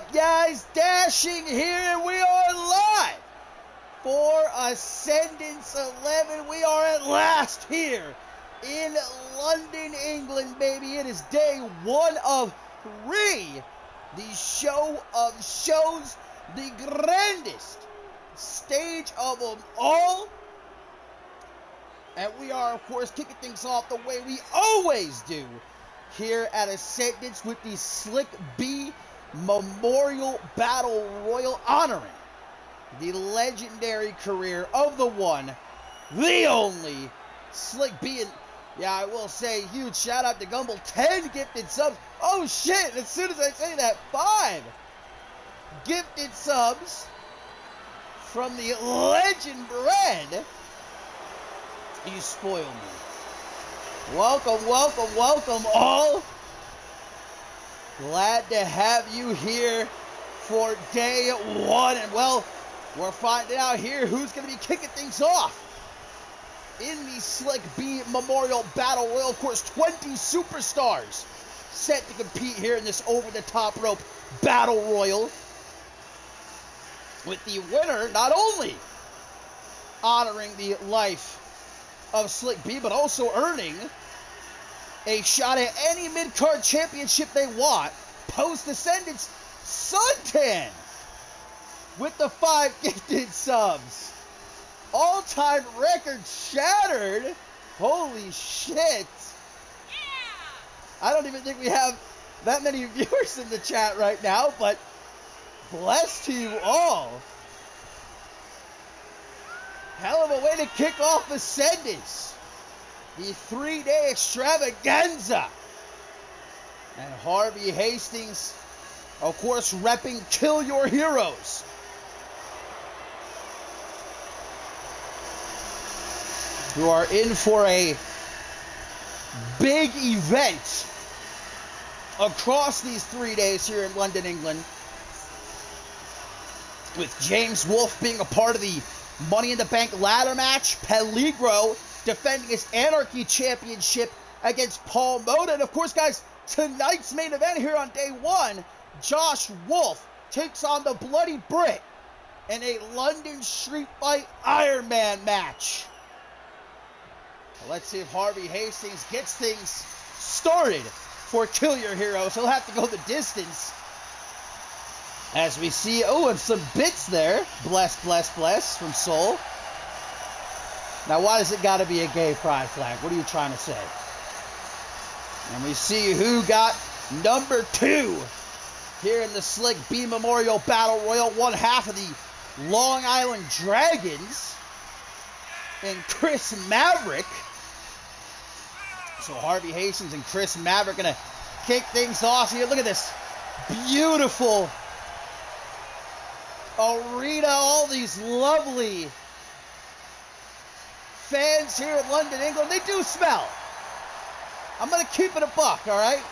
up, guys? Dashing here. We are live for Ascendance 11. We are at last here in London, England, baby. It is day one of 3. The show of shows, the grandest stage of them all. And we are, of course, kicking things off the way we always do here at Ascendance with the Slick B Memorial Battle Royal, honoring the legendary career of the one, the only Slick B. And yeah, I will say, huge shout out to Gumble, 10 gifted subs. Oh shit, as soon as I say that, 5 gifted subs from the legend Bread. You spoil me. Welcome, welcome, welcome all. Glad to have you here for day one. And well, we're finding out here who's going to be kicking things off in the Slick B Memorial Battle Royal. Of course, 20 superstars set to compete here in this over-the-top rope Battle Royal, with the winner not only honoring the life of Slick B, but also earning a shot at any mid-card championship they want post-Ascendance Suntan with the 5 gifted subs. All-time record shattered. Holy shit. Yeah. I don't even think we have that many viewers in the chat right now, but bless to you all. Hell of a way to kick off Ascendance, the 3-day extravaganza. And Harvey Hastings, of course, repping Kill Your Heroes. Who are in for a big event across these 3 days here in London, England, with James Wolfe being a part of the Money in the Bank ladder match, Peligro defending his Anarchy Championship against Paul Moda. And of course, guys, tonight's main event here on day one, Josh Wolfe takes on the Bloody Brit in a London Street Fight Iron Man match. Well, let's see if Harvey Hastings gets things started for Kill Your Heroes. He'll have to go the distance. As we see, and some bits there. Bless, bless, bless from Soul. Now, why does it got to be a gay pride flag? What are you trying to say? And we see who got number 2 here in the Slick B Memorial Battle Royal. One half of the Long Island Dragons and Chris Maverick. So Harvey Hastings and Chris Maverick going to kick things off here. Look at this beautiful arena, all these lovely fans here in London, England. They do smell. I'm going to keep it a buck, all right?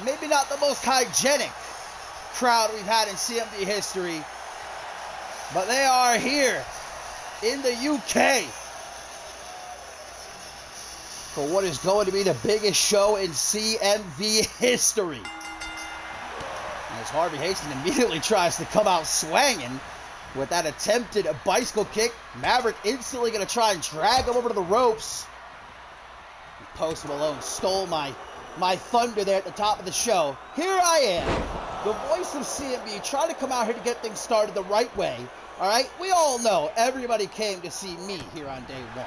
Maybe not the most hygienic crowd we've had in CMB history, but they are here in the UK for what is going to be the biggest show in CMB history. As Harvey Hastings immediately tries to come out swinging with that attempted bicycle kick. Maverick instantly going to try and drag him over to the ropes. Post Malone stole my thunder there at the top of the show. Here I am, the voice of CMB, trying to come out here to get things started the right way. All right, we all know everybody came to see me here on day one.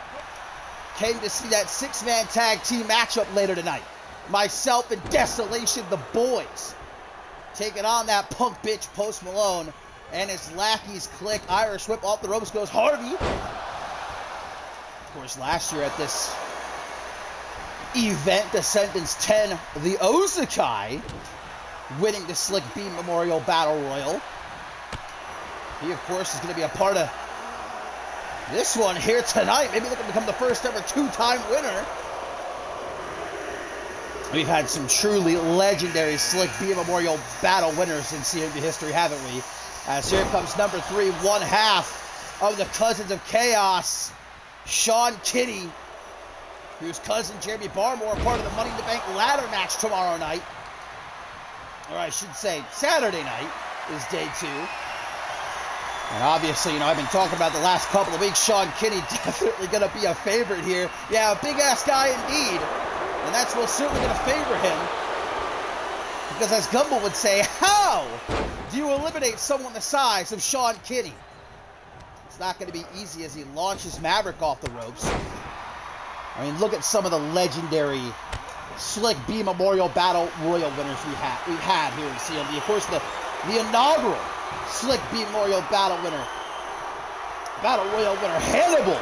Came to see that 6-man tag team matchup later tonight. Myself and Desolation, the boys, taking on that punk bitch Post Malone and his lackeys. Click, Irish whip off the ropes goes Harvey. Of course, last year at this event, Ascendance 10, the Ozakai, winning the Slick B Memorial Battle Royal. He, of course, is going to be a part of this one here tonight. Maybe looking to become the first ever 2-time winner. We've had some truly legendary Slick B Memorial Battle winners in CMB history, haven't we? As here comes number 3, one half of the Cousins of Chaos, Sean Kitty, whose cousin Jeremy Barmore, part of the Money in the Bank ladder match tomorrow night. or I should say Saturday night, is day 2. And obviously, I've been talking about the last couple of weeks. Sean Kinney definitely going to be a favorite here. Yeah, a big-ass guy indeed. And that's most certainly going to favor him. Because as Gumbel would say, how do you eliminate someone the size of Sean Kinney? It's not going to be easy as he launches Maverick off the ropes. I mean, look at some of the legendary Slick B Memorial Battle Royal winners we've had here in CMB. Of course, the inaugural Slick B Memorial Battle Royal winner, Hannibal.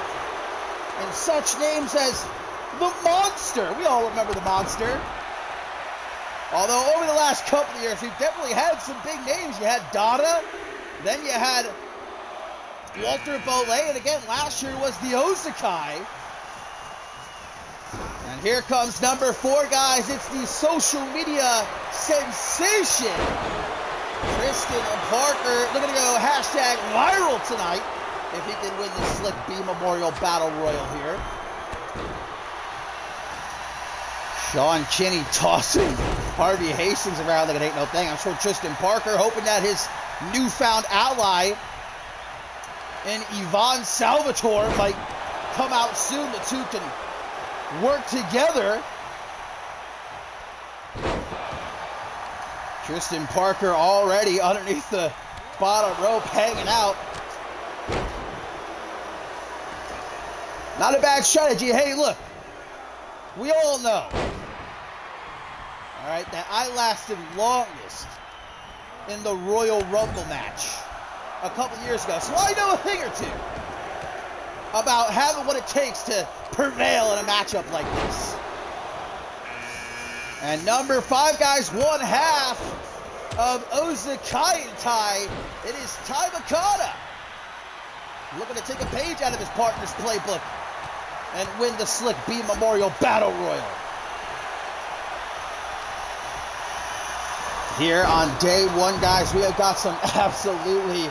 And such names as the Monster. We all remember the Monster. Although over the last couple of years, we've definitely had some big names. You had Dada, then you had Walter Bolay, and again, last year was the Ozakai. And here comes number 4, guys. It's the social media sensation, Tristan Parker. Looking to go hashtag viral tonight if he can win the Slick B Memorial Battle Royal here. Sean Kinney tossing Harvey Hastings around like it ain't no thing. I'm sure Tristan Parker hoping that his newfound ally in Yvonne Salvatore might come out soon. The two can work together. Tristan Parker already underneath the bottom rope hanging out. Not a bad strategy. Hey, look, we all know, all right, that I lasted longest in the Royal Rumble match a couple years ago. So I know a thing or two about having what it takes to prevail in a matchup like this. And number 5, guys, one half of Ozakai and Tai. It is Tai Makata looking to take a page out of his partner's playbook and win the Slick B Memorial Battle Royal. Here on day 1, guys, we have got some absolutely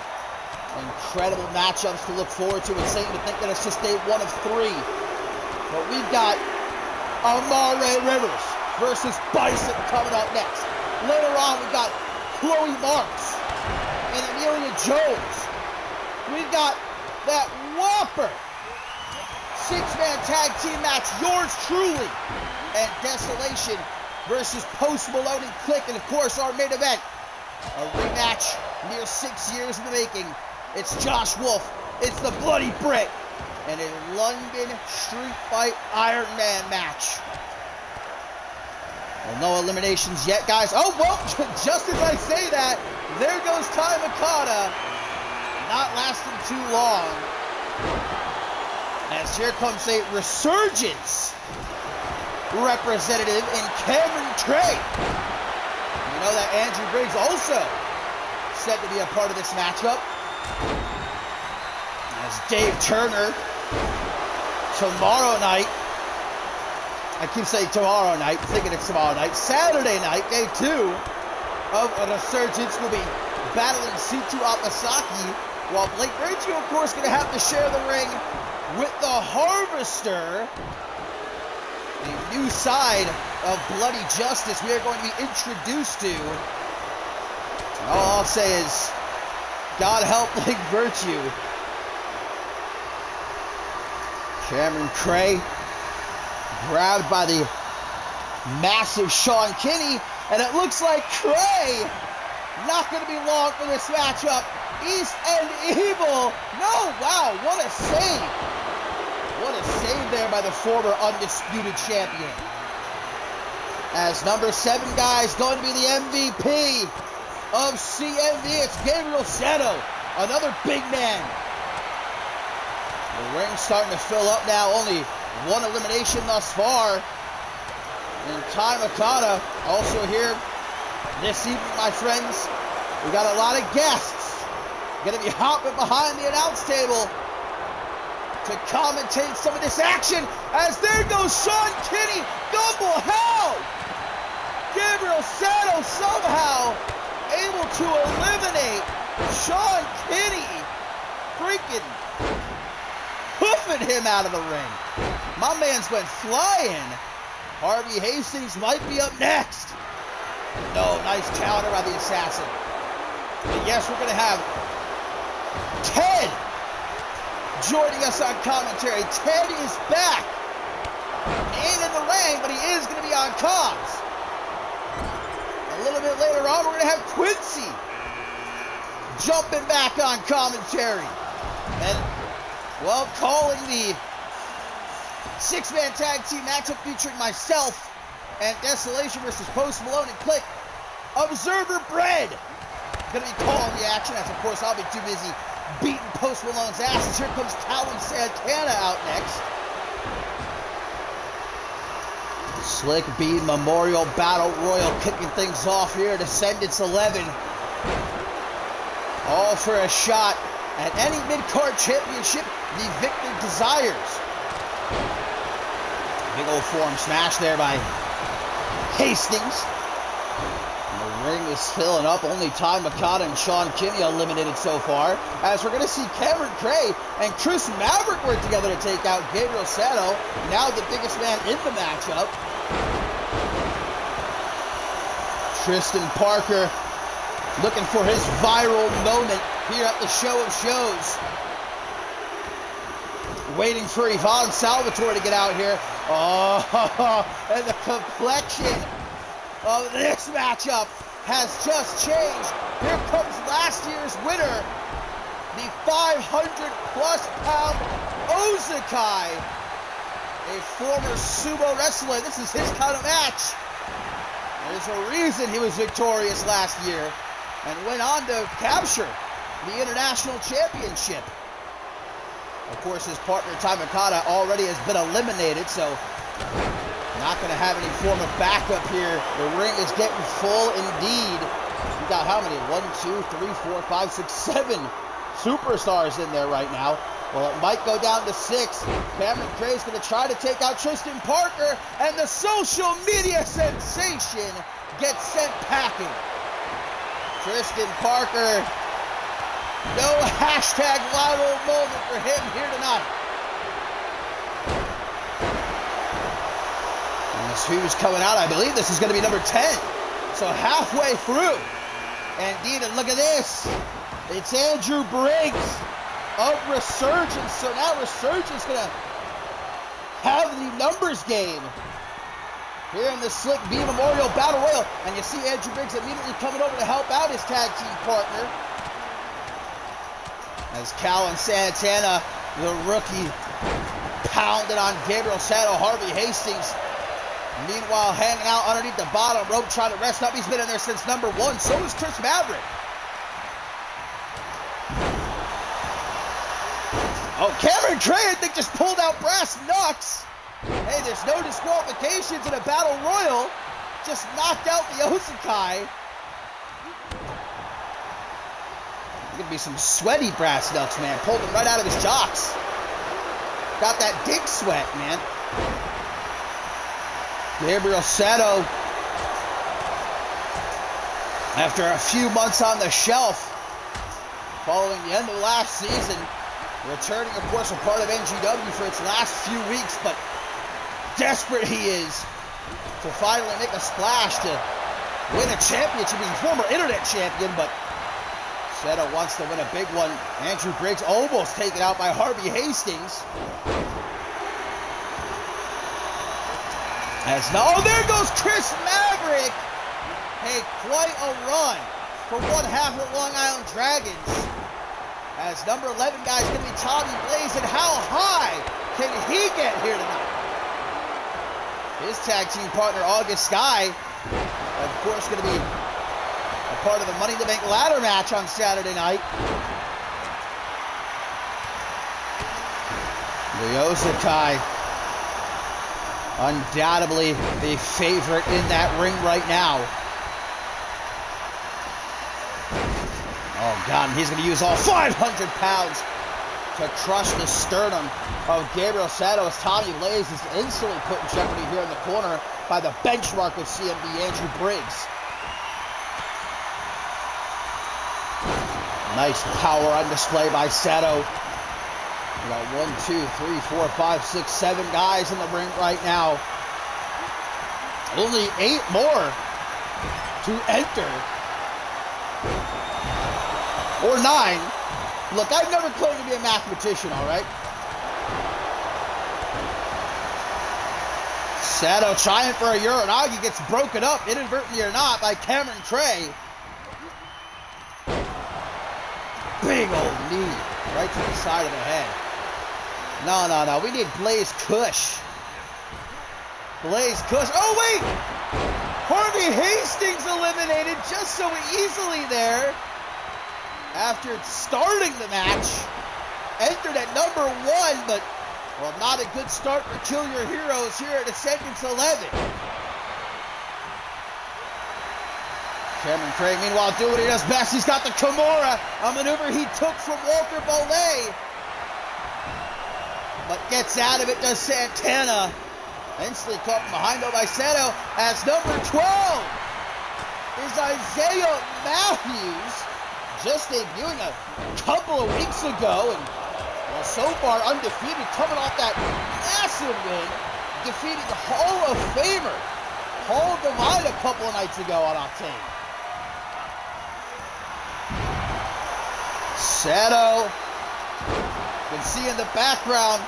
incredible matchups to look forward to. It's insane to think that it's just day 1 of 3. But we've got Amare Rivers versus Bison coming up next. Later on, we've got Chloe Marks and Amelia Jones. We've got that whopper 6-man tag team match, yours truly and Desolation versus Post Malone and Click. And of course, our main event, a rematch near 6 years in the making. It's Josh Wolf, it's the Bloody Brick, and a London Street Fight Iron Man match. Well, no eliminations yet, guys. Oh, well, just as I say that, there goes Tai Makata. Not lasting too long. As here comes a resurgence representative in Cameron Trey. You know that Andrew Briggs also said to be a part of this matchup. As Dave Turner, tomorrow night, I keep saying tomorrow night, thinking it's tomorrow night, Saturday night, day 2 of a resurgence, will be battling Situ Amasaki, while Blake Ragio, of course, going to have to share the ring with the Harvester. A new side of Bloody Justice we are going to be introduced to. And all I'll say is, God help Blake Virtue. Cameron Cray grabbed by the massive Sean Kinney, and it looks like Cray not going to be long for this matchup. East End Evil. No, wow, what a save. What a save there by the former undisputed champion. As number 7, guys, going to be the MVP of CMV. It's Gabriel Seto, another big man. The ring's starting to fill up now. Only 1 elimination thus far. And Tai Makata also here this evening, my friends. We got a lot of guests going to be hopping behind the announce table to commentate some of this action. As there goes Sean Kinney. Gumbel, how? Gabriel Seto somehow able to eliminate Sean Kinney. Freaking hoofing him out of the ring. My man's went flying. Harvey Hastings might be up next. No, nice counter by the Assassin. But yes, we're going to have Ted joining us on commentary. Ted is back. He ain't in the ring, but he is going to be on comms. A little bit later on, we're going to have Quincy jumping back on commentary. And, well, calling the six-man tag team matchup featuring myself and Desolation versus Post Malone and Click. Observer Bread going to be calling the action, as of course I'll be too busy beating Post Malone's ass. As here comes Calum Santana out next. Slick B Memorial Battle Royal kicking things off here at Ascendance 11. All for a shot at any mid-card championship the victor desires. Big old forearm smash there by Hastings. And the ring is filling up. Only Ty Makata and Sean Kinney eliminated so far. As we're going to see Cameron Cray and Chris Maverick work together to take out Gabriel Sato. Now the biggest man in the matchup. Tristan Parker looking for his viral moment here at the Show of Shows. Waiting for Ivan Salvatore to get out here. Oh, and the complexion of this matchup has just changed. Here comes last year's winner, the 500-plus pound Ozakai, a former sumo wrestler. This is his kind of match. There's a reason he was victorious last year and went on to capture the International Championship. Of course, his partner, Ty Makata, already has been eliminated, so not going to have any form of backup here. The ring is getting full indeed. We got how many? 1, 2, 3, 4, 5, 6, 7 superstars in there right now. Well, it might go down to 6. Cameron Cray's going to try to take out Tristan Parker, and the social media sensation gets sent packing. Tristan Parker, no hashtag viral moment for him here tonight. As he was coming out, I believe this is going to be number 10. So halfway through. Indeed, and look at this. It's Andrew Briggs of Resurgence. So now Resurgence going to have the numbers game here in the Slick B Memorial Battle Royal. And you see Andrew Briggs immediately coming over to help out his tag team partner. As Calum Santana, the rookie, pounded on Gabriel Sato, Harvey Hastings. Meanwhile, hanging out underneath the bottom rope, trying to rest up. He's been in there since number 1. So is Chris Maverick. Oh, Cameron Cray, I think, just pulled out brass knucks. Hey, there's no disqualifications in a battle royal. Just knocked out the Ozakai. Gonna be some sweaty brass knucks, man. Pulled him right out of his jocks. Got that dick sweat, man. Gabriel Sato, after a few months on the shelf, following the end of last season, returning, of course, a part of NGW for its last few weeks, but desperate he is to finally make a splash to win a championship. He's a former internet champion, but Sato wants to win a big one. Andrew Briggs almost taken out by Harvey Hastings. As now, oh, there goes Chris Maverick. Hey, quite a run for one half of the Long Island Dragons. As number 11 guy is going to be Tommy Blaze, and how high can he get here tonight? His tag team partner, August Sky, of course, going to be a part of the Money in the Bank ladder match on Saturday night. The Ozakai, undoubtedly the favorite in that ring right now. Oh, God, and he's going to use all 500 pounds to crush the sternum of Gabriel Sato as Tommy Blaze is instantly put in jeopardy here in the corner by the benchmark of CMB, Andrew Briggs. Nice power on display by Sato. We got 1, 2, 3, 4, 5, 6, 7 guys in the ring right now. Only 8 more to to enter. Or 9. Look, I've never claimed to be a mathematician, all right? Sato trying for a Uranagi, gets broken up, inadvertently or not, by Cameron Trey. Big old knee right to the side of the head. No. We need Blaze Kush. Blaze Kush. Oh, wait! Harvey Hastings eliminated just so easily there. After starting the match. Entered at number 1, but, well, not a good start for Kill Your Heroes here at Ascendance 11. Cameron Trey, meanwhile, doing what he does best. He's got the Kimura, a maneuver he took from Walter Bollet. But gets out of it, does Santana. Instantly caught from behind, though, by Sato. As number 12 is Isaiah Matthews. Just debuting a couple of weeks ago. And, well, so far undefeated, coming off that massive win. Defeating the Hall of Famer, Paul Devine, a couple of nights ago on Octane. Sato, you can see in the background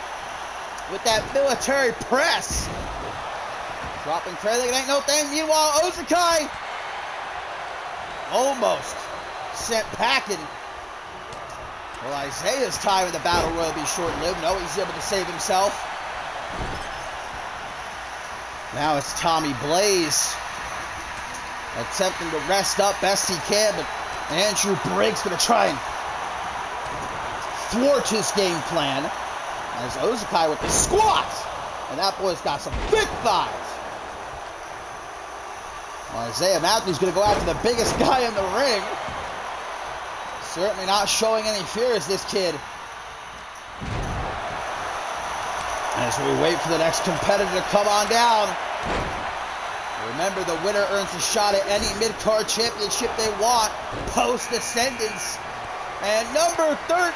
with that military press. Dropping trailing, it ain't no thing. Meanwhile, Ozakai almost sent packing. Well, Isaiah's time in the Battle Royal will be short-lived. No, he's able to save himself. Now it's Tommy Blaze attempting to rest up best he can, but Andrew Briggs going to try and thwart his game plan. As Ozakai with the squats, and that boy's got some big thighs. Well, Isaiah Matthews going to go after the biggest guy in the ring. Certainly not showing any fear as this kid. As we wait for the next competitor to come on down. Remember, the winner earns a shot at any mid-card championship they want post-Ascendance. And number 13,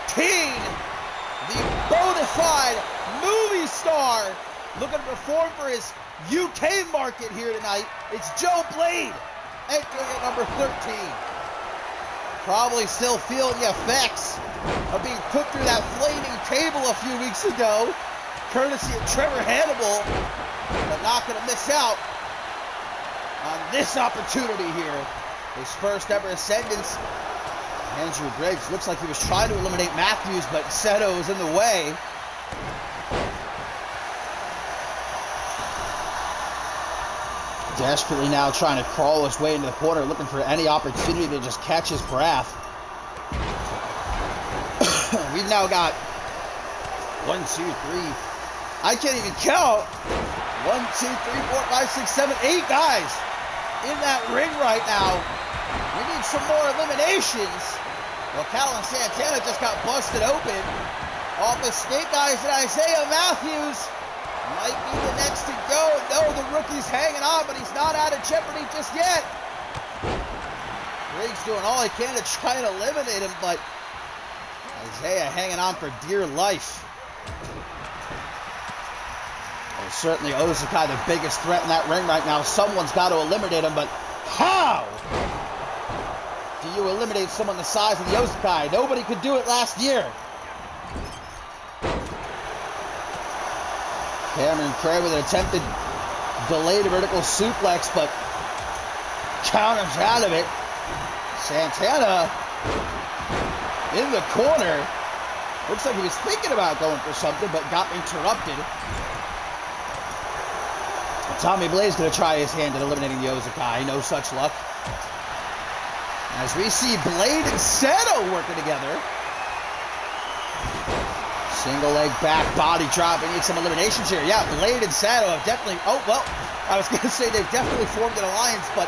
the bona fide movie star, looking to perform for his UK market here tonight. It's Joe Blade, entering at number 13. Probably still feeling the effects of being put through that flaming table a few weeks ago, courtesy of Trevor Hannibal, but not going to miss out on this opportunity here. His first ever Ascendance. Andrew Briggs looks like he was trying to eliminate Matthews, but Seto was in the way. Desperately now trying to crawl his way into the corner, looking for any opportunity to just catch his breath. We've now got 1, 2, 3. I can't even count. 1, 2, 3, 4, 5, 6, 7, 8 guys in that ring right now. We need some more eliminations. Well, Callan Santana just got busted open. Off the Snake Eyes, and Isaiah Matthews might be the next to go. No, the rookie's hanging on, but he's not out of jeopardy just yet. Briggs doing all he can to try and eliminate him, but Isaiah hanging on for dear life. Well, certainly Ozakai the biggest threat in that ring right now. Someone's got to eliminate him, but how do you eliminate someone the size of the Ozakai? Nobody could do it last year. Cameron Trey with an attempted delayed vertical suplex, but counters out of it. Santana in the corner. Looks like he was thinking about going for something, but got interrupted. Tommy Blaze going to try his hand at eliminating the Ozakai. No such luck. As we see Blade and Sato working together. Single leg back, body drop. We need some eliminations here. Yeah, Blade and Sato have definitely... Oh, well, I was going to say they've definitely formed an alliance, but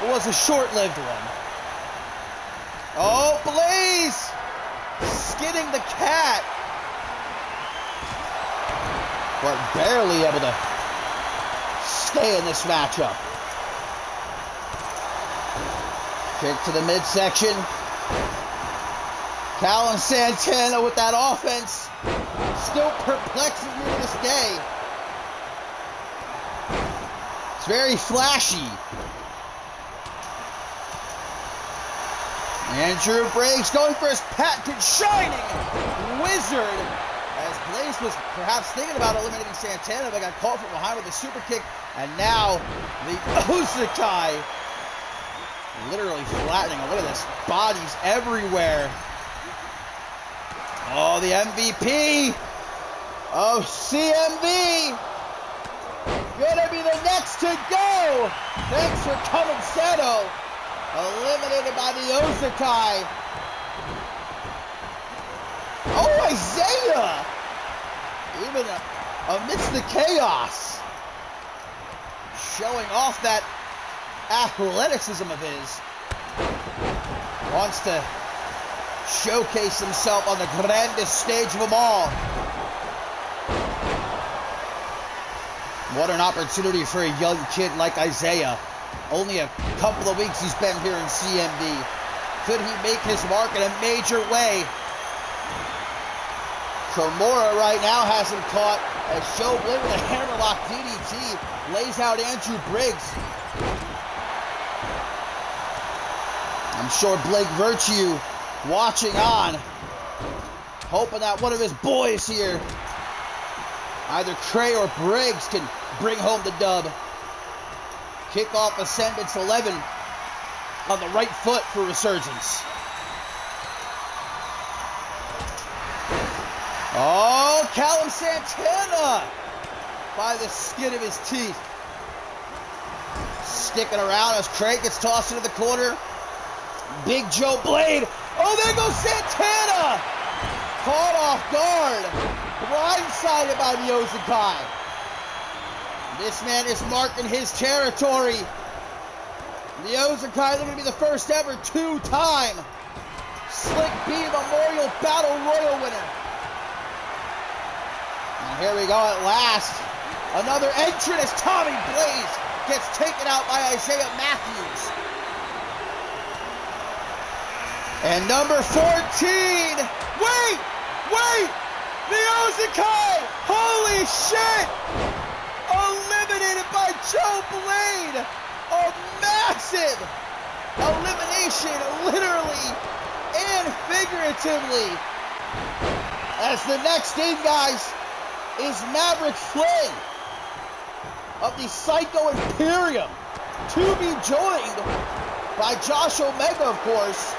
it was a short-lived one. Oh, Blaze! Skinning the cat. But barely able to stay in this matchup. Kick to the midsection. Callan Santana with that offense still perplexes me to this day. It's very flashy. Andrew Briggs going for his patented shining wizard. As Blaze was perhaps thinking about eliminating Santana, but got caught from behind with a super kick. And now the Ozukai literally flattening. Look at this. Bodies everywhere. Oh, the MVP of CMV. Gonna be the next to go. Thanks for coming, Seto. Eliminated by the Ozukai. Oh, Isaiah! Even amidst the chaos, showing off that athleticism of his. Wants to showcase himself on the grandest stage of them all. What an opportunity for a young kid like Isaiah. Only a couple of weeks he's been here in CMV. Could he make his mark in a major way? Kimura right now has him caught as Joe Blade with a hammerlock DDT lays out Andrew Briggs. I'm sure Blake Virtue watching on, hoping that one of his boys here, either Trey or Briggs, can bring home the dub. Kick off Ascendance 11 on the right foot for Resurgence. Oh, Callum Santana by the skin of his teeth. Sticking around as Craig gets tossed into the corner. Big Joe Blade. Oh, there goes Santana. Caught off guard. Blindsided by the Ozukai. This man is marking his territory. The Ozukai going to be the first ever two-time Slick B Memorial Battle Royal winner. And here we go at last. Another entrant as Tommy Blaze gets taken out by Isaiah Matthews. And number 14. Wait! The Ozukai! Holy shit! Eliminated by Joe Blade! A massive elimination, literally and figuratively. As the next in, guys, is Maverick Flynn of the Psycho Imperium, to be joined by Josh Omega, of course.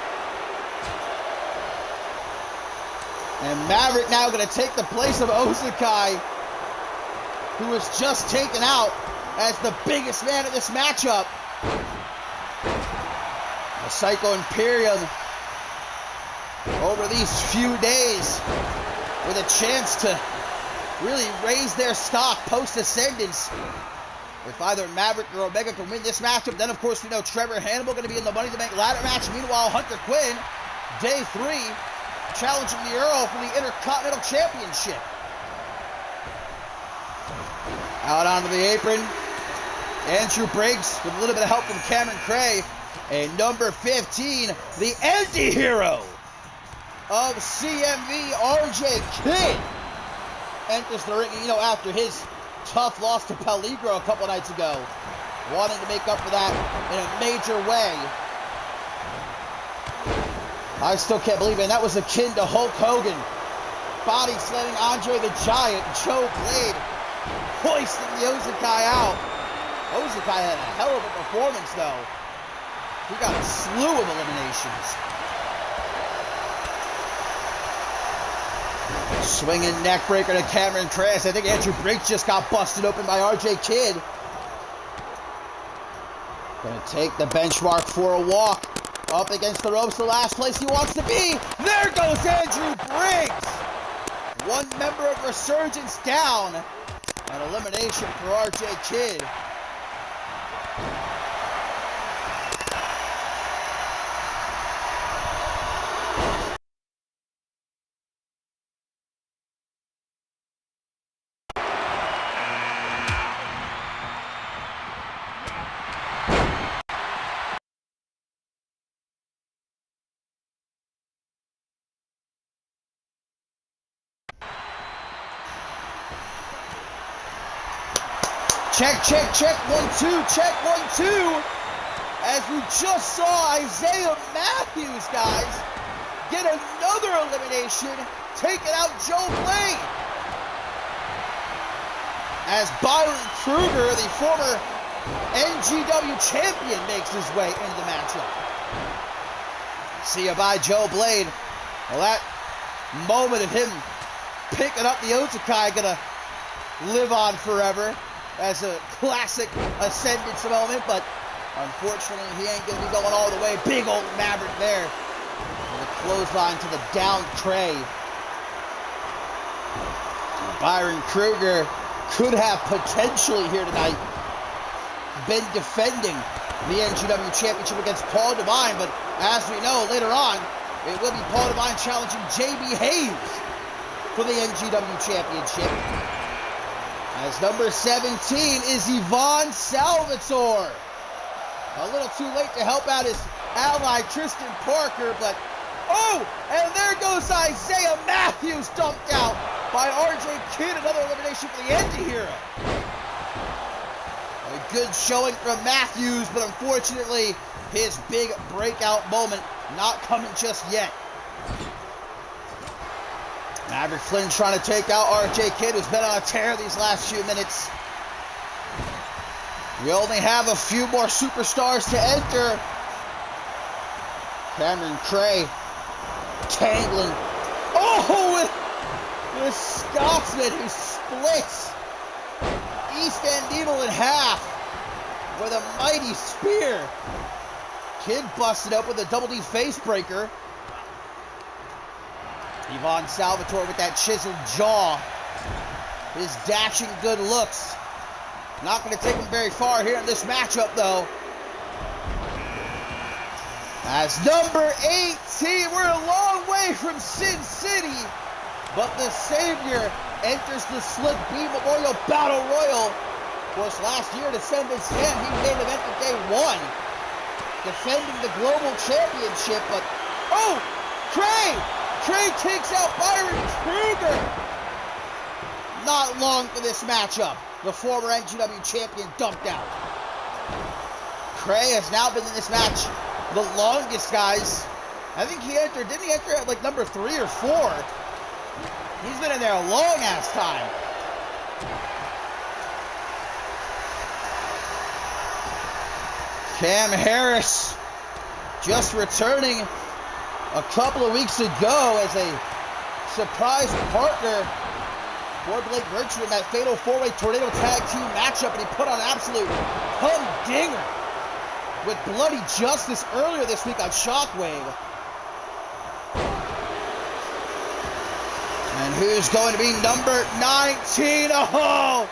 And Maverick now going to take the place of Ozukai, who was just taken out as the biggest man of this matchup. The Psycho Imperium over these few days with a chance to really raise their stock post-Ascendance. If either Maverick or Omega can win this matchup, then of course we know Trevor Hannibal going to be in the Money to Bank ladder match. Meanwhile, Hunter Quinn, day 3, challenging the Earl for the Intercontinental Championship. Out onto the apron, Andrew Briggs with a little bit of help from Cameron Cray. And number 15, the anti-hero of CMV, RJ Kidd, enters the ring, after his tough loss to Peligro a couple nights ago, wanting to make up for that in a major way. I still can't believe it, and that was akin to Hulk Hogan body slamming Andre the Giant. Joe Blade hoisting the Ozukai out. Ozukai had a hell of a performance, though. He got a slew of eliminations. Swinging neckbreaker to Cameron Crass. I think Andrew Briggs just got busted open by RJ Kidd. Gonna take the benchmark for a walk. Up against the ropes, the last place he wants to be. There goes Andrew Briggs. One member of Resurgence down. An elimination for RJ Kidd. Check, 1, 2, check, 1, 2. as we just saw Isaiah Matthews, guys, get another elimination, taking out Joe Blade. As Byron Kruger, the former NGW champion, makes his way into the matchup. See you by Joe Blade. Well, that moment of him picking up the Otakai gonna live on forever as a classic Ascendance moment, but unfortunately he ain't gonna be going all the way. Big old Maverick there. And a clothesline to the down Cray. Byron Kruger could have potentially here tonight been defending the NGW Championship against Paul Devine, but as we know, later on, it will be Paul Devine challenging JB Hayes for the NGW Championship. As number 17 is Yvonne Salvatore. A little too late to help out his ally, Tristan Parker, but oh, and there goes Isaiah Matthews, dumped out by RJ Kidd, another elimination for the anti-hero. A good showing from Matthews, but unfortunately, his big breakout moment not coming just yet. Maverick Flynn trying to take out RJ Kidd, who's been on a tear these last few minutes. We only have a few more superstars to enter. Cameron Cray tangling. Oh, with Scotsman who splits East End Evil in half with a mighty spear. Kidd busted up with a double D face breaker. Yvonne Salvatore with that chiseled jaw. His dashing good looks. Not going to take him very far here in this matchup, though. As number 18, we're a long way from Sin City, but the Savior enters the Slick B Memorial Battle Royal. Of course, last year at Ascendance Xi, he main evented Day One, defending the Global Championship, but oh, Trey takes out Byron Kruger. Not long for this matchup. The former NGW champion dumped out. Cray has now been in this match the longest, guys. I think he entered, didn't he enter at like number 3 or 4? He's been in there a long ass time. Cam Harris just returning a couple of weeks ago as a surprise partner for Blake Virtue in that fatal 4-way tornado tag team matchup, and he put on an absolute humdinger with Bloody Justice earlier this week on Shockwave. And who's going to be number 19? Oh!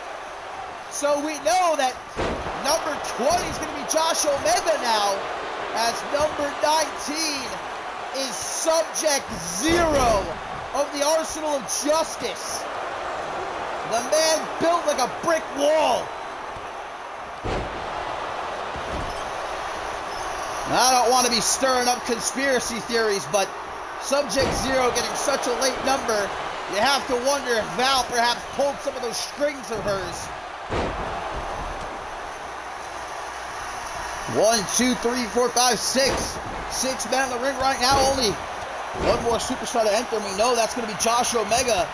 So we know that number 20 is going to be Josh Omega now, as number 19 is Subject Zero of the Arsenal of Justice. The man built like a brick wall. Now, I don't want to be stirring up conspiracy theories, but Subject Zero getting such a late number, you have to wonder if Val perhaps pulled some of those strings of hers. 1, 2, 3, 4, 5, 6. 6 men in the ring right now. Only one more superstar to enter, and we know that's going to be Josh Omega.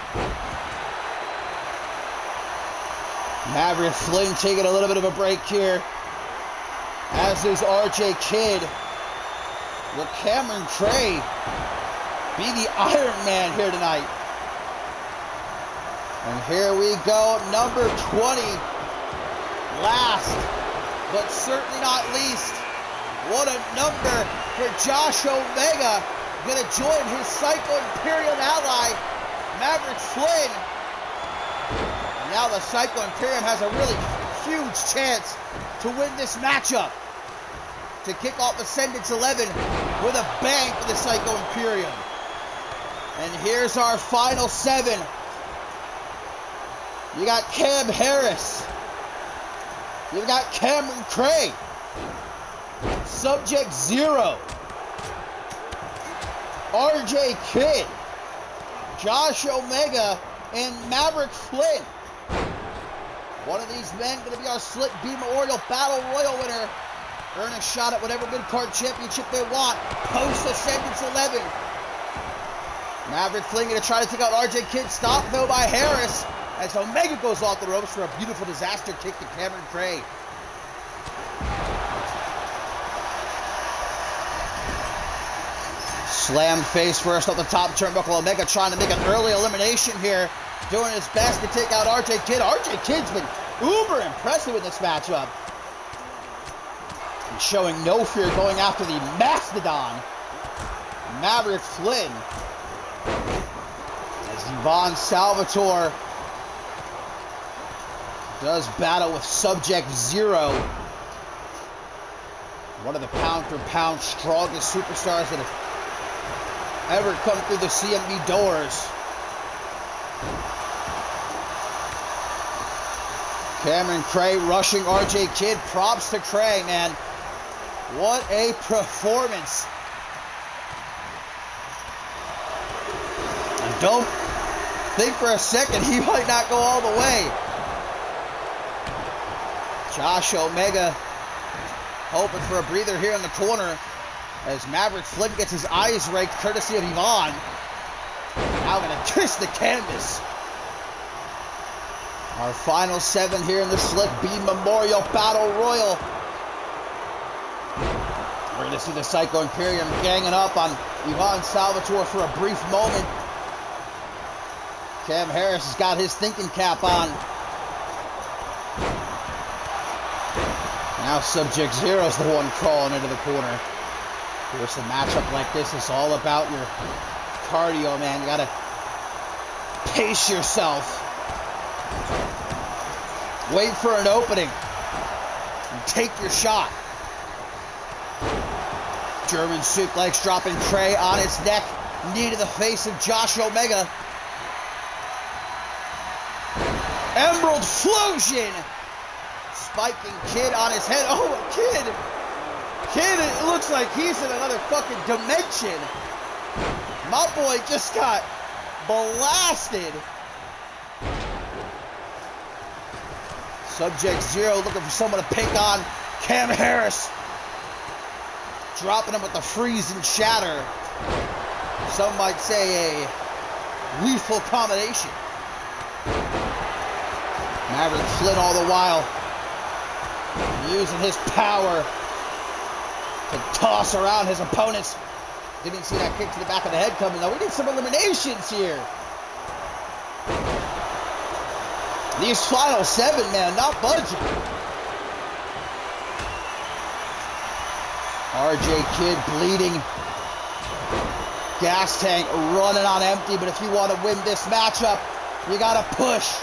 Maverick Flynn taking a little bit of a break here, as is RJ Kidd. Will Cameron Cray be the Iron Man here tonight? And here we go, number 20. Last, but certainly not least, what a number for Josh Omega. Gonna join his Psycho Imperium ally, Maverick Flynn. And now the Psycho Imperium has a really huge chance to win this matchup, to kick off Ascendance 11 with a bang for the Psycho Imperium. And here's our final 7. You got Cam Harris. You've got Cameron Cray. Subject Zero. RJ Kidd. Josh Omega and Maverick Flynn. One of these men going to be our Slick B Memorial Battle Royal winner earn a shot at whatever mid-card championship they want post Ascendance 11. Maverick Flynn going to try to take out RJ Kidd. Stopped though by Harris as Omega goes off the ropes for a beautiful disaster kick to Cameron Cray. Slam face first off the top turnbuckle. Omega trying to make an early elimination here. Doing his best to take out RJ Kidd. RJ Kidd's been uber impressive in this matchup. And showing no fear going after the Mastodon, Maverick Flynn. As Ivan Salvatore does battle with Subject Zero. One of the pound-for-pound strongest superstars that have ever come through the CMB doors. Cameron Cray rushing RJ Kidd. Props to Cray, man. What a performance. And don't think for a second he might not go all the way. Josh Omega hoping for a breather here in the corner as Maverick Flynn gets his eyes raked courtesy of Ivan. Now gonna kiss the canvas. Our final 7 here in the Slick B Memorial Battle Royal. We're gonna see the Psycho Imperium ganging up on Ivan Salvatore for a brief moment. Cam Harris has got his thinking cap on. Now Subject Zero's the one crawling into the corner. Of course, a matchup like this is all about your cardio, man. You gotta pace yourself. Wait for an opening and take your shot. German suplex dropping Cray on his neck. Knee to the face of Josh Omega. Emerald Flosion. Spiking Kidd on his head. Oh, Kidd, it looks like he's in another fucking dimension. My boy just got blasted. Subject Zero looking for someone to pick on. Cam Harris dropping him with the freeze and shatter. Some might say a lethal combination. Maverick Flynn all the while using his power to toss around his opponents. Didn't see that kick to the back of the head coming though. We need some eliminations here. These final 7, man, not budging. RJ Kidd bleeding. Gas tank running on empty, but if you want to win this matchup, you gotta push.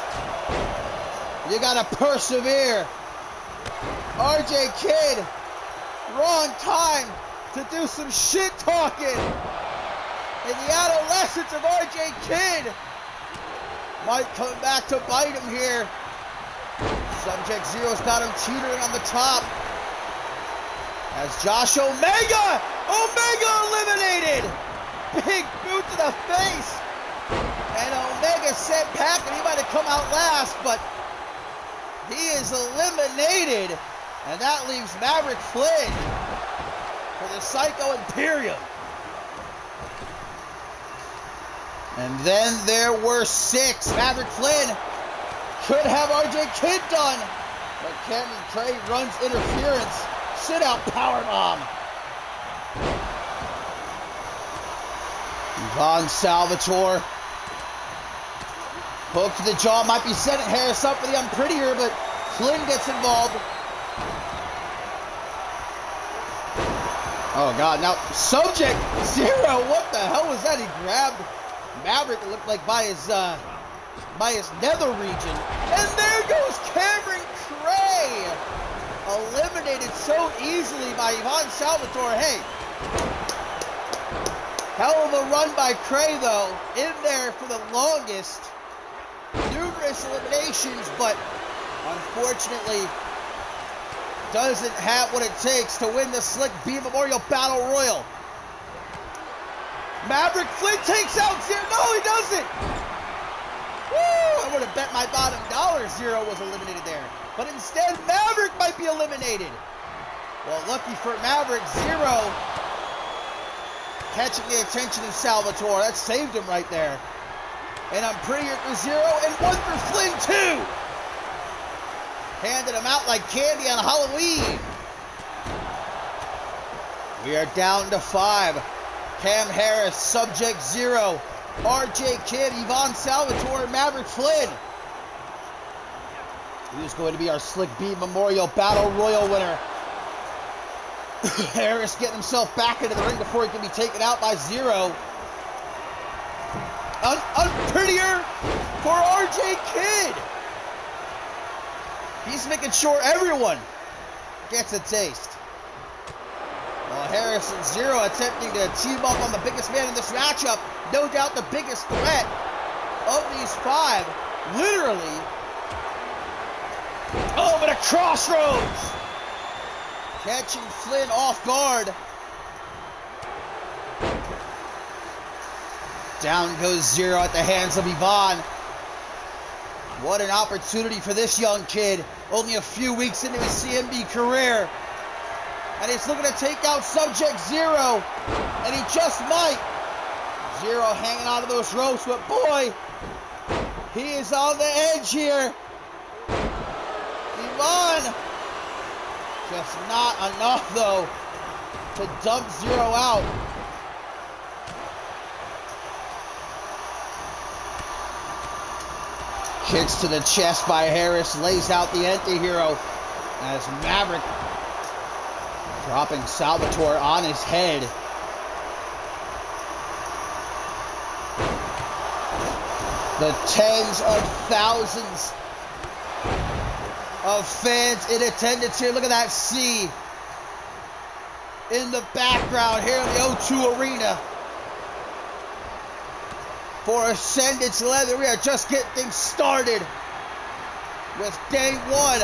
You gotta persevere. RJ Kidd, wrong time to do some shit talking. And the adolescence of RJ Kidd might come back to bite him here. Subject Zero's got him teetering on the top. As Josh Omega eliminated. Big boot to the face. And Omega sent packing. He might have come out last, but he is eliminated. And that leaves Maverick Flynn for the Psycho Imperium. And then there were 6. Maverick Flynn could have RJ Kidd done, but Cameron Cray runs interference. Sit out powerbomb. Ivan Salvatore. Hook to the jaw. Might be setting Harris up for the unprettier, but Flynn gets involved. Oh, God. Now, Subject Zero. What the hell was that? He grabbed Maverick, it looked like by his nether region. And there goes Cameron Cray. Eliminated so easily by Ivan Salvatore. Hey, hell of a run by Cray, though. In there for the longest. Numerous eliminations, but unfortunately doesn't have what it takes to win the Slick B Memorial Battle Royal. Maverick Flynn takes out Zero. No, he doesn't. Woo! I would have bet my bottom dollar Zero was eliminated there. But instead, Maverick might be eliminated. Well, lucky for Maverick, Zero catching the attention of Salvatore. That saved him right there. And I'm prettier for Zero, and one for Flynn, too. Handed him out like candy on Halloween. We are down to 5. Cam Harris, Subject Zero, RJ Kidd, Yvonne Salvatore, and Maverick Flynn. Who's going to be our Slick B Memorial Battle Royal winner? Harris getting himself back into the ring before he can be taken out by Zero. Unprettier for RJ Kidd. He's making sure everyone gets a taste. Well, Harris and Zero attempting to team up on the biggest man in this matchup. No doubt the biggest threat of these 5. Literally. Oh, but a crossroads. Catching Flynn off guard. Down goes Zero at the hands of Yvonne. What an opportunity for this young kid. Only a few weeks into his CMB career. And he's looking to take out Subject Zero. And he just might. Zero hanging on to those ropes, but boy, he is on the edge here. Yvonne. Just not enough, though, to dump Zero out. Kicks to the chest by Harris, lays out the anti-hero as Maverick dropping Salvatore on his head. The tens of thousands of fans in attendance here. Look at that C in the background here in the O2 Arena. For Ascendance 11, we are just getting things started with day 1.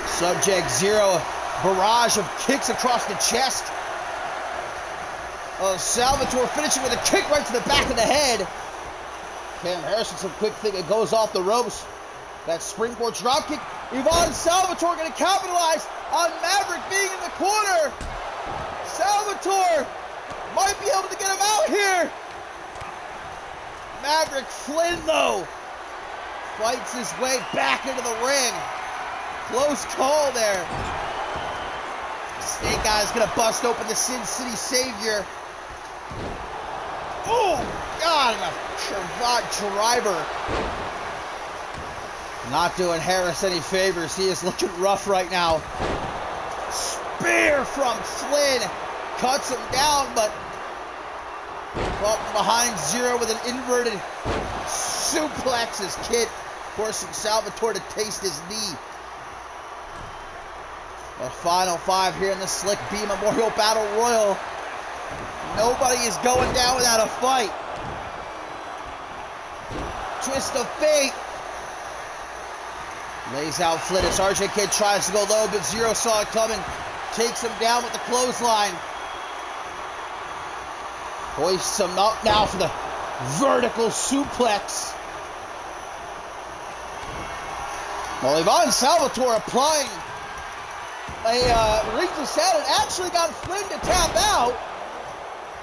Subject Zero, barrage of kicks across the chest of Salvatore, finishing with a kick right to the back of the head. Cam Harrison, some quick thing, it goes off the ropes. That springboard dropkick. Yvonne Salvatore going to capitalize on Maverick being in the corner. Salvatore might be able to get him out here. Maverick Flynn, though, fights his way back into the ring. Close call there. Snake Eyes going to bust open the Sin City Savior. Oh, God, and a cravat driver. Not doing Harris any favors. He is looking rough right now. Spear from Flynn. Cuts him down, but behind Zero with an inverted suplex. His kid forcing Salvatore to taste his knee. The final 5 here in the Slick B Memorial Battle Royal. Nobody is going down without a fight. Twist of fate. Lays out Flynn as RJ Kidd tries to go low, but Zero saw it coming. Takes him down with the clothesline. Hoists him up now for the vertical suplex. Well, Yvonne Salvatore applying a ring to Saturn actually got Flynn to tap out.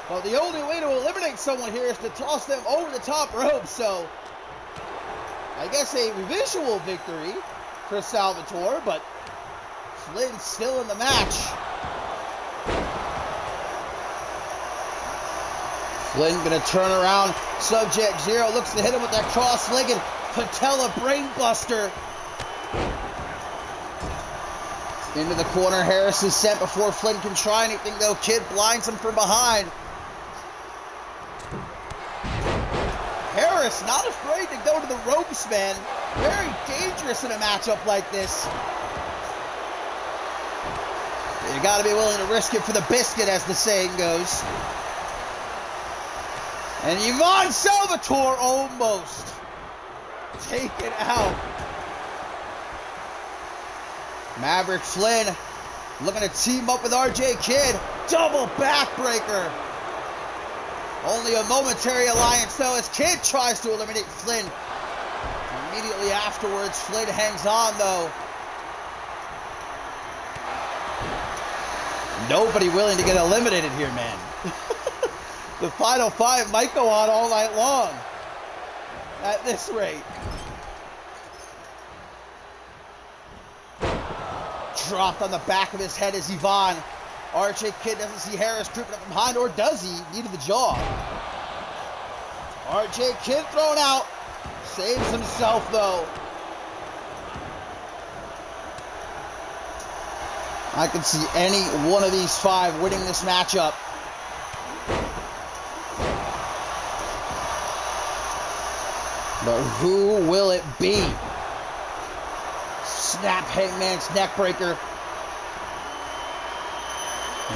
Well, the only way to eliminate someone here is to toss them over the top rope, so I guess a visual victory for Salvatore, but Flynn's still in the match. Flynn gonna turn around. Subject Zero looks to hit him with that cross-legged patella brainbuster. Into the corner, Harris is sent before Flynn can try anything, though. Kidd blinds him from behind. Harris not afraid to go to the ropes, man. Very dangerous in a matchup like this. You gotta be willing to risk it for the biscuit, as the saying goes. And Yvonne Salvatore almost taken out. Maverick Flynn looking to team up with RJ Kidd. Double backbreaker. Only a momentary alliance, though, as Kidd tries to eliminate Flynn. Immediately afterwards, Flynn hangs on, though. Nobody willing to get eliminated here, man. The final five might go on all night long at this rate. Dropped on the back of his head is Yvonne. RJ Kidd doesn't see Harris creeping up from behind, or does he? Needed the jaw. RJ Kidd thrown out. Saves himself, though. I can see any one of these five winning this matchup. But who will it be? Snap Hangman's neckbreaker.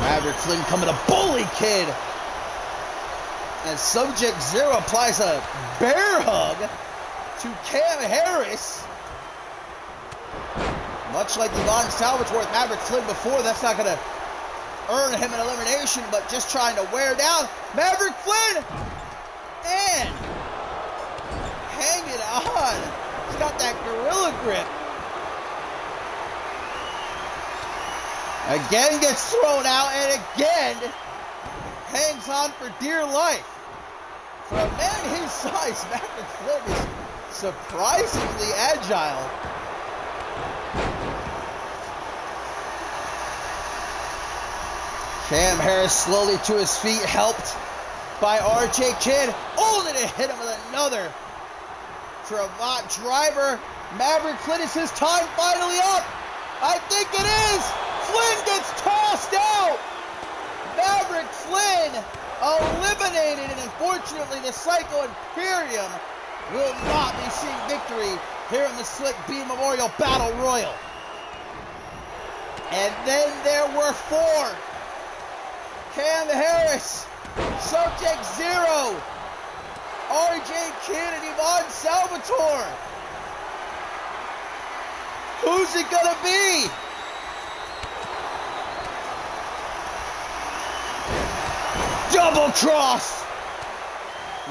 Maverick Flynn coming to bully Kid. And Subject Zero applies a bear hug to Cam Harris. Much like Yvonne Salvatore with Maverick Flynn before, that's not going to earn him an elimination, but just trying to wear down Maverick Flynn. And hanging on. He's got that gorilla grip. Again gets thrown out, and again hangs on for dear life. For a man his size, Maverick Flynn is surprisingly agile. Cam Harris slowly to his feet, helped by RJ Kidd, only to hit him with another cravat driver. Maverick Flynn, is his time finally up? I think it is. Flynn gets tossed out. Maverick Flynn eliminated, and unfortunately the Psycho Imperium will not be seeing victory here in the Slick B Memorial Battle Royal. And then there were four. Cam Harris, Subject Zero, RJ Kidd, and Yvonne Salvatore. Who's it gonna be? Double cross.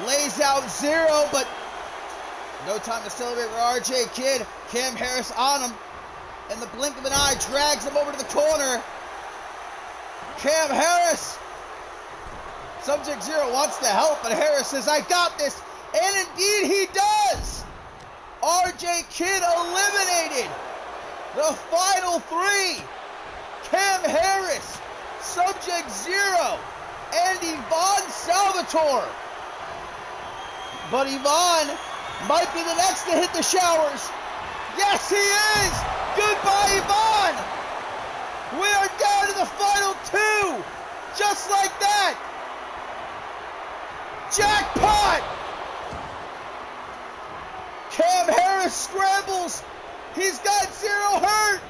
Lays out Zero, but no time to celebrate for RJ Kidd. Cam Harris on him. In the blink of an eye, drags him over to the corner. Cam Harris. Subject Zero wants to help, but Harris says, I got this. And indeed he does. RJ Kidd eliminated. The final three. Cam Harris, Subject Zero, and Yvonne Salvatore. But Yvonne might be the next to hit the showers. Yes, he is. Goodbye, Yvonne. We are down to the final two. Just like that. Jackpot. Cam Harris scrambles. He's got Zero hurt.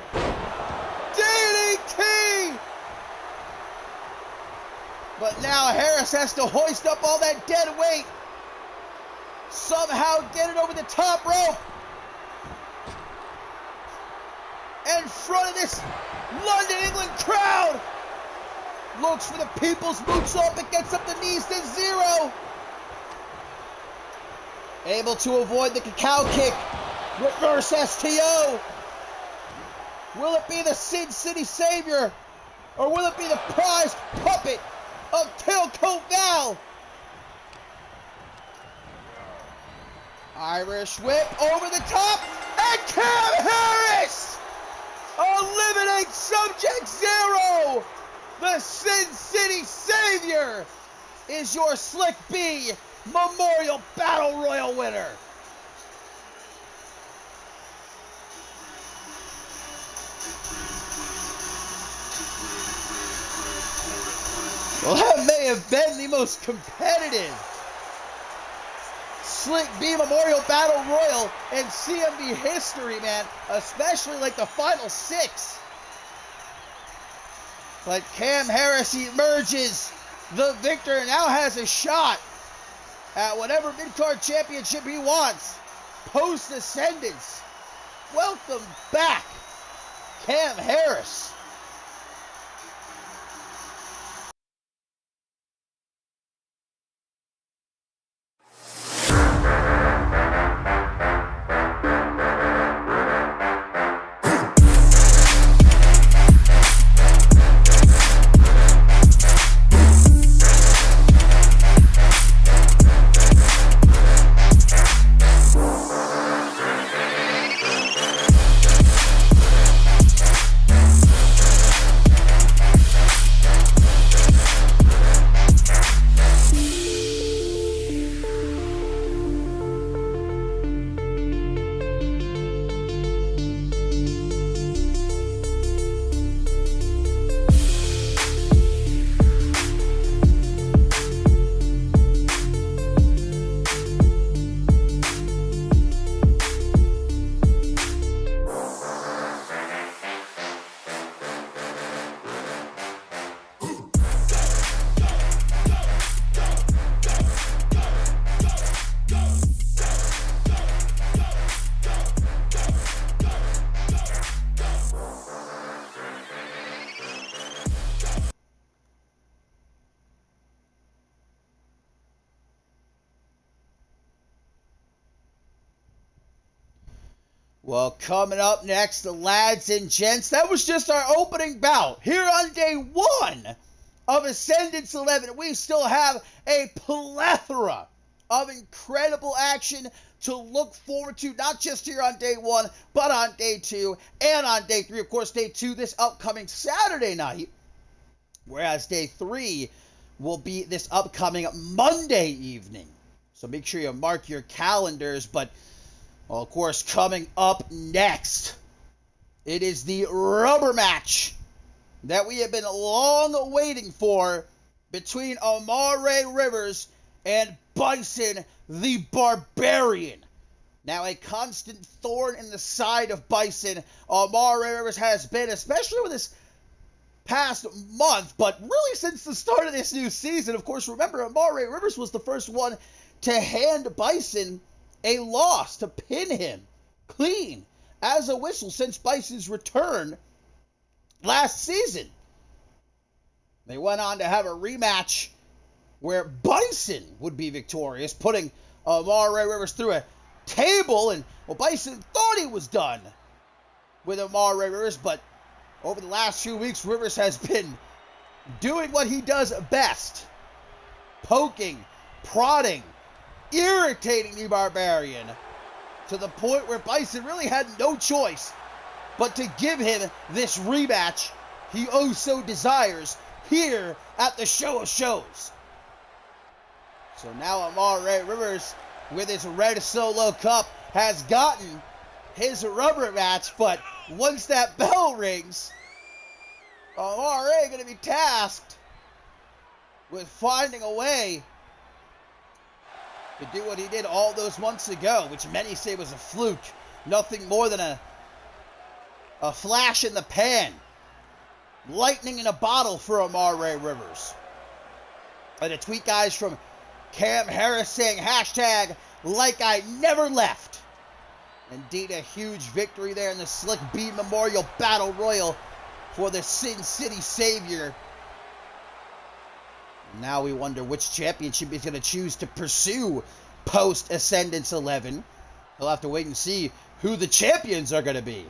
DDT. But now Harris has to hoist up all that dead weight. Somehow get it over the top rope. In front of this London, England crowd. Looks for the people's moonsault, but gets up the knees to Zero. Able to avoid the cacao kick. Reverse STO. Will it be the Sin City Savior? Or will it be the prized puppet of Tailcoat Val? Irish whip over the top. And Cam Harris eliminates Subject Zero. The Sin City Savior is your Slick B Memorial Battle Royal winner. Well, that may have been the most competitive Slick B Memorial Battle Royal in CMB history, man. Especially like the final six. But Cam Harris emerges the victor and now has a shot at whatever mid-card championship he wants. Post-Ascendance. Welcome back, Cam Harris. Well, coming up next, the lads and gents, that was just our opening bout. Here on day one of Ascendance 11, we still have a plethora of incredible action to look forward to, not just here on day one, but on day two and on day three. Of course, day two this upcoming Saturday night, whereas day three will be this upcoming Monday evening. So make sure you mark your calendars. But, well, of course, coming up next, it is the rubber match that we have been long waiting for between Amare Rivers and Bison the Barbarian. Now, a constant thorn in the side of Bison, Amare Rivers has been, especially with this past month, but really since the start of this new season. Of course, remember, Amare Rivers was the first one to hand Bison a loss, to pin him clean as a whistle since Bison's return last season. They went on to have a rematch where Bison would be victorious, putting Amare Rivers through a table, and, well, Bison thought he was done with Amare Rivers, but over the last few weeks, Rivers has been doing what he does best: poking, prodding, irritating the Barbarian, to the point where Bison really had no choice but to give him this rematch he oh so desires here at the Show of Shows. So now Amare Rivers, with his red solo cup, has gotten his rubber match, but once that bell rings, Amare going to be tasked with finding a way to do what he did all those months ago, which many say was a fluke, nothing more than a flash in the pan, lightning in a bottle for Amare Rivers. And a tweet, guys, from Cam Harris saying, hashtag like I never left. Indeed, a huge victory there in the Slick B Memorial Battle Royal for the Sin City Savior. Now we wonder which championship he's going to choose to pursue post Ascendance 11. He'll have to wait and see who the champions are going to be.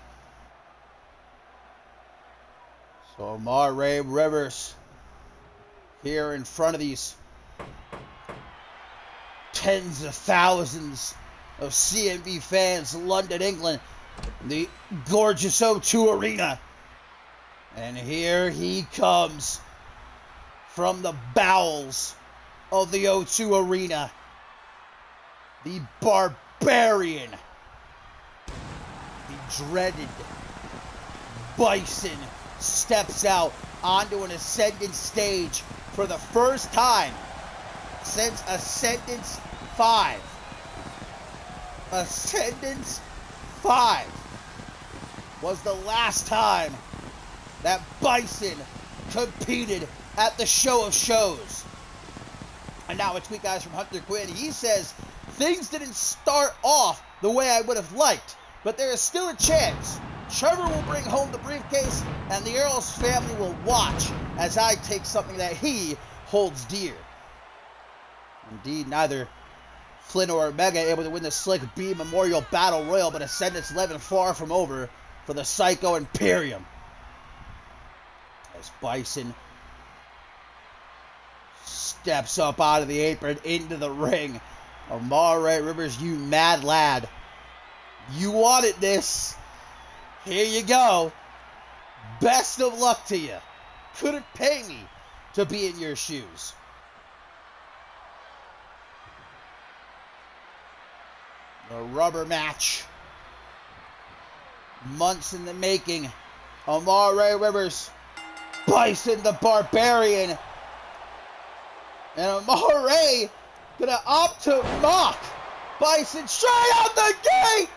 So Amare Rivers here in front of these tens of thousands of CMV fans, London, England, the gorgeous O2 Arena. And here he comes from the bowels of the O2 Arena, the Barbarian, the dreaded Bison, steps out onto an Ascendance stage for the first time since Ascendance 5. Ascendance 5 was the last time that Bison competed at the Show of Shows. And now a tweet, guys, from Hunter Quinn. He says, things didn't start off the way I would have liked, but there is still a chance. Trevor will bring home the briefcase, and the Earl's family will watch as I take something that he holds dear. Indeed, neither Flynn or Omega able to win the Slick B Memorial Battle Royal, but Ascendance 11 far from over for the Psycho Imperium. As Bison steps up out of the apron into the ring. Amare Rivers, you mad lad. You wanted this. Here you go. Best of luck to you. Couldn't pay me to be in your shoes. The rubber match. Months in the making. Amare Rivers, Bison the Barbarian. And Amare gonna opt to mock Bison straight out the gate.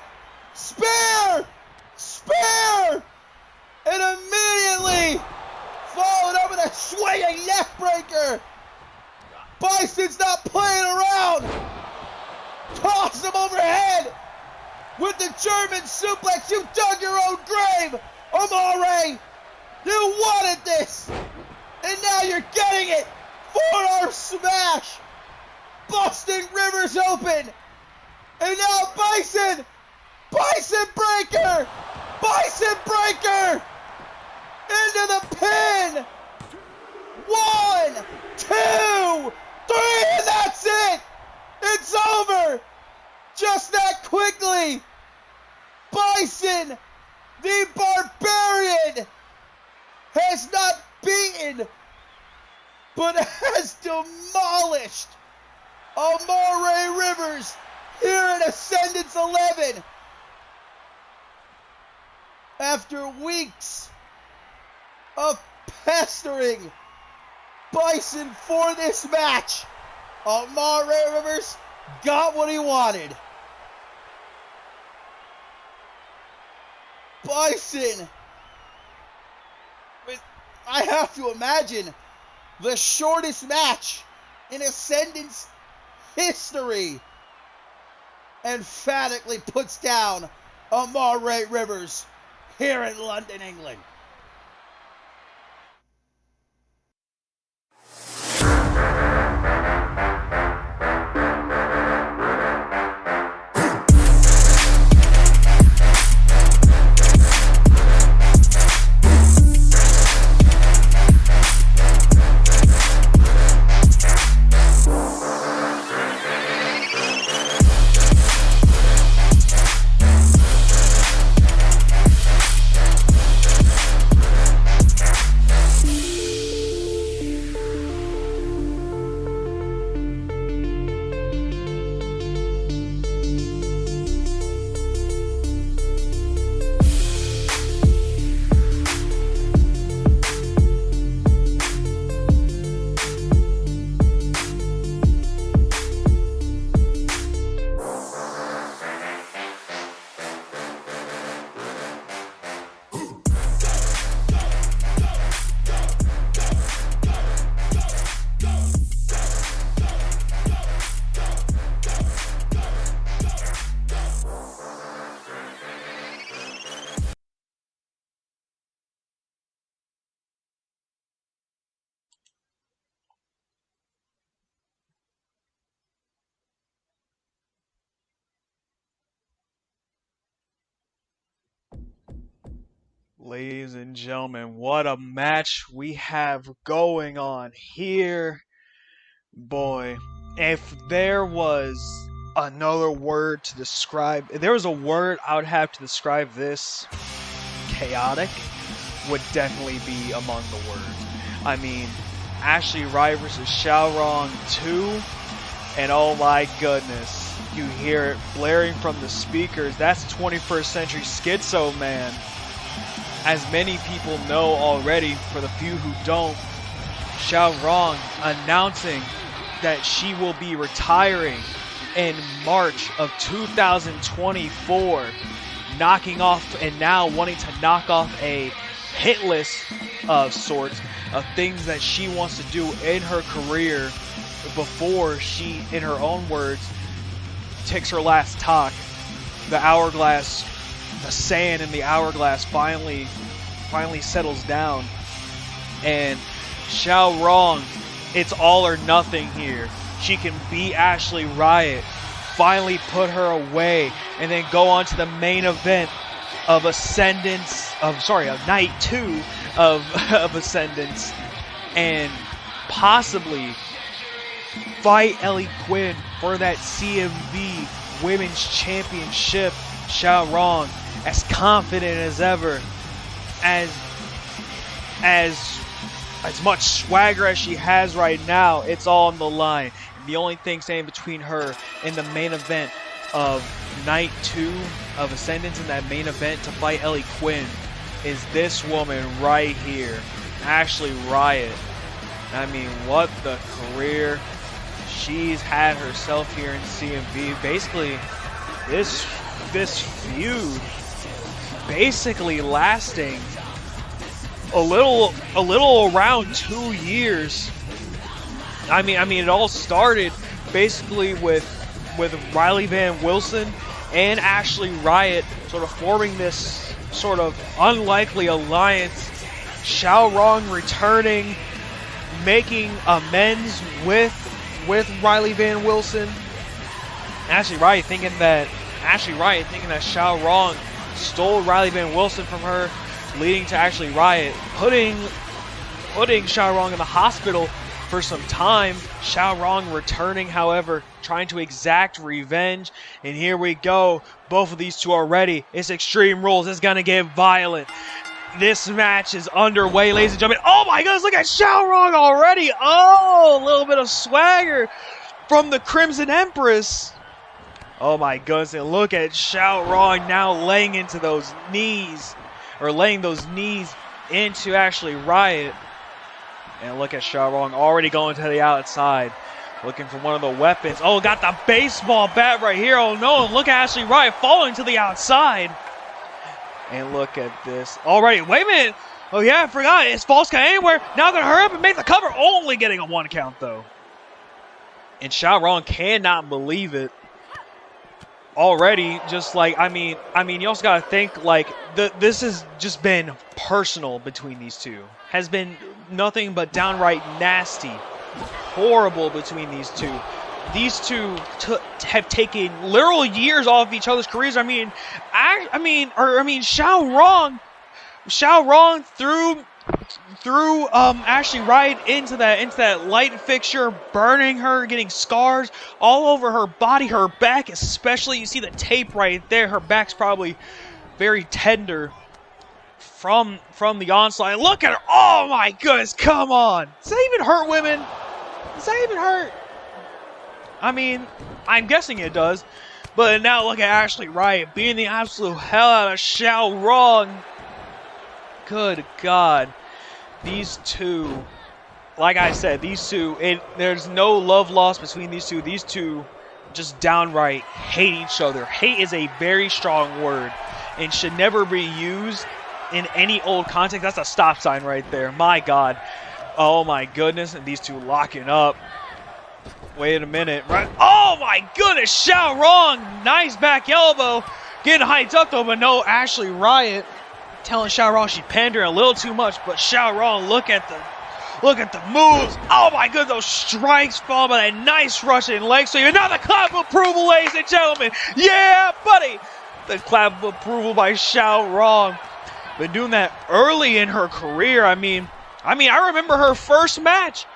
Spear! Spear! And immediately followed up with a swinging neck breaker. Bison's not playing around. Toss him overhead with the German suplex. You dug your own grave, Amare. You wanted this, and now you're getting it. Forearm smash, busting Rivers open, and now Bison Bison breaker! Bison breaker! Into the pin! 1, 2, 3, and that's it! It's over! Just that quickly! Bison, the Barbarian, has not beaten, but has demolished Amare Rivers here in Ascendance 11. After weeks of pestering Bison for this match, Amare Rivers got what he wanted. Bison, I have to imagine, the shortest match in Ascendance history, emphatically puts down Amare Rivers here in London, England. Ladies and gentlemen, what a match we have going on here. Boy, if there was another word to describe, if there was a word I would have to describe this, chaotic would definitely be among the words. I mean, Ashley Wright versus Xiaorong 2, and oh my goodness, you hear it blaring from the speakers. That's 21st Century Schizo Man. As many people know already, for the few who don't, Xiaorong announcing that she will be retiring in March of 2024, knocking off and now wanting to knock off a hit list of sorts of things that she wants to do in her career before she, in her own words, takes her last talk. The hourglass, the sand in the hourglass finally settles down, and Xiaorong, it's all or nothing here. She can beat Ashley Riot, finally put her away, and then go on to the main event of night 2 of Ascendance, and possibly fight Ellie Quinn for that CMV Women's Championship. Xiaorong, as confident as ever, as much swagger as she has right now, it's all on the line. The only thing standing between her and the main event of night 2 of Ascendance, in that main event to fight Ellie Quinn, is this woman right here, Ashley Riot. I mean, what the career she's had herself here in CMV. Basically, this feud basically lasting a little around 2 years. I mean, it all started basically with Riley Van Wilson and Ashley Riot sort of forming this sort of unlikely alliance. Xiaorong returning, making amends with Riley Van Wilson. Ashley Riot thinking that Ashley Riot thinking that Xiao Rong stole Riley Van Wilson from her, leading to Ashley Riot putting Xiao Rong in the hospital for some time. Xiao Rong returning, however, trying to exact revenge. And here we go. Both of these two are ready. It's Extreme Rules. It's going to get violent. This match is underway, ladies and gentlemen. Oh my goodness, look at Xiao Rong already. Oh, a little bit of swagger from the Crimson Empress. Oh my goodness, and look at Xiao Rong now laying into those knees, or laying those knees into Ashley Riot. And look at Xiao Rong already going to the outside, looking for one of the weapons. Oh, got the baseball bat right here. Oh no, and look at Ashley Riot falling to the outside. And look at this. Already, wait a minute. Oh yeah, I forgot. It's false count anywhere. Now gonna hurry up and make the cover. Only getting a 1 count though. And Xiao Rong cannot believe it. Already, just like, I mean, you also gotta think, like, this has just been personal between these two. Has been nothing but downright nasty, horrible between these two. These two have taken literal years off each other's careers. Xiao Rong threw Ashley Riot into that light fixture, burning her, getting scars all over her body, her back especially. You see the tape right there. Her back's probably very tender from the onslaught. Look at her. Oh my goodness, come on. Does that even hurt, women? Does that even hurt? I mean, I'm guessing it does. But now look at Ashley Riot beating the absolute hell out of Xiao Rong. Good God. These two, like I said, there's no love lost between these two. These two just downright hate each other. Hate is a very strong word and should never be used in any old context. That's a stop sign right there. My God. Oh my goodness. And these two locking up. Wait a minute. Right. Oh my goodness. Xiao Rong. Nice back elbow. Getting hyped up though, but no, Ashley Riot telling Xiao Rong she pandering a little too much, but Xiao Rong, look at the moves. Oh my god, those strikes followed by that nice Russian leg sweep. Another clap of approval, ladies and gentlemen. Yeah, buddy. The clap of approval by Xiao Rong. Been doing that early in her career. I mean, I remember her first match.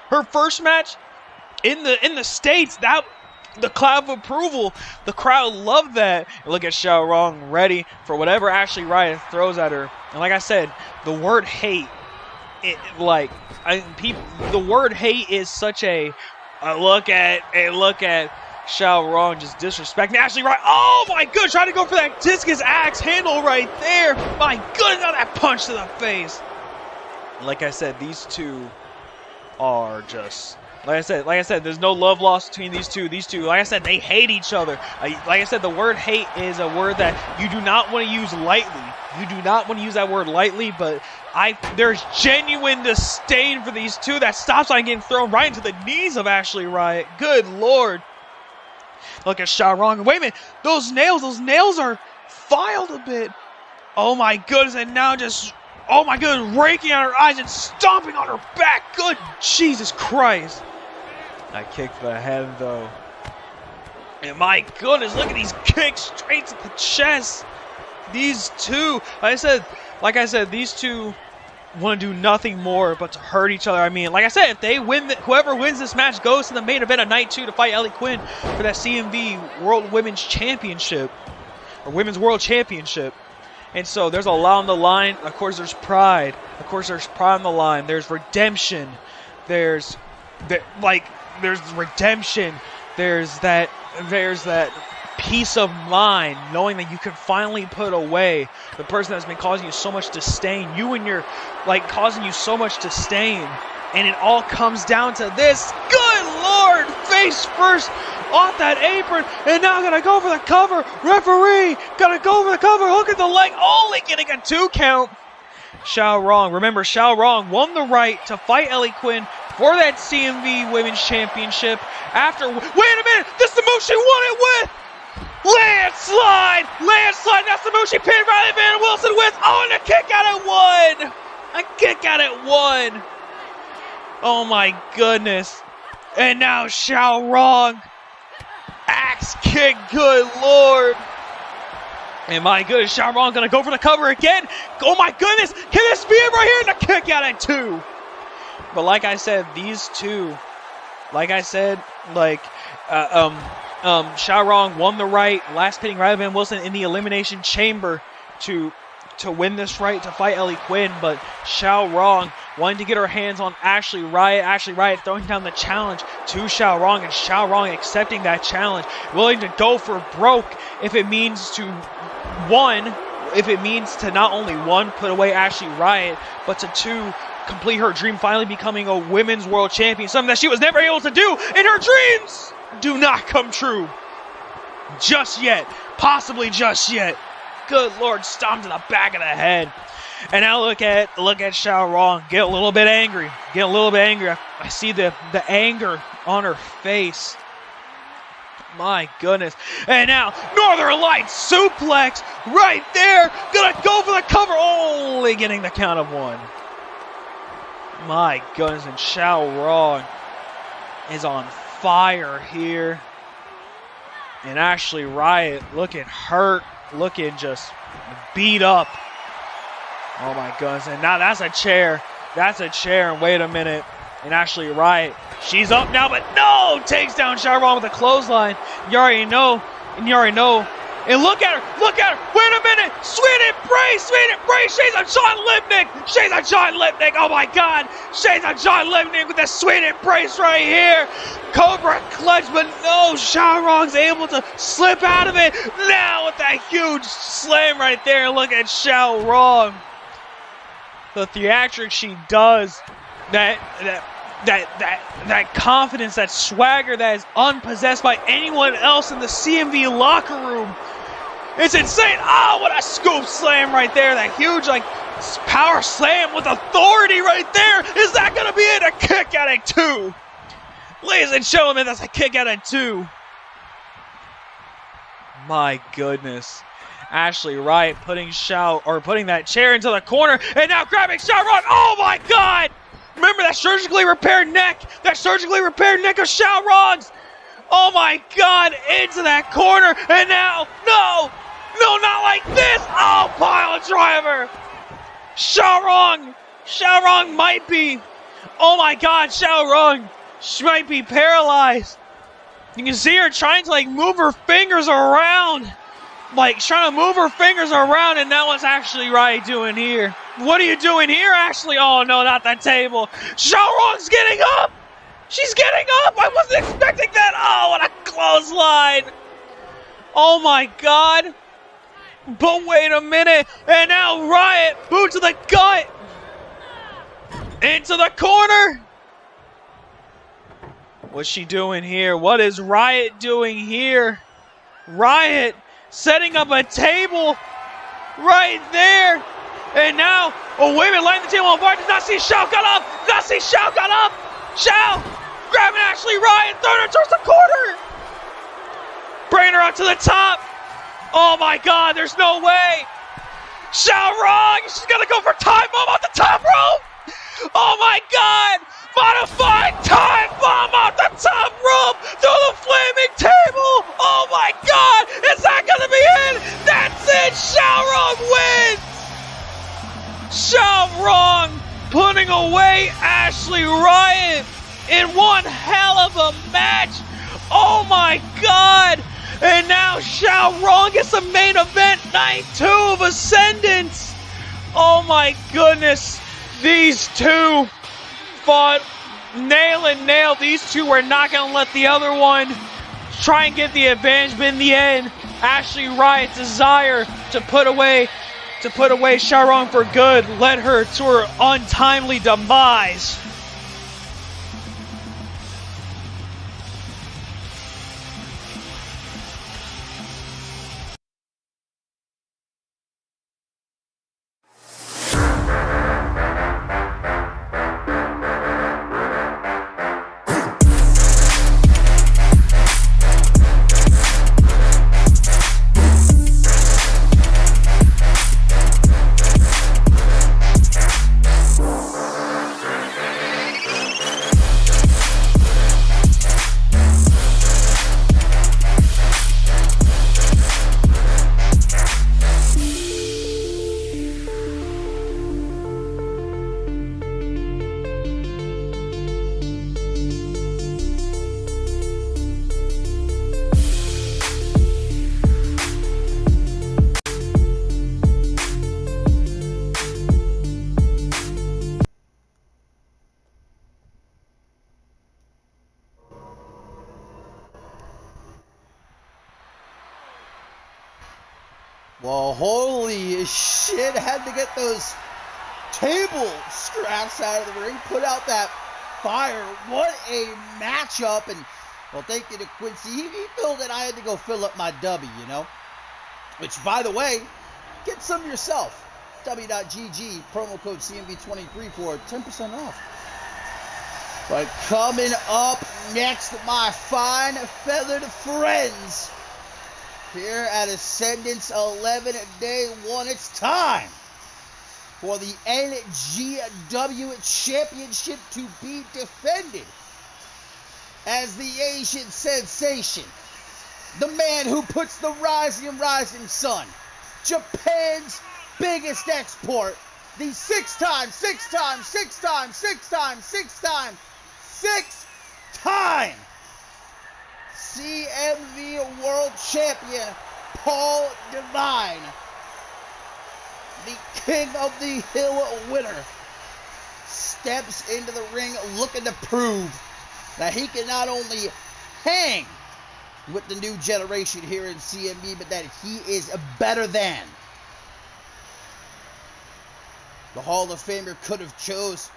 In the States, that the clap of approval, the crowd loved that. And look at Xiao Rong ready for whatever Ashley Riot throws at her. And like I said, the word hate, the word hate is such a look at Xiao Rong just disrespecting Ashley Riot. Oh my goodness, trying to go for that discus axe handle right there. My goodness, now that punch to the face. Like I said, these two are just... Like I said, there's no love lost between these two. These two, like I said, they hate each other. Like I said, the word hate is a word that you do not want to use lightly. You do not want to use that word lightly, but there's genuine disdain for these two. That stops on getting thrown right into the knees of Ashley Riot. Good Lord. Look at Xiao Rong. Wait a minute. Those nails are filed a bit. Oh my goodness, and now just... Oh my goodness, raking out her eyes and stomping on her back. Good Jesus Christ. I kicked the head though. And my goodness, look at these kicks straight to the chest. These two, like I said, these two want to do nothing more but to hurt each other. I mean, like I said, if they win, whoever wins this match goes to the main event of night 2 to fight Ellie Quinn for that CMV World Women's Championship or Women's World Championship. And so there's a lot on the line. Of course, there's pride. Of course, there's pride on the line. There's redemption. There's redemption. There's that peace of mind, knowing that you can finally put away the person that's been causing you so much disdain. Causing you so much disdain. And it all comes down to this. Good Lord! Face first off that apron. And now gonna go for the cover. Referee! Gonna go for the cover. Look at the leg. Only getting a 2 count. Xiao Rong. Remember, Xiao Rong won the right to fight Ellie Quinn for that CMV Women's Championship. Wait a minute! This is the move she won it with! Landslide! Landslide! That's the move she pinned Riley Van Wilson with! Oh, and a kick out at 1! A kick out at 1! Oh my goodness. And now Xiao Rong. Axe kick, good Lord. And my goodness, Xiaorong gonna go for the cover again. Oh my goodness, can this be it right here? And the kick out at 2. But like I said, these two, Xiaorong won the right, last pitting Riley Van Wilson in the Elimination Chamber to win this fight, to fight Ellie Quinn, but Xiaorong wanted to get her hands on Ashley Riot. Ashley Riot throwing down the challenge to Xiaorong, and Xiaorong accepting that challenge, willing to go for broke if it means to not only one, put away Ashley Riot, but to 2, complete her dream, finally becoming a women's world champion, something that she was never able to do, and her dreams do not come true just yet, possibly just yet. Good Lord, stomp to the back of the head. And now look at Xiaorong get a little bit angry. I see the anger on her face. My goodness. And now Northern Lights suplex right there. Gonna go for the cover, only getting the count of 1. My goodness, and Xiaorong is on fire here. And Ashley Riot looking hurt, looking just beat up. Oh my goodness, and now that's a chair. And wait a minute. And Ashley Riot, she's up now, but no! Takes down Xiaorong with a clothesline. You already know. And look at her. Wait a minute. Sweet embrace. She's a John Lipnick. Oh my God. She's a John Lipnick with a sweet embrace right here. Cobra clutch, but no. Xiaorong's able to slip out of it. Now with that huge slam right there. Look at Xiaorong. The theatrics she does. That confidence, that swagger that is unpossessed by anyone else in the CMV locker room. It's insane. Oh, what a scoop slam right there. That huge, power slam with authority right there. Is that going to be it? A kick out at 2. Ladies and gentlemen, that's a kick out at 2. My goodness. Ashley Riot putting that chair into the corner and now grabbing Xiaorong. Oh my God! Remember that surgically repaired neck of Xiaorong's. Oh my God, into that corner, and now, no, not like this. Oh, pile driver. Xiaorong might be, oh my God, she might be paralyzed. You can see her trying to move her fingers around. And now what's Ashley Riot doing here? What are you doing here, Ashley? Oh, no, not that table. Xiaorong's getting up. She's getting up. I wasn't expecting that. Oh, what a clothesline. Oh, my God. But wait a minute. And now Riot, boot to the gut. Into the corner. What's she doing here? What is Riot doing here? Riot setting up a table right there. And now, wait a minute, lighting the table on fire. Does not see Xiao got up. Xiao grabbing Ashley Riot, throwing her towards the corner. Bringing her up to the top. Oh my God, there's no way. Xiaorong, she's gonna go for time bomb off the top rope. Oh my God, modified time bomb off the top rope through the flaming table. Oh my God, is that gonna be it? That's it, Xiaorong wins. Xiaorong putting away Ashley Riot in one hell of a match. Oh my God. And now Xiaorong gets the main event, night 2 of Ascendance. Oh my goodness. These two fought nail and nail. These two were not going to let the other one try and get the advantage. But in the end, Ashley Riot's desire to put away Xiaorong for good led her to her untimely demise. Well, holy shit, had to get those table straps out of the ring, put out that fire. What a matchup. And, well, thank you to Quincy. He filled it. I had to go fill up my W, you know. Which, by the way, get some yourself. W.GG, promo code CMV23 for 10% off. But coming up next, my fine feathered friends, here at Ascendance 11 Day One, it's time for the NGW Championship to be defended as the Asian sensation, the man who puts the rising sun, Japan's biggest export, the six-time CMV World Champion, Paul Devine, the King of the Hill winner, steps into the ring looking to prove that he can not only hang with the new generation here in CMV, but that he is better than. The Hall of Famer could have chose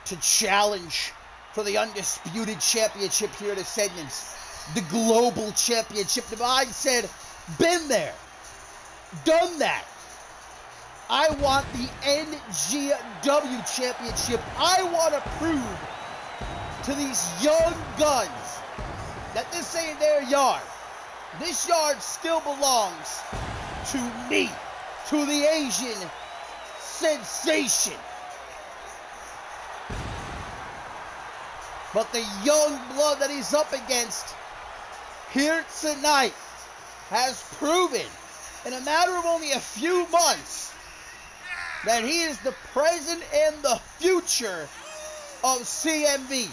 to challenge for the undisputed championship here at Ascendance, the global championship. Devine said, been there, done that. I want the NGW championship. I want to prove to these young guns that this ain't their yard. This yard still belongs to me, to the Asian sensation. But the young blood that he's up against here tonight has proven in a matter of only a few months that he is the present and the future of CMV.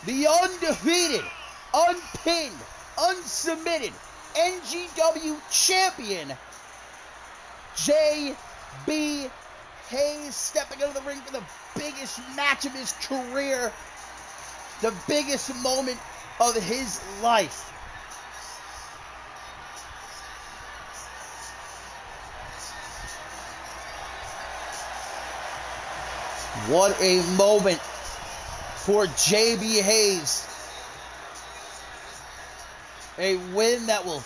The undefeated, unpinned, unsubmitted NGW champion, J.B. Hayes, stepping into the ring for the biggest match of his career, the biggest moment of his life. What a moment for J.B. Hayes. A win that will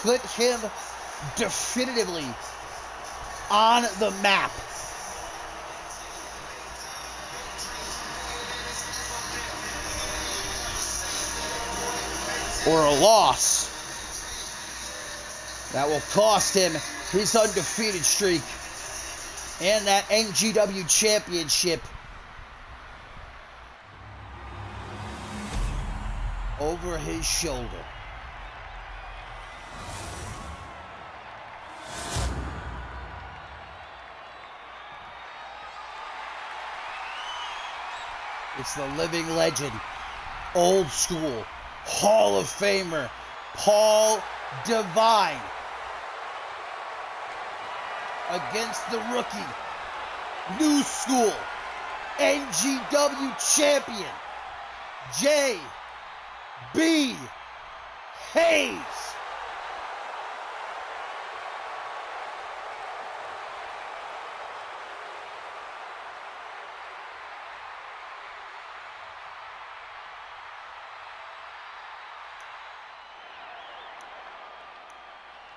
put him definitively on the map. Or a loss that will cost him his undefeated streak and that NGW championship over his shoulder. It's the living legend, old school, Hall of Famer, Paul Devine, against the rookie, new school, NGW champion, J.B. Hayes.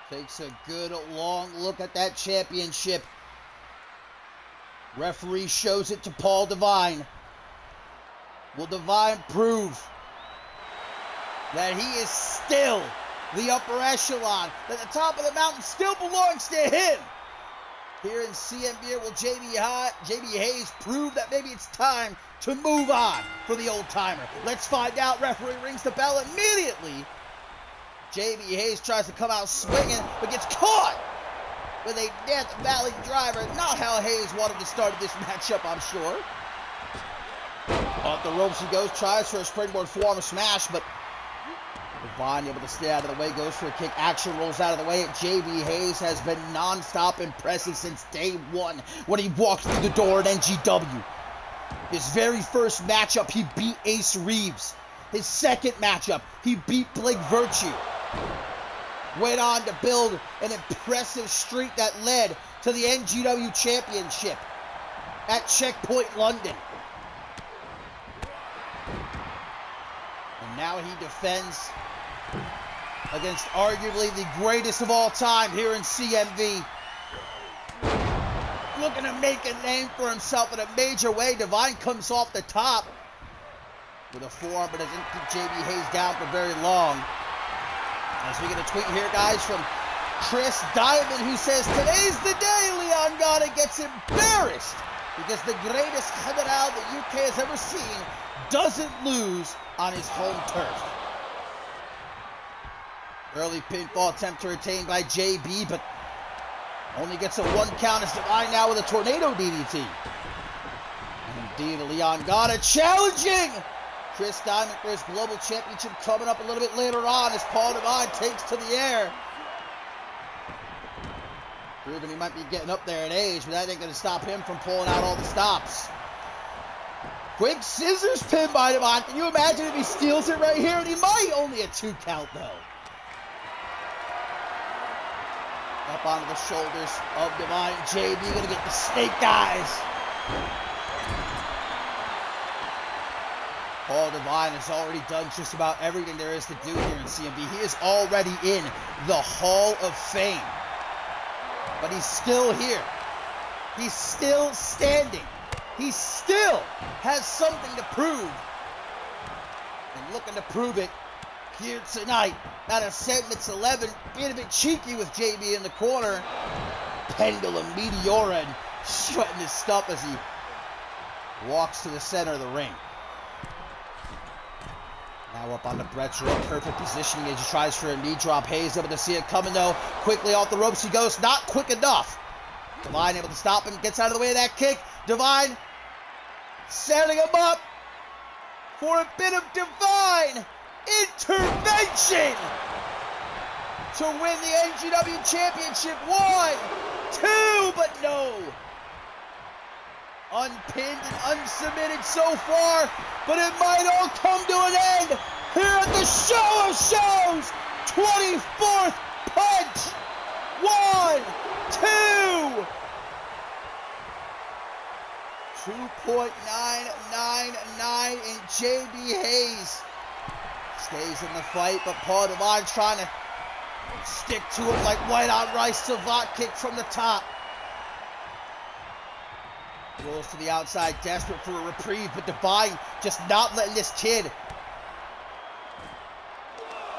Takes a good long look at that championship. Referee shows it to Paul Devine. Will Devine prove that he is still the upper echelon, that the top of the mountain still belongs to him? Here in CMV, will J.B. Hayes prove that maybe it's time to move on for the old-timer? Let's find out. Referee rings the bell immediately. J.B. Hayes tries to come out swinging, but gets caught with a Death Valley driver. Not how Hayes wanted to start this matchup, I'm sure. Off the ropes he goes, tries for a springboard forearm smash, but Devine able to stay out of the way, goes for a kick, action rolls out of the way. J.B. Hayes has been non-stop impressive since day one when he walked through the door at NGW. His very first matchup, he beat Ace Reeves. his second matchup. He beat Blake Virtue. Went on to build an impressive streak that led to the NGW Championship at Checkpoint London. And now he defends against arguably the greatest of all time here in CMV. Looking to make a name for himself in a major way. Divine comes off the top with a forearm, but doesn't keep JB Hayes down for very long. As we get a tweet here, guys, from Chris Diamond, who says, "Today's the day Leon Gana gets embarrassed because the greatest general the UK has ever seen doesn't lose on his home turf." Early pinfall attempt to retain by JB, but only gets a 1 count as Divine now with a tornado DDT. And indeed, Leon Gana challenging Chris Diamond for his Global Championship coming up a little bit later on as Paul Divine takes to the air. Proving he might be getting up there in age, but that ain't going to stop him from pulling out all the stops. Quick scissors pin by Divine. Can you imagine if he steals it right here? And he might. Only a 2 count, though. Up onto the shoulders of Divine. JB going to get the snake eyes. Paul Divine has already done just about everything there is to do here in CMV. He is already in the Hall of Fame. But he's still here. He's still standing. He still has something to prove. And looking to prove it here tonight at Ascendance 11. Being a bit cheeky with JB in the corner. Pendulum Meteora and strutting his stuff as he walks to the center of the ring. Now up on the Brett's rope, perfect positioning as he tries for a knee drop. Hayes able to see it coming though. Quickly off the ropes he goes, not quick enough. Divine able to stop him, gets out of the way of that kick. Divine setting him up for a bit of divine intervention to win the NGW Championship. 1, 2, but no. Unpinned and unsubmitted so far, but it might all come to an end here at the Show of Shows. 24th punch. 1, 2. 2.999, and JB Hayes stays in the fight, but Paul Divine trying to stick to him like white on rice. Savate kick from the top. Rolls to the outside, desperate for a reprieve, but Divine just not letting this kid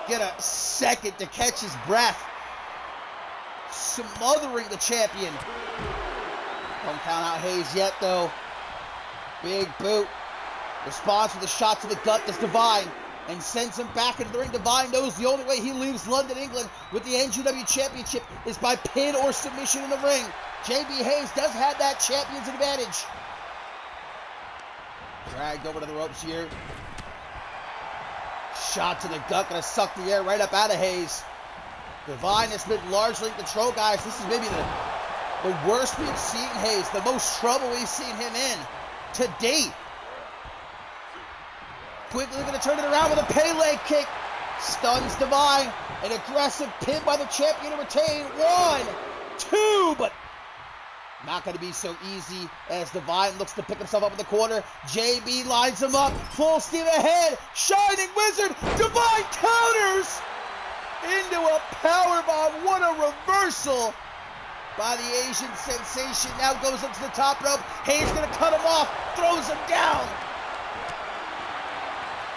get a second to catch his breath. Smothering the champion. Don't count out Hayes yet, though. Big boot. Responds with a shot to the gut. That's Divine. And sends him back into the ring. Divine knows the only way he leaves London, England with the NGW Championship is by pin or submission in the ring. JB Hayes does have that champion's advantage. Dragged over to the ropes here. Shot to the gut, gonna suck the air right up out of Hayes. Divine has been largely in control, guys. This is maybe the worst we've seen Hayes, the most trouble we've seen him in to date. Quickly gonna turn it around with a Pele kick. Stuns Divine. An aggressive pin by the champion to retain. 1, 2, but not going to be so easy as Divine looks to pick himself up in the corner. JB lines him up. Full steam ahead. Shining Wizard. Divine counters into a powerbomb. What a reversal by the Asian sensation. Now goes up to the top rope. Hayes going to cut him off. Throws him down.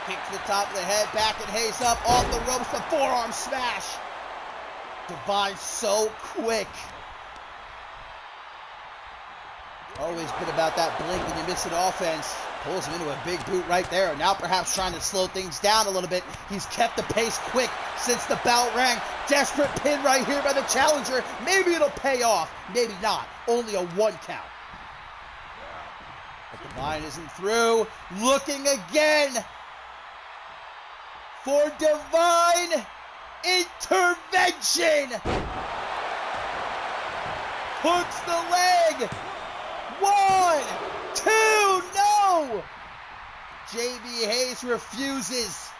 Kick to the top of the head. Backing Hayes up. Off the ropes. The forearm smash. Divine so quick. Always been about that blink when you miss an offense. Pulls him into a big boot right there. Now perhaps trying to slow things down a little bit. He's kept the pace quick since the bell rang. Desperate pin right here by the challenger. Maybe it'll pay off. Maybe not. Only a 1 count. But Divine isn't through. Looking again for divine intervention. Hooks the leg. 1, 2, no! JB Hayes refuses.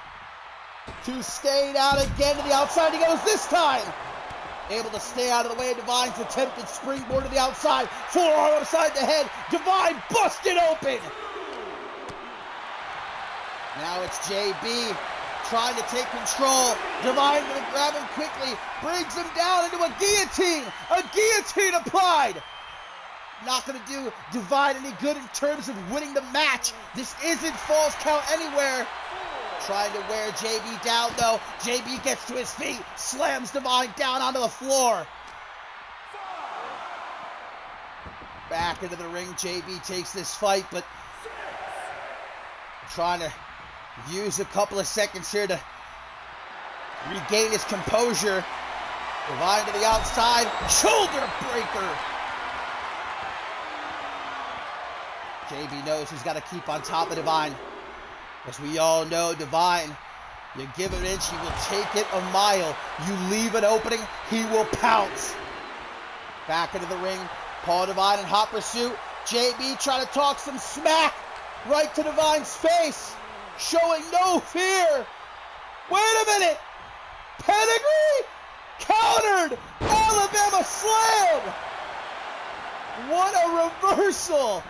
to stay out again to the outside. He goes this time. Able to stay out of the way of Divine's attempted springboard to the outside. Forearm upside the head. Divine busted open. Now it's JB trying to take control. Divine going to grab him quickly. Brings him down into a guillotine. A guillotine applied. Not going to do Divine any good in terms of winning the match. This isn't false count anywhere. Trying to wear JB down though. JB gets to his feet. Slams Divine down onto the floor. Back into the ring. JB takes this fight, but trying to use a couple of seconds here to regain his composure. Divine to the outside. Shoulder breaker. JB knows he's got to keep on top of Divine. As we all know, Divine, you give it an inch, he will take it a mile. You leave an opening, he will pounce. Back into the ring, Paul Divine in hot pursuit. JB trying to talk some smack right to Divine's face, showing no fear. Wait a minute! Pedigree? Countered! Alabama slam! What a reversal!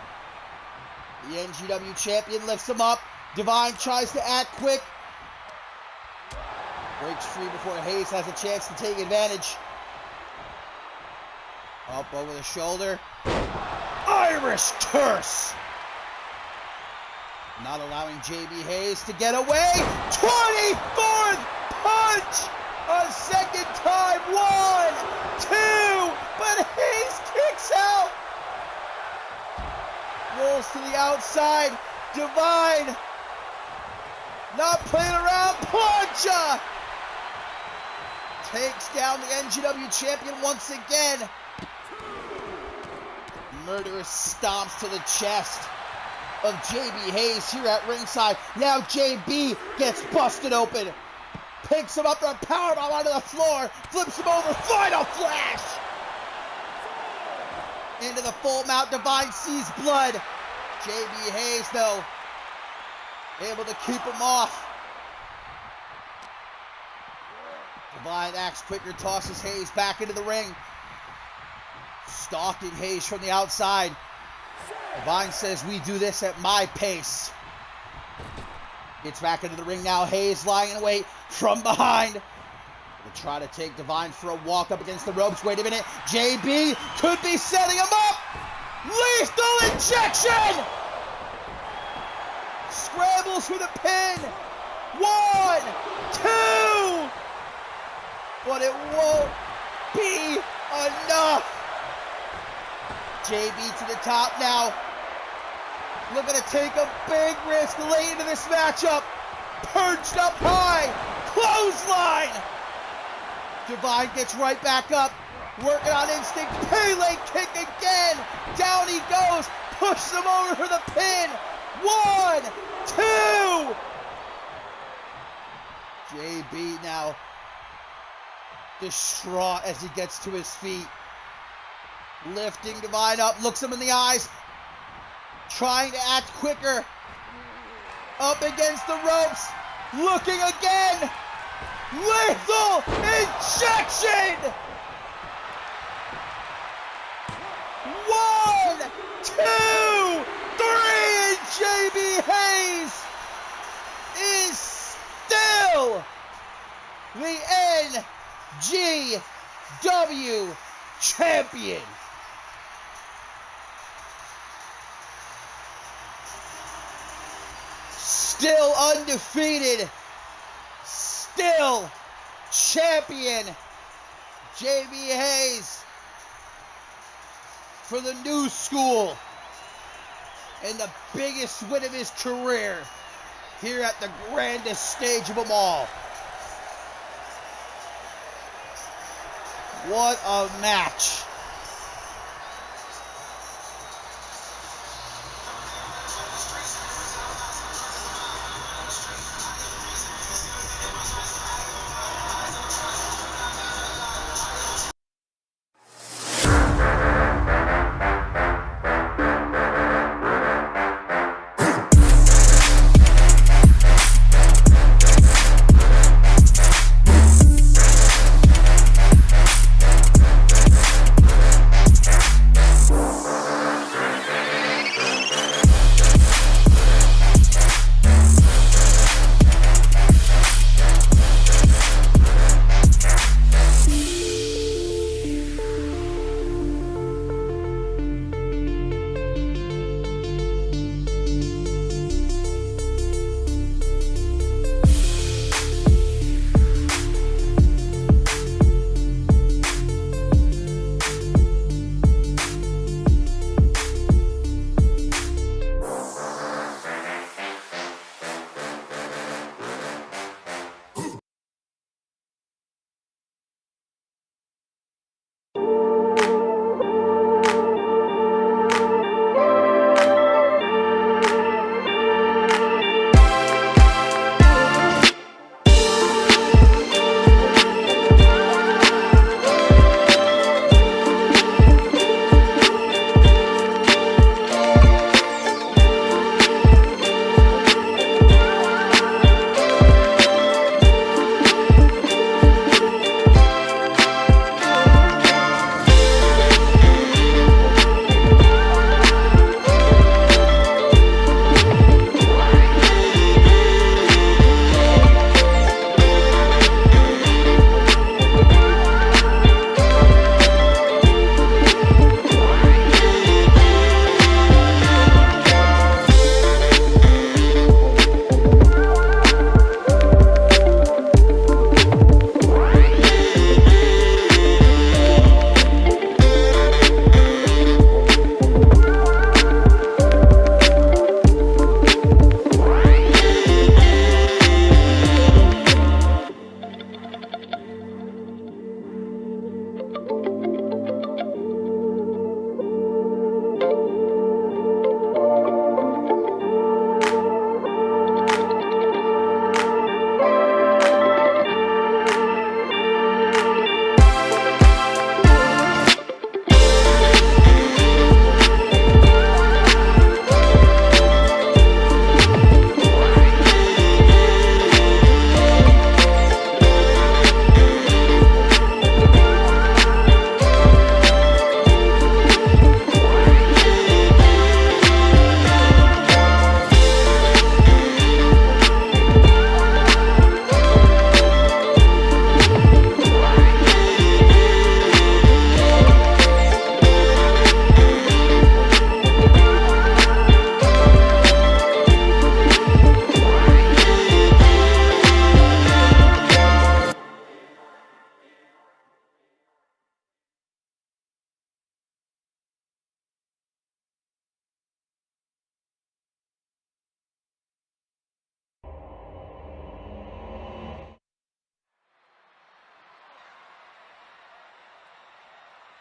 The NGW champion lifts him up. Divine tries to act quick. Breaks free before Hayes has a chance to take advantage. Up over the shoulder. Irish curse. Not allowing JB Hayes to get away. 24th punch. A second time. 1, 2. But Hayes kicks out. Rolls to the outside. Divine. Not playing around. Plancha. Takes down the NGW champion once again. Murderous stomps to the chest of JB Hayes here at ringside. Now JB gets busted open. Picks him up for a powerbomb onto the floor. Flips him over. Final flash. Into the full mount. Divine sees blood. JB Hayes, though, able to keep him off. Divine acts quicker, tosses Hayes back into the ring. Stalking Hayes from the outside. Divine says, we do this at my pace. Gets back into the ring now. Hayes lying in wait from behind. Will try to take Divine for a walk up against the ropes. Wait a minute. JB could be setting him up. Lethal injection! Scrambles for the pin. 1, 2. But it won't be enough. JB to the top now. Looking to take a big risk late into this matchup. Perched up high. Clothesline. Divine gets right back up. Working on instinct. Pele kick again. Down he goes. Pushes him over for the pin. 1, 2. JB now distraught as he gets to his feet. Lifting Divine up. Looks him in the eyes. Trying to act quicker. Up against the ropes. Looking again. Lethal injection. 1, 2, 3, and JB Hayes is still the NGW champion. Still undefeated. Still champion. JB Hayes for the new school and the biggest win of his career here at the grandest stage of them all. What a match.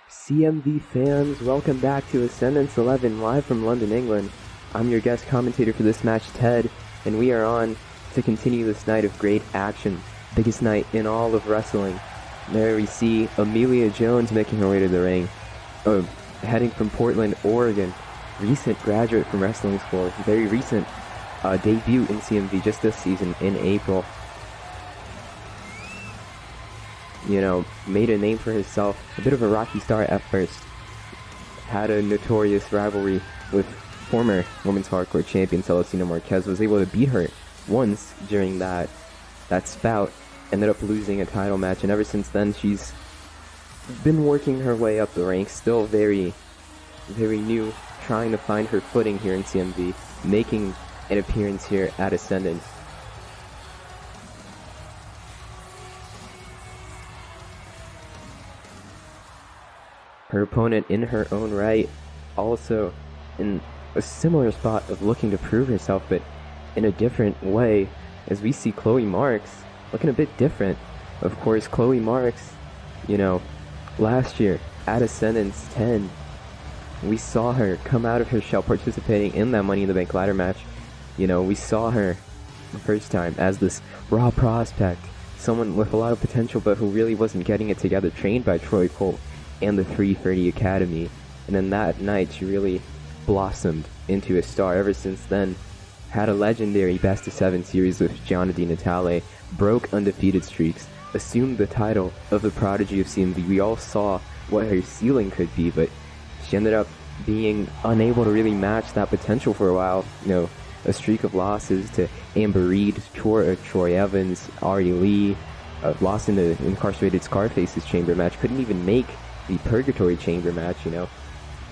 CMV fans, welcome back to Ascendance 11 live from London, England. I'm your guest commentator for this match, Ted, and we are on to continue this night of great action. Biggest night in all of wrestling. There we see Amelia Jones making her way to the ring. Heading from Portland, Oregon. Recent graduate from wrestling school. Very recent debut in CMV just this season in April. You know, made a name for herself. A bit of a rocky start at first. Had a notorious rivalry with former Women's Hardcore Champion Celestina Marquez. Was able to beat her once during that spout. Ended up losing a title match, and ever since then she's been working her way up the ranks. Still very, very new, trying to find her footing here in CMV, making an appearance here at Ascendance. Her opponent in her own right, also in a similar spot of looking to prove herself, but in a different way, as we see Chloe Marks looking a bit different. Of course, Chloe Marks, you know, last year at Ascendance 10, we saw her come out of her shell participating in that Money in the Bank ladder match. You know, we saw her the first time as this raw prospect, someone with a lot of potential but who really wasn't getting it together, trained by Troy Colt and the 330 Academy. And then that night she really blossomed into a star. Ever since then, had a legendary best of 7 series with Gianna Di Natale, broke undefeated streaks, assumed the title of the Prodigy of CMV. We all saw what her ceiling could be, but she ended up being unable to really match that potential for a while. You know, a streak of losses to Amber Reed, Troy Evans, Ari Lee, lost in the Incarcerated Scarface's chamber match, couldn't even make the Purgatory chamber match, you know.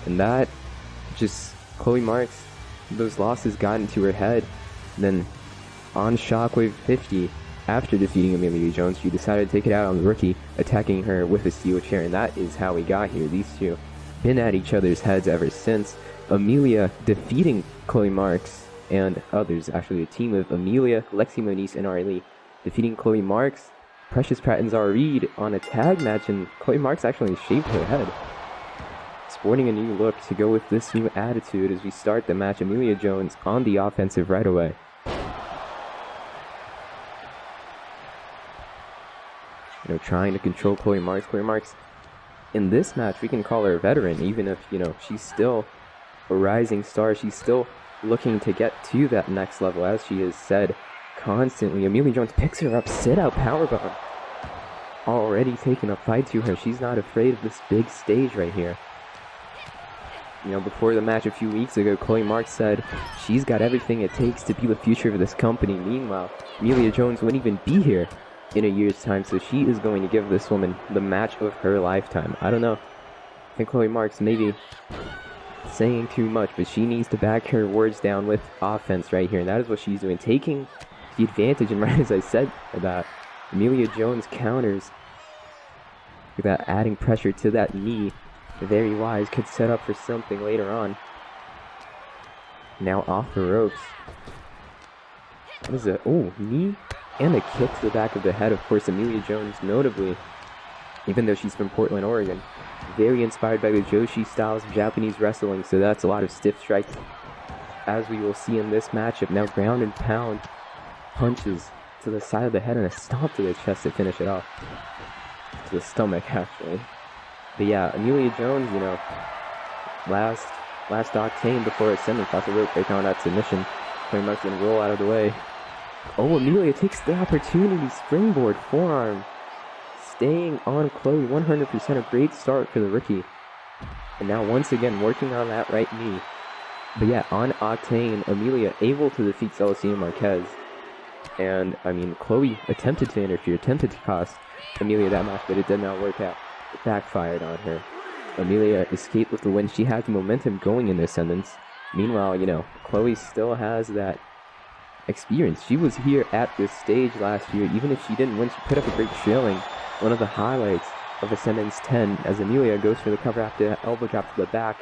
And that just, Chloe Marks, those losses got into her head. And then on Shockwave 50, after defeating Amelia Jones, she decided to take it out on the rookie, attacking her with a steel chair, and that is how we got here. These two been at each other's heads ever since. Amelia defeating Chloe Marks and others, actually a team of Amelia, Lexi Moniz, and Ari Lee, defeating Chloe Marks, Precious Pratt, and Zara Reed on a tag match, and Chloe Marks actually shaved her head. Sporting a new look to go with this new attitude as we start the match. Amelia Jones on the offensive right away. You know, trying to control Chloe Marks. Chloe Marks, in this match, we can call her a veteran, even if, you know, she's still a rising star. She's still looking to get to that next level, as she has said constantly. Amelia Jones picks her up, sit-out powerbomb. Already taking a fight to her. She's not afraid of this big stage right here. You know, before the match a few weeks ago, Chloe Marks said she's got everything it takes to be the future of this company. Meanwhile, Amelia Jones wouldn't even be here in a year's time, so she is going to give this woman the match of her lifetime. I don't know. I think Chloe Marks maybe saying too much, but she needs to back her words down with offense right here, and that is what she's doing, taking the advantage. And right as I said that, Amelia Jones counters with that, adding pressure to that knee. Very wise, could set up for something later on. Now off the ropes. What is it? Oh, knee and a kick to the back of the head. Of course, Amelia Jones, notably, even though she's from Portland, Oregon, very inspired by the Joshi styles of Japanese wrestling, so that's a lot of stiff strikes, as we will see in this matchup. Now ground and pound punches to the side of the head and a stomp to the chest to finish it off. To the stomach, actually. But yeah, Amelia Jones, you know, last octane before Ascendance, off the rope break on that submission. Chloe Marks gonna roll out of the way. Oh, Amelia takes the opportunity, springboard forearm. Staying on Chloe, 100%, a great start for the rookie. And now once again working on that right knee. But yeah, on Octane, Amelia able to defeat Celestina Marquez. And, I mean, Chloe attempted to interfere, attempted to cost Amelia that match, but it did not work out. It backfired on her. Amelia escaped with the win. She had the momentum going in the Ascendance. Meanwhile, you know, Chloe still has that experience. She was here at this stage last year. Even if she didn't win, she put up a great showing. One of the highlights of Ascendance 10 as Amelia goes for the cover after elbow drop to the back.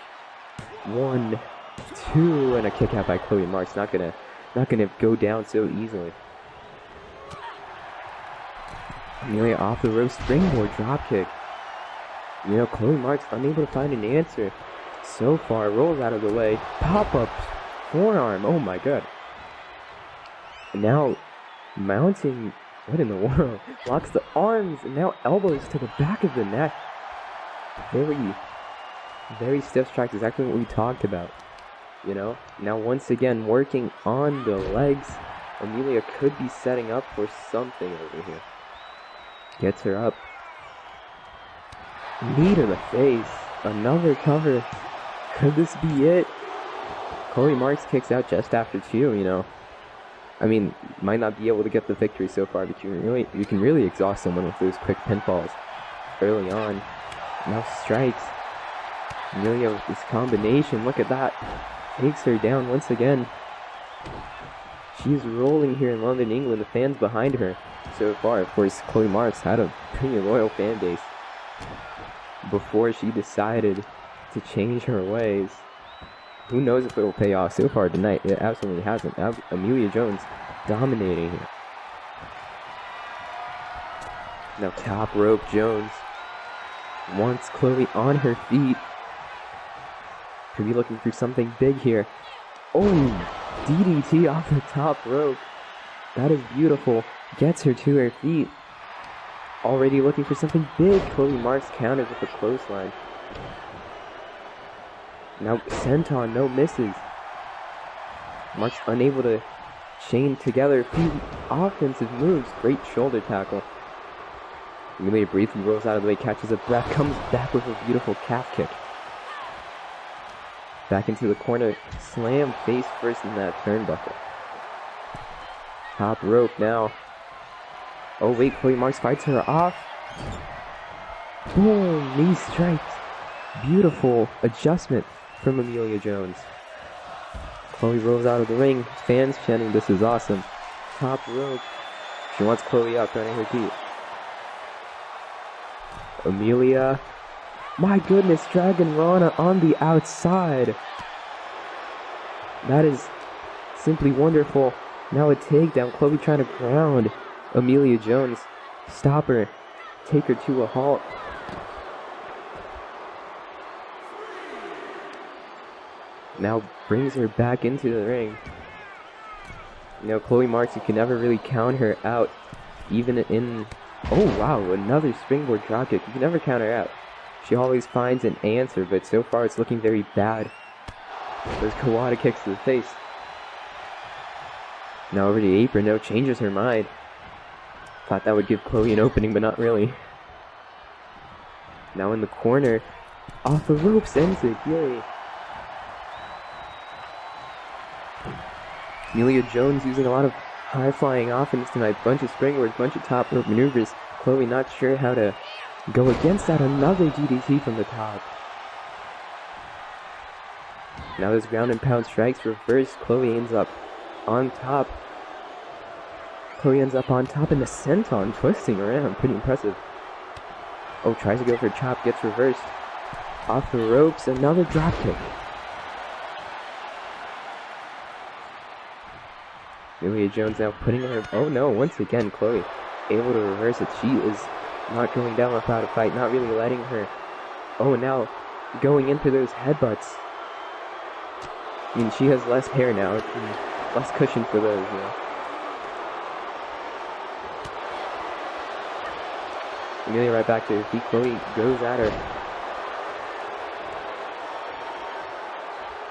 1, 2, and a kick out by Chloe Marks. Not gonna go down so easily. Amelia off the rope, springboard drop kick. You know, Chloe Marks unable to find an answer so far. Rolls out of the way. Pop-up forearm. Oh my god. And now mounting. What in the world? Locks the arms and now elbows to the back of the neck. Very stiff strikes. Exactly what we talked about. You know, now once again working on the legs. Amelia could be setting up for something over here. Gets her up. Knee to the face. Another cover. Could this be it? Chloe Marks kicks out just after 2, you know. I mean, might not be able to get the victory so far, but you can really exhaust someone with those quick pinfalls early on. Now strikes. Amelia with this combination. Look at that. Takes her down once again. She's rolling here in London, England. The fans behind her so far. Of course, Chloe Marks had a pretty loyal fan base before she decided to change her ways. Who knows if it'll pay off so far tonight? It absolutely hasn't. Amelia Jones dominating here. Now top rope Jones wants Chloe on her feet. Could be looking for something big here. Oh, DDT off the top rope. That is beautiful. Gets her to her feet. Already looking for something big. Chloe Marks counters with a clothesline. Now senton, no misses. Marks unable to chain together a few offensive moves. Great shoulder tackle. Amelia briefly rolls out of the way, catches a breath, comes back with a beautiful calf kick. Back into the corner, slam face first in that turnbuckle. Top rope now. Oh wait, Chloe Marks fights her off. Boom, knee strikes. Beautiful adjustment from Amelia Jones. Chloe rolls out of the ring, fans chanting, "This is awesome." Top rope. She wants Chloe up, turning her feet. Amelia. My goodness, Dragon Rana on the outside. That is simply wonderful. Now a takedown. Chloe trying to ground Amelia Jones. Stop her. Take her to a halt. Now brings her back into the ring. You know, Chloe Marks, you can never really count her out. Even in... Oh wow, another springboard dropkick. You can never count her out. She always finds an answer, but so far it's looking very bad. Those Kawada kicks to the face. Now over the apron, no, changes her mind. Thought that would give Chloe an opening, but not really. Now in the corner, off the ropes, ends it, yay. Amelia Jones using a lot of high-flying offense tonight. Bunch of springboards, bunch of top rope maneuvers. Chloe not sure how to go against that. Another DDT from the top. Now those ground and pound strikes reverse. Chloe ends up on top. Chloe ends up on top in the senton, twisting around. Pretty impressive. Oh, tries to go for a chop, gets reversed. Off the ropes, another drop kick. Amelia Jones now putting her... Oh no, once again, Chloe able to reverse it. She is not going down without a fight, not really letting her... Oh, now going in for those headbutts. I mean, she has less hair now, less cushion for those, you know. Amelia right back to her feet. Chloe goes at her.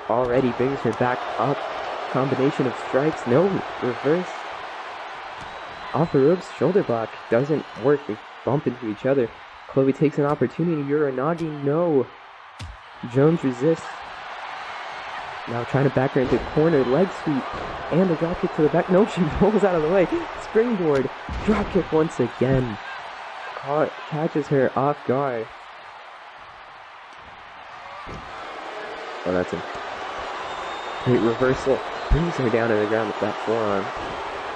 Already brings her back up. Combination of strikes. No, reverse. Off the ropes, shoulder block. Doesn't work. They bump into each other. Chloe takes an opportunity. Uranagi, no. Jones resists. Now trying to back her into corner. Leg sweep. And a drop kick to the back. No, she rolls out of the way. Springboard. Drop kick once again. Catches her off guard. Oh, that's a great reversal. Brings her down to the ground with that forearm.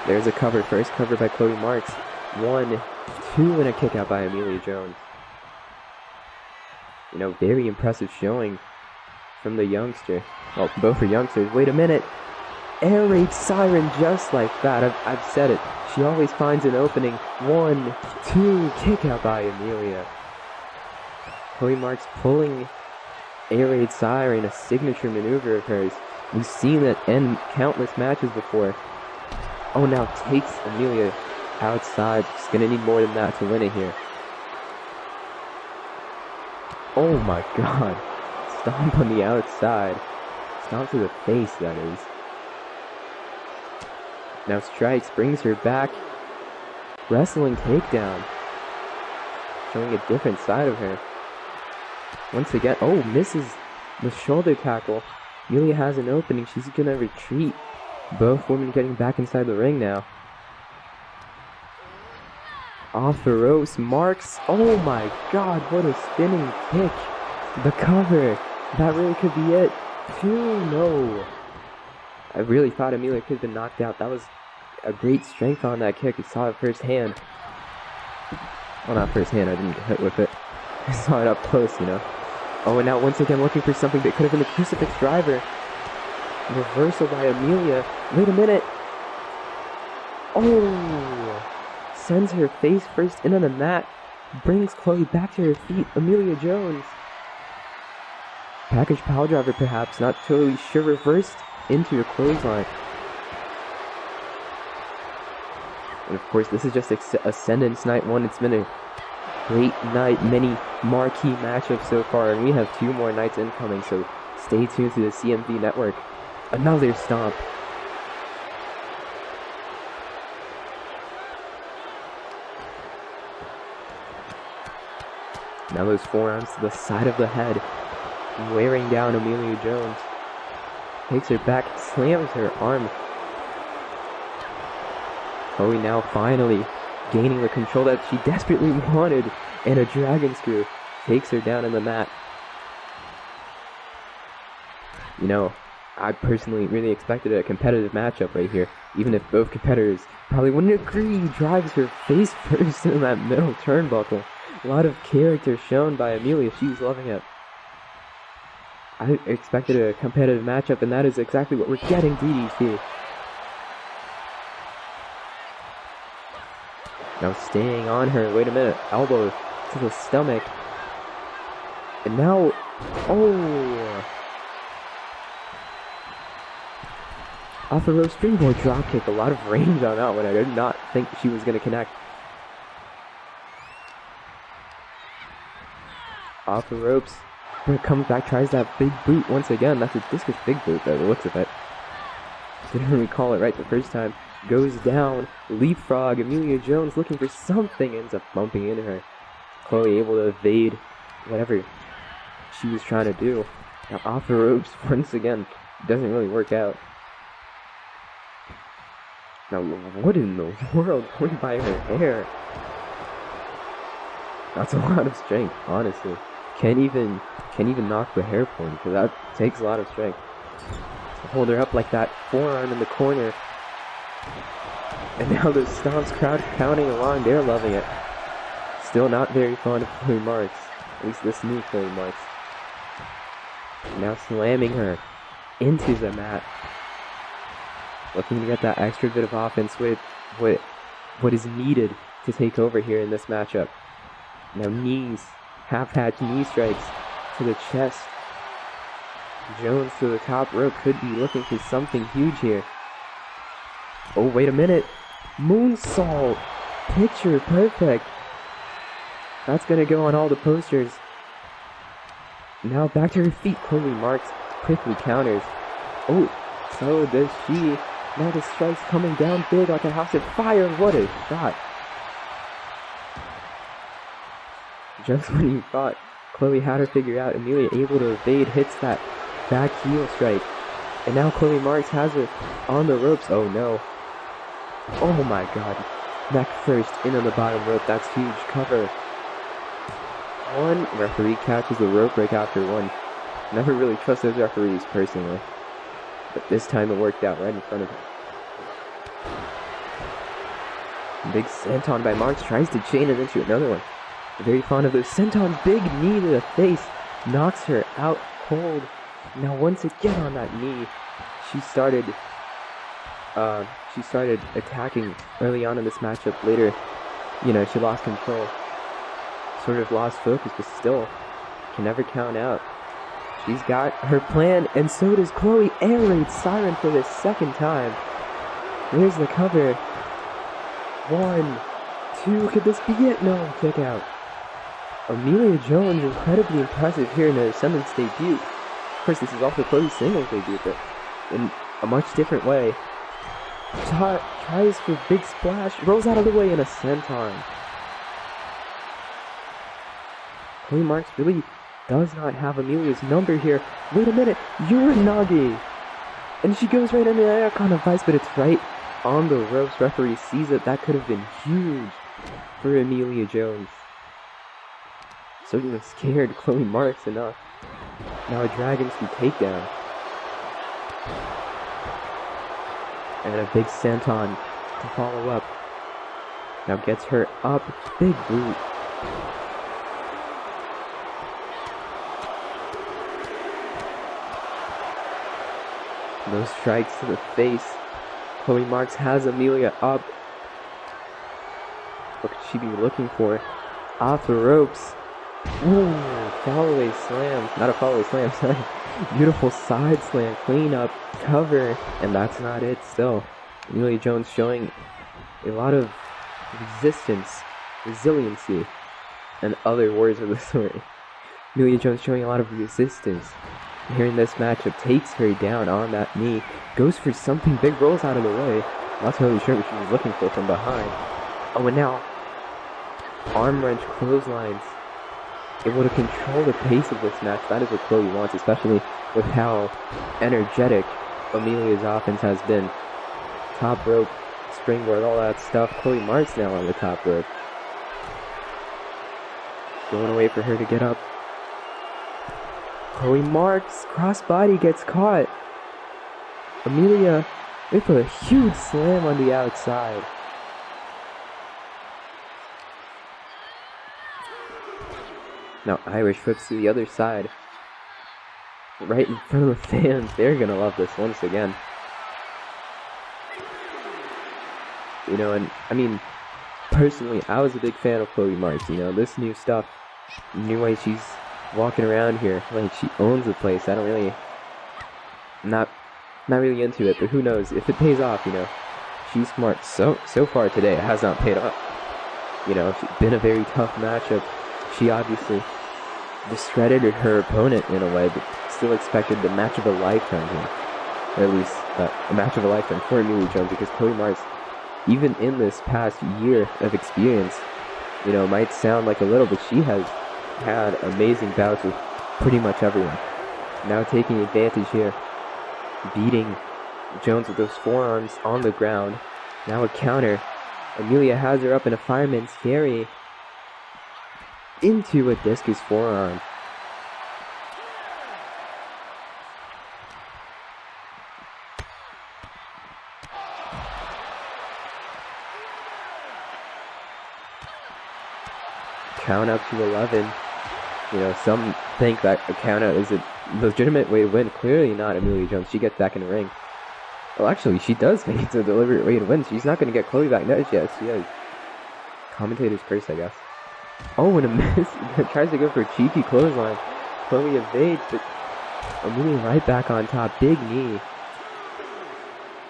There's a cover. First cover by Chloe Marks. 1, 2, and a kick out by Amelia Jones. You know, very impressive showing from the youngster. Well, both are youngsters. Wait a minute. Air raid siren just like that. I've said it. She always finds an opening. 1, 2, kick out by Amelia. Chloe Marks pulling air raid siren, a signature maneuver of hers. We've seen it end countless matches before. Oh, now takes Amelia outside. She's gonna need more than that to win it here. Oh my god. Stomp on the outside. Stomp to the face, that is. Now strikes, brings her back. Wrestling takedown. Showing a different side of her. Once again, oh, misses the shoulder tackle. Amelia has an opening. She's gonna retreat. Both women getting back inside the ring now. Off the ropes, Marks. Oh my god, what a spinning kick. The cover. That really could be it. 2-0. I really thought Amelia could have been knocked out. That was a great strength on that kick. I saw it firsthand. Well, not firsthand, I didn't get hit with it. I saw it up close, you know. Oh, and now once again looking for something that could have been the crucifix driver. Reversal by Amelia. Wait a minute. Oh! Sends her face first in on the mat. Brings Chloe back to her feet. Amelia Jones. Package pile driver perhaps. Not totally sure. Reversed into a clothesline. And of course, this is just Ascendance Night 1. It's been a great night. Many marquee matchups so far. And we have 2 more nights incoming. So stay tuned to the CMV network. Another stomp. Now those forearms to the side of the head. Wearing down Amelia Jones. Takes her back. Slams her arm. Chloe now finally gaining the control that she desperately wanted. And a dragon screw takes her down on the mat. You know, I personally really expected a competitive matchup right here, even if both competitors probably wouldn't agree. Drives her face first in that middle turnbuckle. A lot of character shown by Amelia. She's loving it. I expected a competitive matchup, and that is exactly what we're getting, DDT. Now staying on her. Wait a minute. Elbow to the stomach. And now... Oh! Off the rope springboard dropkick. A lot of range on that one. I did not think she was going to connect. Off the ropes. Brett comes back, tries that big boot once again. That's a discus big boot by the looks of it. Didn't recall it right the first time. Goes down. Leapfrog. Amelia Jones looking for something. Ends up bumping into her. Chloe able to evade whatever she was trying to do. Now off the ropes once again. Doesn't really work out. Now, what in the world? Going by her hair. That's a lot of strength, honestly. Can't even knock the hair point, because that takes a lot of strength. To hold her up like that, forearm in the corner. And now the stomps crowd counting along, they're loving it. Still not very fond of Chloe Marks. At least this new Chloe Marks. Now slamming her into the mat. Looking to get that extra bit of offense with what is needed to take over here in this matchup. Now knees, half-hatch knee strikes to the chest. Jones to the top rope, could be looking for something huge here. Oh, wait a minute. Moonsault. Picture perfect. That's going to go on all the posters. Now back to her feet. Chloe Marks quickly counters. Oh, so does she. Now the strikes coming down big like a house of fire. What a shot. Just when you thought Chloe had her figured out, Amelia able to evade, hits that back heel strike. And now Chloe Marks has her on the ropes. Oh no. Oh my god. Neck first, in on the bottom rope. That's huge. Cover. One. Referee catches the rope break after one. Never really trust those referees personally. But this time it worked out right in front of him. Big senton by Marks, tries to chain it into another one. Very fond of those senton. Big knee to the face. Knocks her out cold. Now once again on that knee, she started attacking early on in this matchup. Later, you know, she lost control. Sort of lost focus, but still can never count out. She's got her plan, and so does Chloe. Air raid siren for the second time. There's the cover. 1, 2, could this be it? No, kick out. Amelia Jones, incredibly impressive here in her Ascendance debut. Of course, this is also Chloe's singles debut, but in a much different way. Tries for big splash, rolls out of the way in a senton. Chloe Marks really does not have Amelia's number here. Wait a minute, Uranagi! And she goes right into the icon of Vice, but it's right on the ropes. Referee sees it. That could have been huge for Amelia Jones. Certainly scared Chloe Marks enough. Now a Dragon Speed takedown. And a big senton to follow up. Now gets her up. Big boot. Those strikes to the face. Chloe Marks has Amelia up. What could she be looking for? Off the ropes. Ooh, fall-away slam. Not a fall-away slam, sorry. Beautiful side slam, clean up, cover, and that's not it still. Amelia Jones showing a lot of resistance, resiliency, and other words of the sort. Amelia Jones showing a lot of resistance. Here in this matchup, takes her down on that knee, goes for something big, rolls out of the way. Not totally sure what she was looking for from behind. Oh, and now, arm wrench clotheslines. Able to control the pace of this match. That is what Chloe wants, especially with how energetic Amelia's offense has been. Top rope, springboard, all that stuff. Chloe Marks now on the top rope. Going away for her to get up. Chloe Marks, crossbody gets caught. Amelia with a huge slam on the outside. Now Irish flips to the other side. Right in front of the fans. They're gonna love this once again. You know, and I mean, personally, I was a big fan of Chloe Marks. You know, this new stuff, new way she's walking around here, like she owns the place. I don't really, not really into it, but who knows if it pays off. You know, she's smart. So far today, it has not paid off. You know, it's been a very tough matchup. She obviously discredited her opponent in a way, but still expected the match of a lifetime here. Or at least a match of a lifetime for Amelia Jones, because Chloe Marks, even in this past year of experience, you know, might sound like a little, but she has had amazing bouts with pretty much everyone. Now taking advantage here, beating Jones with those forearms on the ground. Now a counter. Amelia has her up in a fireman's carry into a discus forearm. Count up to 11. You know, some think that a count out is a legitimate way to win. Clearly not Amelia Jones. She gets back in the ring. Well, actually, she does think it's a deliberate way to win. She's not going to get Chloe back. No, yes, she has. Commentator's curse, I guess. Oh, and a miss. Tries to go for a cheeky clothesline. Chloe evades, but Amelia right back on top. Big knee.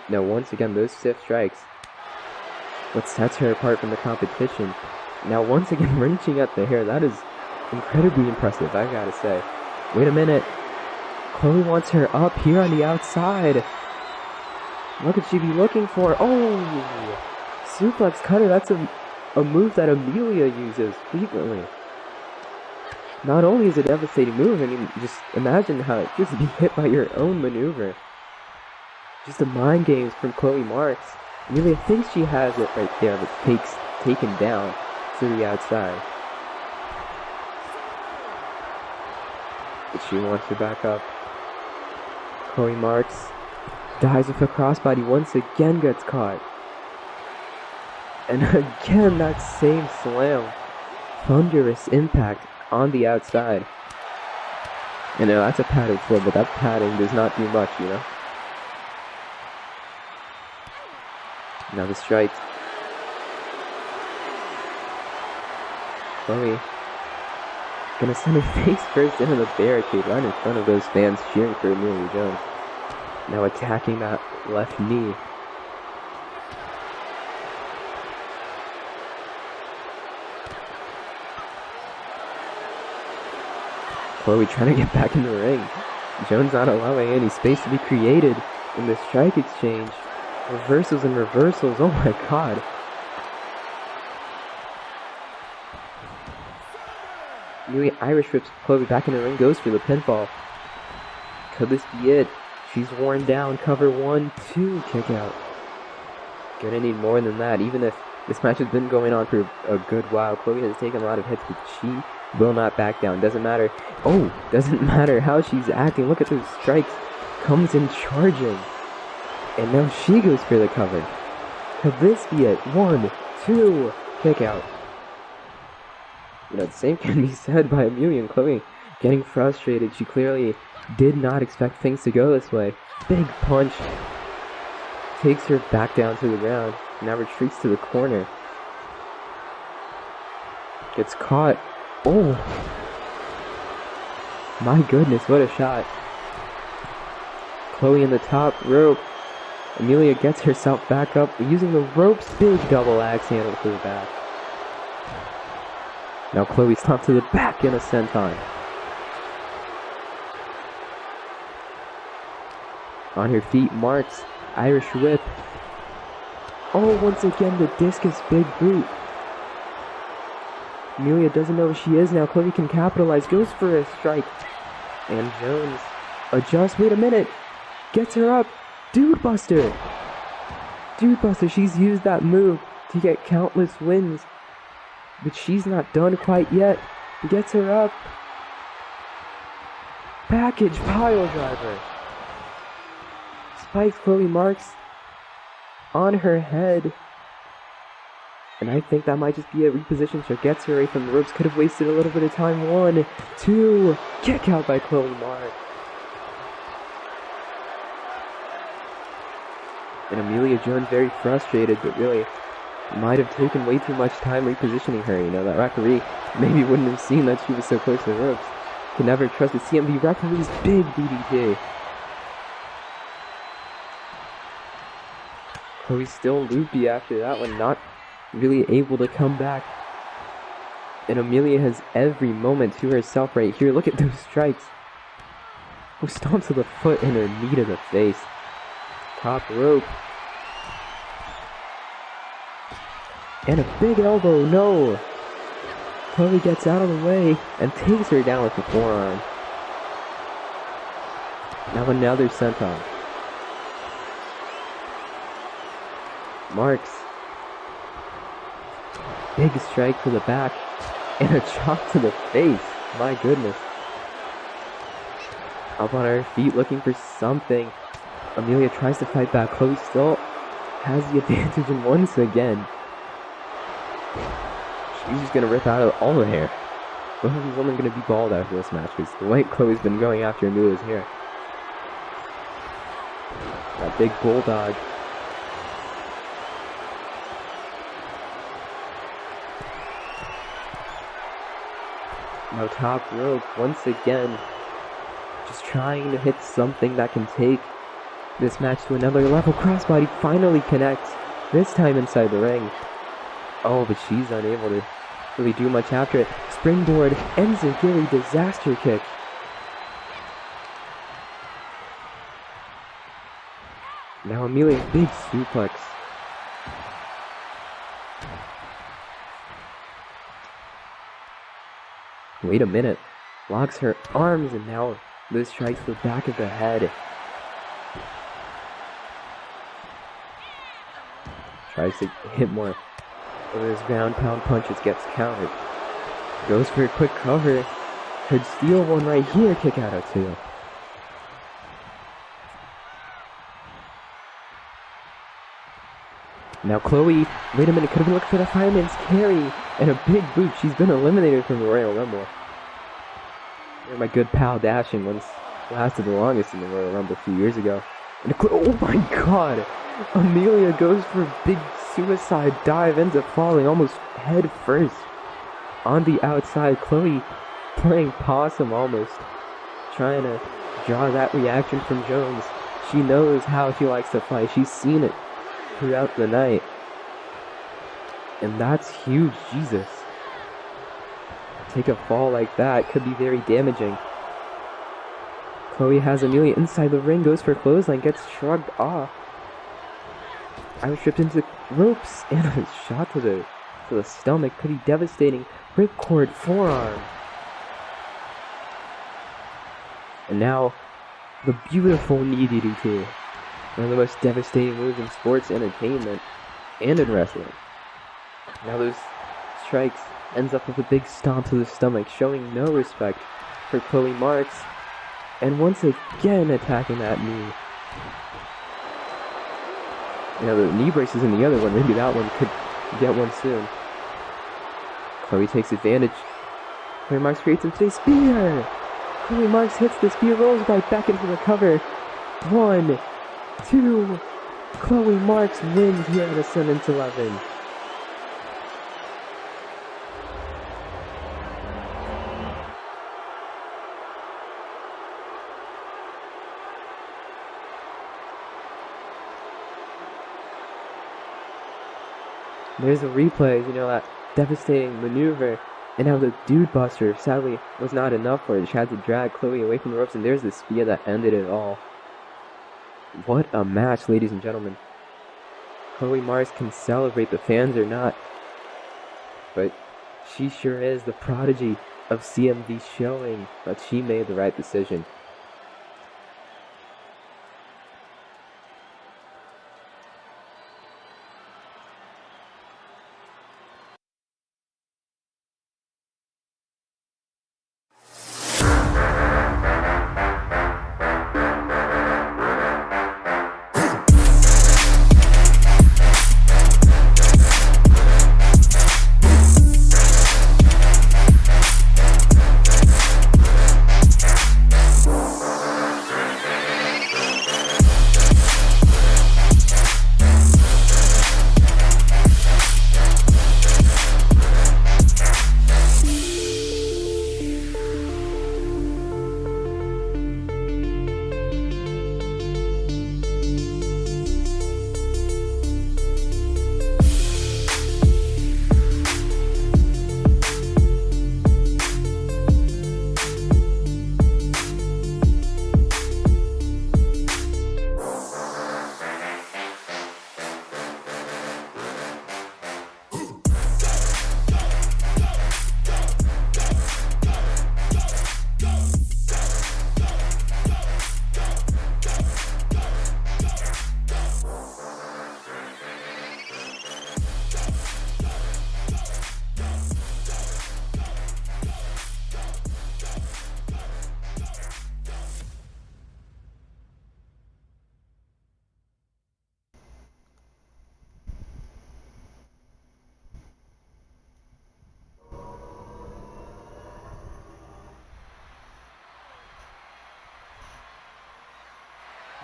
Now, once again, those stiff strikes. What sets her apart from the competition. Now, once again, wrenching at the hair. That is incredibly impressive, I gotta say. Wait a minute. Chloe wants her up here on the outside. What could she be looking for? Oh! Suplex cutter. That's a move that Amelia uses frequently. Not only is it a devastating move, I mean, just imagine how it feels to be hit by your own maneuver. Just the mind games from Chloe Marks. Amelia thinks she has it right there, but taken down to the outside. But she wants her back up. Chloe Marks dives with a crossbody, once again gets caught. And again, that same slam. Thunderous impact on the outside. And now that's a padded floor, but that padding does not do much, you know? Now the strike. Chloe Gonna send her face first into the barricade right in front of those fans cheering for Amelia Jones. Now attacking that left knee. Chloe trying to get back in the ring. Jones not allowing any space to be created in the strike exchange. Reversals and reversals, oh my god. Amelia Irish whips Chloe back in the ring, goes for the pinfall. Could this be it? She's worn down, cover 1, 2, kick out. Gonna need more than that, even if this match has been going on for a good while. Chloe has taken a lot of hits, but she will not back down. Doesn't matter. Oh, doesn't matter how she's acting. Look at those strikes. Comes in charging. And now she goes for the cover. Could this be it? 1, 2, kick out. You know, the same can be said by Amelia and Chloe. Getting frustrated. She clearly did not expect things to go this way. Big punch. Takes her back down to the ground. Now retreats to the corner. Gets caught. Oh! My goodness, what a shot. Chloe in the top rope. Amelia gets herself back up using the ropes. Big double axe handle to the back. Now Chloe's top to the back in a senton. On her feet, marks. Irish whip. Oh, once again, the discus big boot. Amelia doesn't know where she is now. Chloe can capitalize. Goes for a strike. And Jones adjusts. Wait a minute. Gets her up. Dude Buster. Dude Buster. She's used that move to get countless wins. But she's not done quite yet. Gets her up. Package pile driver. Spikes Chloe Marks on her head. And I think that might just be a reposition. So gets her away from the ropes. Could have wasted a little bit of time. 1, 2. Kick out by Chloe Marks. And Amelia Jones very frustrated, but really might have taken way too much time repositioning her. You know, that referee maybe wouldn't have seen that she was so close to the ropes. Can never trust the CMV referee's big DDT. Chloe's still loopy after that one, not really able to come back. And Amelia has every moment to herself right here. Look at those strikes. Oh, stomp to the foot and her knee to the face. Top rope. And a big elbow, no! Chloe gets out of the way and takes her down with the forearm. Now another senton. Marks. Big strike to the back. And a chop to the face. My goodness. Up on her feet looking for something. Amelia tries to fight back. Chloe still has the advantage and once again. She's just gonna rip out of all the hair. Both of these women gonna be bald after this match because the way Chloe's been going after Amelia's hair. That big bulldog. Now top rope once again. Just trying to hit something that can take this match to another level. Crossbody finally connects. This time inside the ring. Oh, but she's unable to really do much after it. Springboard, Enziguri disaster kick. Now Amelia, big suplex. Wait a minute. Locks her arms and now this strikes the back of the head. Tries to hit more of those ground pound punches, gets countered. Goes for a quick cover. Could steal one right here, kick out at 2. Now Chloe, wait a minute, could have been looking for the fireman's carry and a big boot. She's been eliminated from the Royal Rumble. Where my good pal Dashing once lasted the longest in the Royal Rumble a few years ago. And oh my god! Amelia goes for a big suicide dive, ends up falling almost head first on the outside. Chloe playing possum almost, trying to draw that reaction from Jones. She knows how she likes to fight. She's seen it throughout the night. And that's huge, Jesus. Take a fall like that could be very damaging. Chloe has Amelia inside the ring, goes for clothesline, gets shrugged off. Irish tripped into ropes, and a shot to the stomach could be devastating. Ripcord forearm. And now, the beautiful knee DDT. One of the most devastating moves in sports entertainment and in wrestling. Now those strikes ends up with a big stomp to the stomach, showing no respect for Chloe Marks. And once again attacking that knee. The knee brace is in the other one. Maybe that one could get one soon. Chloe takes advantage. Chloe Marks creates a spear. Chloe Marks hits the spear, rolls right back into the cover. 1, 2. Chloe Marks wins here at Ascendance 11. There's a replay, that devastating maneuver, and now the Dude Buster sadly was not enough for it. She had to drag Chloe away from the ropes, and there's the spear that ended it all. What a match, ladies and gentlemen. Chloe Marks can celebrate, the fans are not, but she sure is the prodigy of CMV, showing that she made the right decision.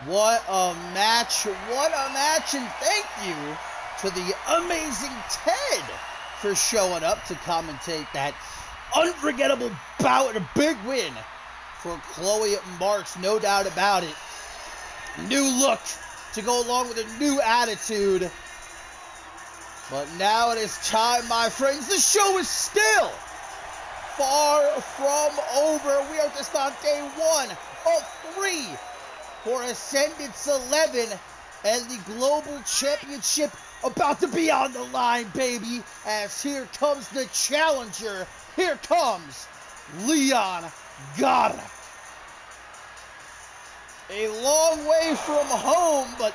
What a match, and thank you to the amazing Ted for showing up to commentate that unforgettable bout, a big win for Chloe Marks, no doubt about it. New look to go along with a new attitude. But now it is time, my friends. The show is still far from over. We are just on day 1 of 3 for Ascendance 11, and the Global Championship about to be on the line, baby, as here comes the challenger. Here comes Leon Gara. A long way from home, but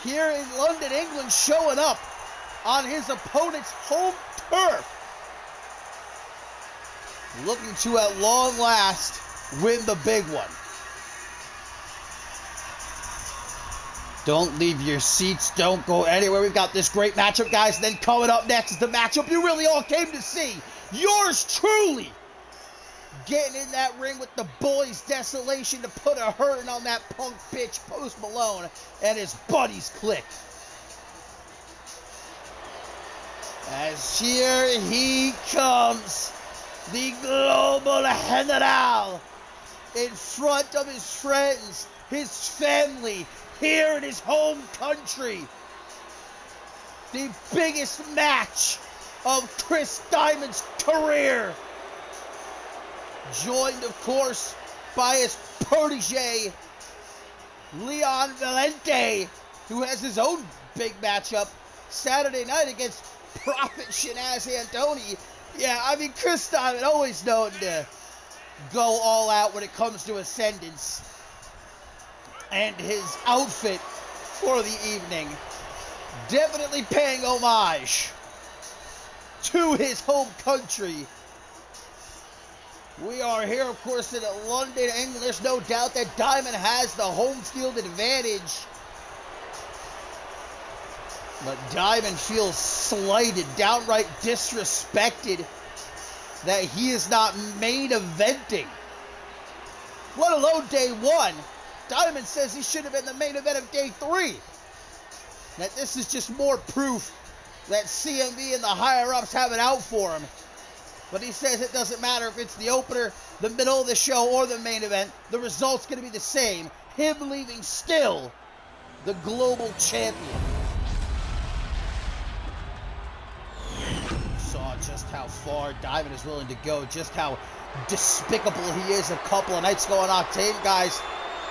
here in London, England, showing up on his opponent's home turf, looking to, at long last, win the big one. Don't leave your seats. Don't go anywhere. We've got this great matchup, guys. And then coming up next is the matchup you really all came to see. Yours truly getting in that ring with the boys' desolation to put a hurting on that punk bitch Post Malone and his buddies Click. As here he comes, the global general, in front of his friends, his family, here in his home country. The biggest match of Chris Diamond's career. Joined, of course, by his protege, Leon Valente, who has his own big matchup Saturday night against Prophet Shanaz Antoni. Yeah, I mean, Chris Diamond always known to go all out when it comes to Ascendance. And his outfit for the evening definitely paying homage to his home country. We are here, of course, in London, England. There's no doubt that Diamond has the home field advantage. But Diamond feels slighted, downright disrespected that he is not main eventing, let alone day one. Diamond says he should have been the main event of day 3. That this is just more proof that CMV and the higher-ups have it out for him. But he says it doesn't matter if it's the opener, the middle of the show, or the main event. The result's going to be the same. Him leaving still the global champion. Saw just how far Diamond is willing to go, just how despicable he is a couple of nights ago on Octane, guys.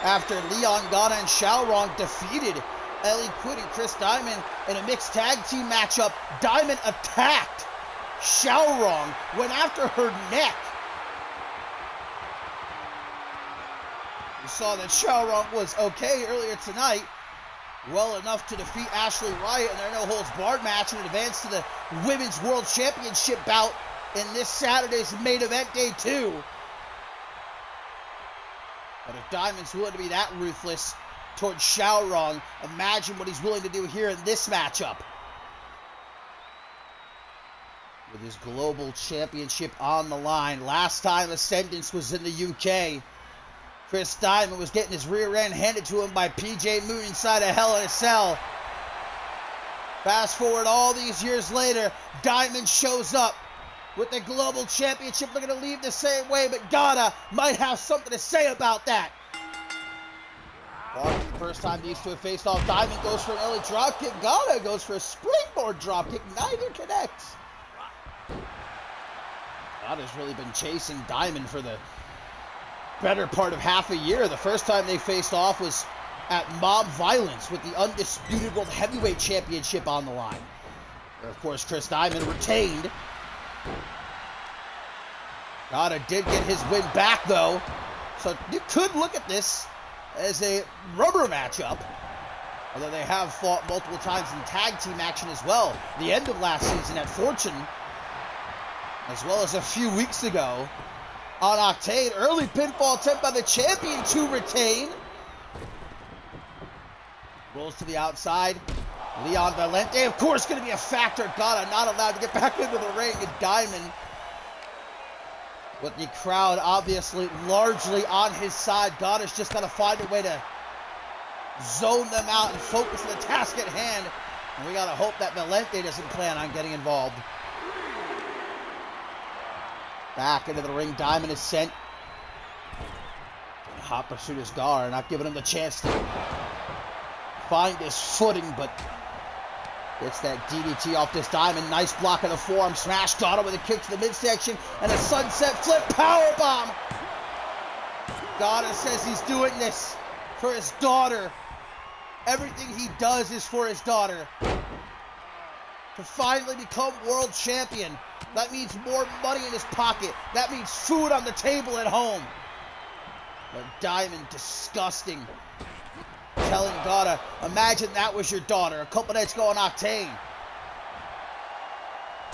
After Leon Ghana and Xiaorong defeated Ellie Quinn and Chris Diamond in a mixed tag team matchup, Diamond attacked Xiaorong, went after her neck. We saw that Xiaorong was okay earlier tonight, well enough to defeat Ashley Riot in their no-holds-barred match and advance to the Women's World Championship bout in this Saturday's main event, day 2. But if Diamond's willing to be that ruthless towards Xiaorong, imagine what he's willing to do here in this matchup. With his global championship on the line. Last time Ascendance was in the UK, Chris Diamond was getting his rear end handed to him by PJ Moon inside a Hell in a Cell. Fast forward all these years later, Diamond shows up with the global championship, looking to leave the same way, but Ghana might have something to say about that. Well, the first time these two have faced off, Diamond goes for an early dropkick, Ghana goes for a springboard dropkick, neither connects. Ghana's really been chasing Diamond for the better part of half a year. The first time they faced off was at Mob Violence with the undisputed World Heavyweight Championship on the line, where, of course, Chris Diamond retained. Ghana did get his win back, though, so you could look at this as a rubber matchup, although they have fought multiple times in tag team action as well. The end of last season at Fortune, as well as a few weeks ago on Octane. Early pinfall attempt by the champion to retain. Rolls to the outside. Leon Valente, of course, going to be a factor. Ghana not allowed to get back into the ring. And Diamond, with the crowd obviously largely on his side, Ghana's just got to find a way to zone them out and focus on the task at hand. And we got to hope that Valente doesn't plan on getting involved. Back into the ring, Diamond is sent. Hot pursuit is Gar, not giving him the chance to find his footing, but gets that DDT off this Diamond. Nice block of the forearm smash. Got him with a kick to the midsection and a sunset flip powerbomb. Ghana says he's doing this for his daughter. Everything he does is for his daughter. To finally become world champion. That means more money in his pocket. That means food on the table at home. But Diamond, disgusting. Telling Ghana, imagine that was your daughter a couple nights ago on Octane.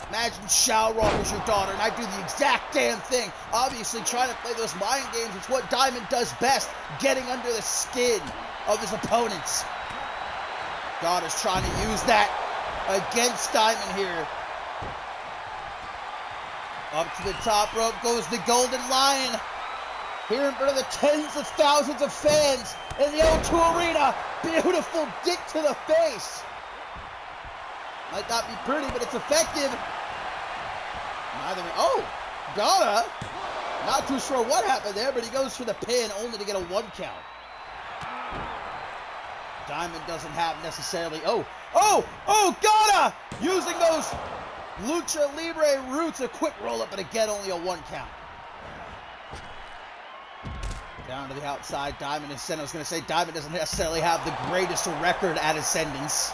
Imagine Xiaorong was your daughter and I do the exact damn thing. Obviously trying to play those mind games. It's what Diamond does best. Getting under the skin of his opponents. Ghana's trying to use that against Diamond here. Up to the top rope goes the Golden Lion. Here in front of the tens of thousands of fans in the O2 Arena. Beautiful dick to the face. Might not be pretty, but it's effective. Oh, Ghana, not too sure what happened there, but he goes for the pin only to get a 1 count. Diamond doesn't have necessarily, Ghana using those Lucha Libre roots, a quick roll up, and again only a 1 count. Down to the outside, Diamond Ascendance. I was going to say Diamond doesn't necessarily have the greatest record at Ascendance.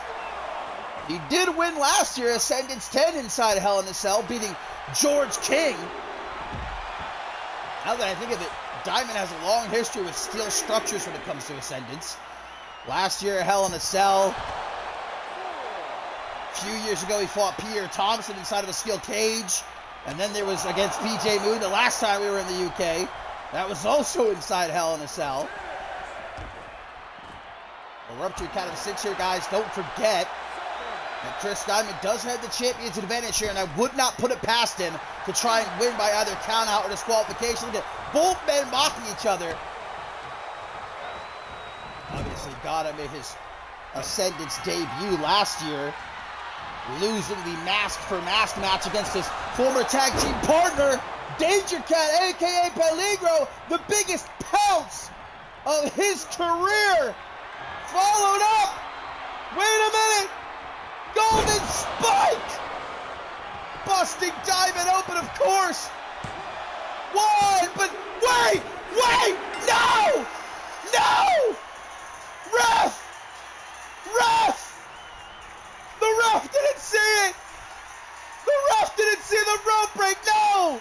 He did win last year, Ascendance 10 inside Hell in a Cell, beating George King. Now that I think of it, Diamond has a long history with steel structures when it comes to Ascendance. Last year, Hell in a Cell. A few years ago, he fought Peter Thompson inside of a steel cage. And then there was against BJ Moon the last time we were in the UK. That was also inside Hell in a Cell. We're up to your count of 6 here, guys. Don't forget that Chris Diamond does have the champion's advantage here, and I would not put it past him to try and win by either count out or disqualification. Both men mocking each other. Obviously, Ghana made his Ascendance debut last year, losing the mask for mask match against his former tag team partner, Danger Cat, aka Peligro, the biggest pounce of his career. Followed up. Wait a minute. Golden Spike. Busting Diamond open, of course. One, but wait, no! Ref! The ref didn't see it! The ref didn't see the rope break, no!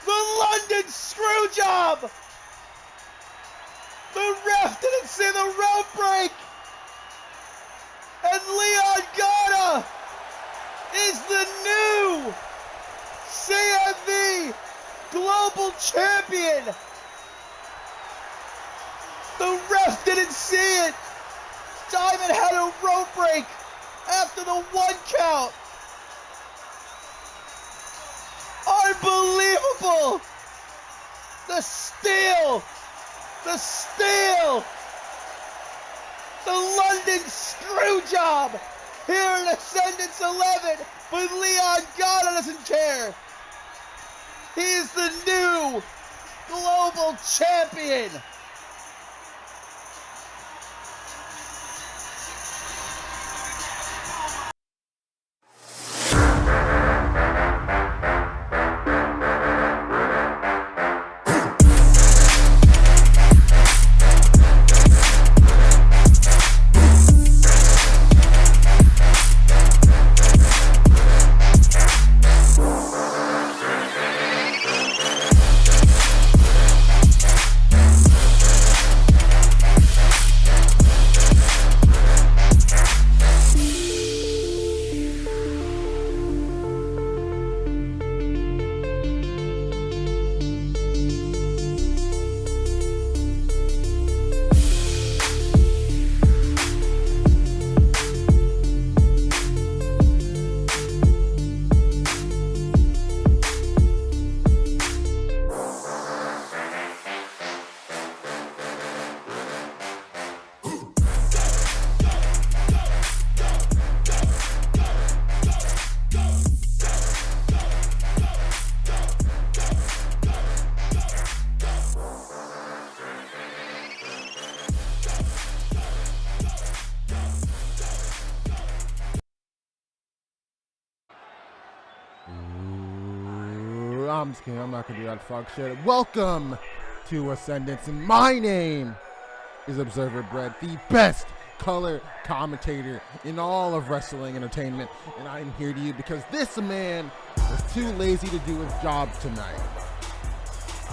The London screw job! The ref didn't see the rope break! And Leon Ghana is the new CMV Global Champion! The ref didn't see it! Diamond had a rope break after the 1 count! Unbelievable! The steel! The London screw job here in Ascendance 11, but Leon Ghana doesn't care. He's the new global champion. I'm just kidding. I'm not going to do that fuck shit. Welcome to Ascendance, and my name is Observer Bread, the best color commentator in all of wrestling entertainment, and I'm here to you because this man was too lazy to do his job tonight.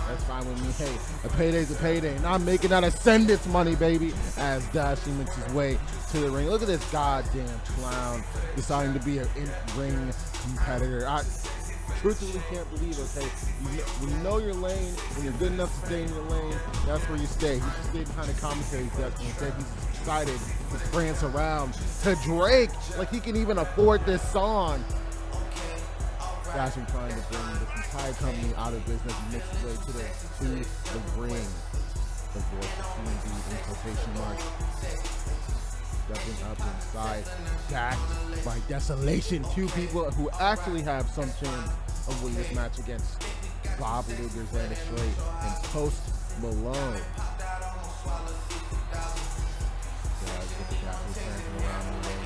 That's fine with me. Hey, a payday's a payday, and I'm making that Ascendance money, baby, as Dashie makes his way to the ring. Look at this goddamn clown deciding to be an in-ring competitor. I truthfully can't believe it. Okay, when you know your lane, when you're good enough to stay in your lane, that's where you stay. He just stayed behind the commentary desk and said he's excited to prance around to Drake like he can even afford this song. Dashie trying to bring this entire company out of business and makes his way to the ring. the voice of CMV in quotation marks. Stepping up inside, backed by Desolation. Two people who actually have some chance of winning this match against Bob Luger, Xander Slate, and Post Malone.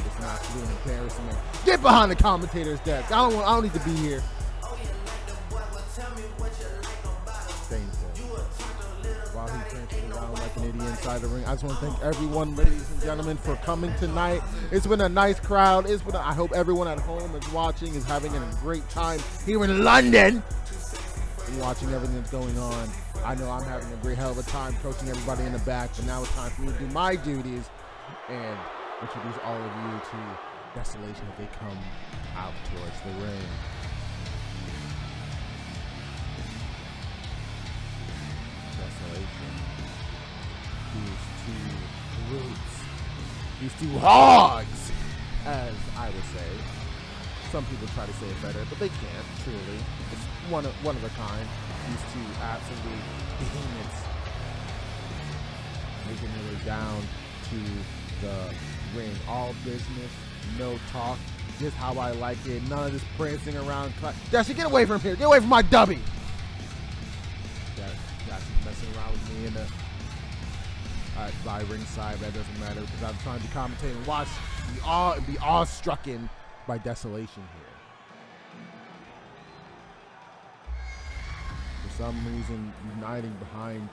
This match is an embarrassment. Get behind the commentator's desk. I don't need to be here. While he dances around like an idiot inside the ring, I just want to thank everyone, ladies and gentlemen, for coming tonight. It's been a nice crowd. I hope everyone at home is watching, is having a great time here in London and watching everything that's going on. I know I'm having a great hell of a time coaching everybody in the back, but now it's time for me to do my duties and introduce all of you to Desolation as they come out towards the ring. These two brutes, these two hogs, as I would say. Some people try to say it better, but they can't, truly. It's one of a kind. These two absolute behemoths making their way down to the ring. All business, no talk, just how I like it. None of this prancing around. Dashy, get away from here. Get away from my dubby. Dashy's messing around with me in the by ringside. That doesn't matter because I'm trying to commentate and watch be awe-strucken by Desolation here. For some reason, uniting behind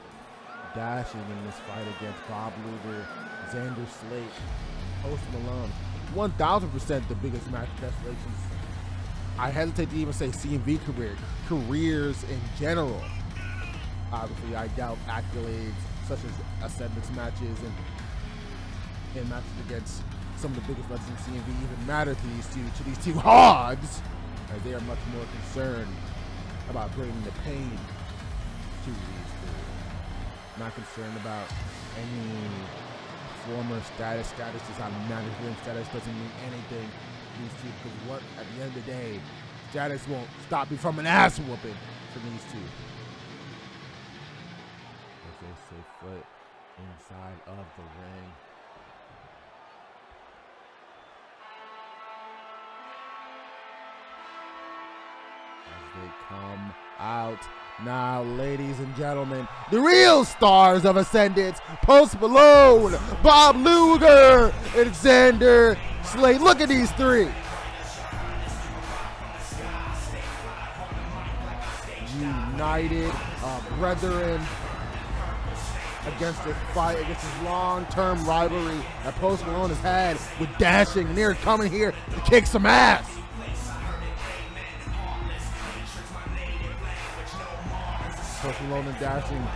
Dashing in this fight against Bob Luger, Xander Slate, Post Malone. 1,000% the biggest match of Desolation's. I hesitate to even say CMV careers in general. Obviously, I doubt accolades such as Ascendance matches and matches against some of the biggest legends in CMV even matter to these two hogs, as they are much more concerned about bringing the pain to these two. Not concerned about any former status. Status is not mattering. Status doesn't mean anything to these two, because at the end of the day, status won't stop you from an ass whooping for these two. As they stay foot inside of the ring. As they come out now, ladies and gentlemen, the real stars of Ascendance, Post Malone, Bob Luger, and Xander Slate. Look at these three. United brethren against this fight, against this long-term rivalry that Post Malone has had with Dashing, and they're coming here to kick some ass. Post Malone and Dashing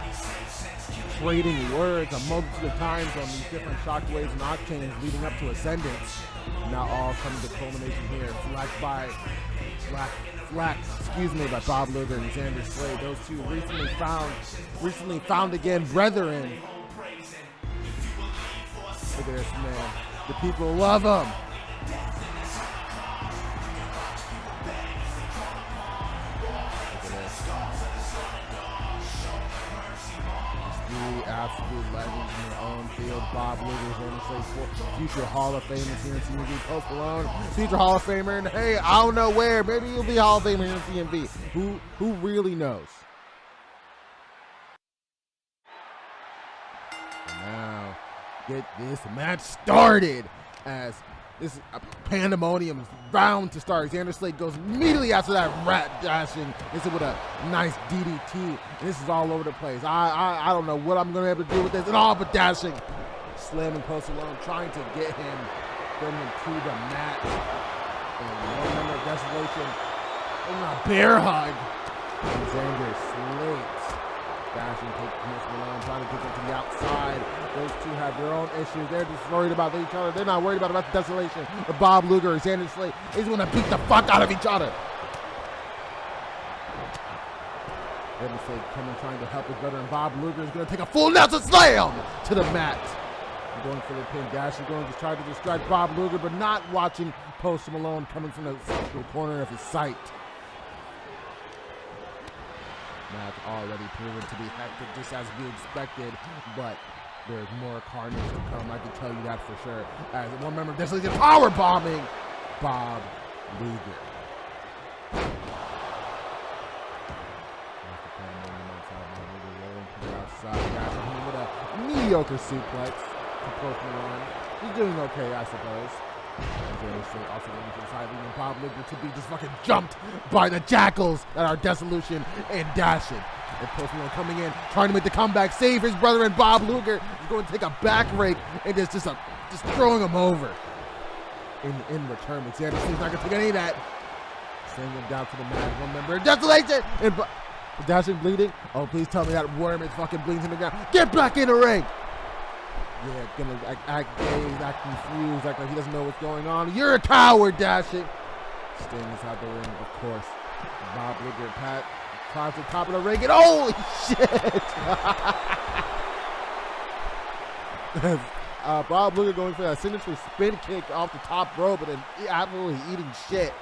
trading words a multitude of times on these different shockwaves and octanes leading up to Ascendance. Now all coming to culmination here. Flacked by Bob Luger and Xander Slade. Those two recently found again brethren. Look at this man. The people love him. Absolute legends in their own field. Bob Luger, Xander Slate, future Hall of Famers here in CMV. Post Malone, future Hall of Famer, and hey, I don't know where. Maybe he'll be Hall of Famer here in CMV. Who really knows? And now, get this match started as this pandemonium is bound to start. Xander Slate goes immediately after that rat dashing. This is with a nice DDT. This is all over the place. I don't know what I'm going to be able to do with this. And all but dashing. Slamming Post Malone, trying to get him, bring him to the mat. And one member of Desolation, a bear hug. And Xander Slate dashing, taking Post Malone, trying to get him to the outside. Those two have their own issues. They're just worried about each other. They're not worried about the Desolation. But Bob Luger and Xander Slate is going to beat the fuck out of each other. Xander Slate coming, trying to help his brother, and Bob Luger is going to take a full Nelson slam to the mat. Going for the pin. Dash is going to try to distract Bob Luger, but not watching Post Malone coming from the corner of his sight. match already proven to be hectic, just as we expected, but there's more carnage to come, I can tell you that for sure. As one member of Destination power bombing Bob Luger. Outside, with a mediocre suplex to Post Malone. He's doing okay, I suppose. Also inside, leaving Bob Luger to be just fucking jumped by the jackals that are Dissolution and Dashing. And Post Malone coming in, trying to make the comeback, save his brother, and Bob Luger is going to take a back rake and just throwing him over. In return, Xander Shee's not going to take any of that. Sending him down to the mat. One member, Desolation, and Dashing bleeding. Oh, please tell me that worm is fucking bleeding to the ground. Get back in the ring. Yeah, gonna act dazed, act confused, act like he doesn't know what's going on. You're a coward, Dashing. Sting inside the ring, of course. Bob Luger, Pat, climbs to the top of the ring, and holy shit! Bob Luger going for that signature spin kick off the top rope, and then absolutely eating shit.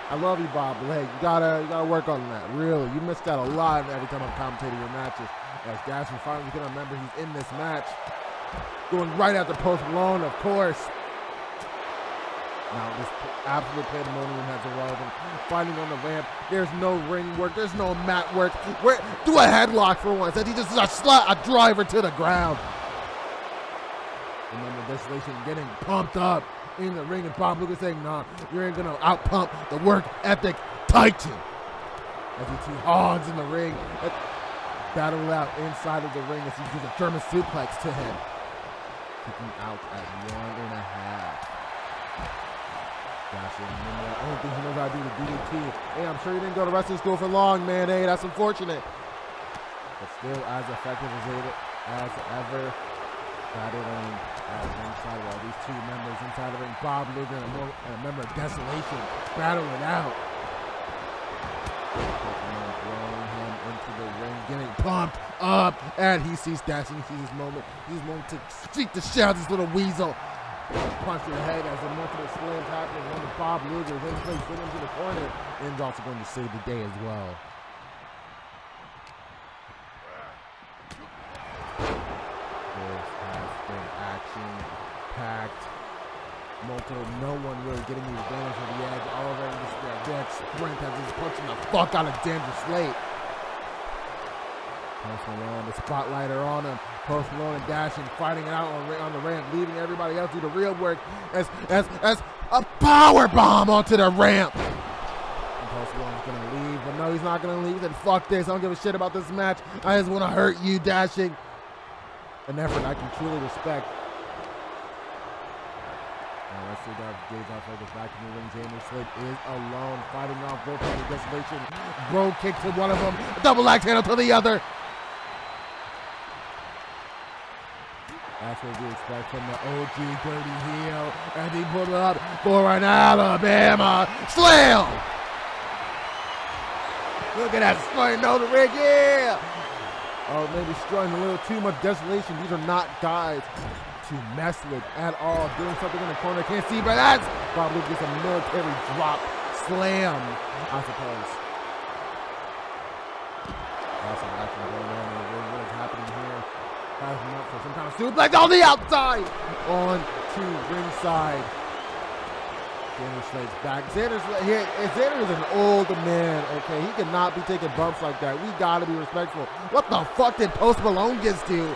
I love you, Bob, but hey, you gotta work on that. Really, you missed out a lot every time I'm commentating your matches. As Dashing finally gonna remember he's in this match. Going right after Post Malone, of course. Now this absolute pandemonium has arrived. Fighting on the ramp. There's no ring work. There's no mat work. Do a headlock for once. As he just a driver to the ground. And then the Desolation getting pumped up in the ring, and Bob Luger saying, "Nah, you ain't gonna out-pump the work ethic Titan." As you see Hogs in the ring, battle out inside of the ring as he gives a German suplex to him. Kicking out at 1.5. Dashing, the only thing he knows how to do is DDT. Hey, I'm sure you didn't go to wrestling school for long, man. Hey, that's unfortunate. But still as effective as ever. Battling at ringside while these two members inside the ring, Bob Luger and a member of Desolation, battling out. Throwing him into the ring, getting pumped up, and he sees Dashing. He sees his moment. He's going to streak the shit out of this little weasel. Punch to the head as the multiple slams happen. One of Bob Luger then plays him into the corner, and is also going to save the day as well. Packed. No one really getting the advantage of the edge. Already just that sprint as he's punching the fuck out of Danger Slate. Post Malone, the spotlighter on him. Post Malone and Dashing fighting it out on the ramp, leaving everybody else do the real work as a power bomb onto the ramp. And Post Malone's gonna leave, but no, he's not gonna leave. He said, "Fuck this! I don't give a shit about this match. I just want to hurt you, Dashing." An effort I can truly respect. Let's see that gaze off like back in the ring. Xander Slate is alone, fighting off both of the Desolation. Bro kick to one of them, a double axe handle to the other. That's what we expect from the OG Dirty Heel, and he put it up for an Alabama slam. Look at that, sliding down the ring, yeah. Oh, maybe strutting a little too much Desolation. These are not guys to mess with at all. Doing something in the corner, can't see, but that's probably just a military drop slam, I suppose. Awesome action going on in the ring. What is happening here? Has him up for some kind of suplex on the outside, on to ringside. Xander Slate's back. Xander is an old man, okay? He cannot be taking bumps like that. We gotta be respectful. What the fuck did Post Malone get to?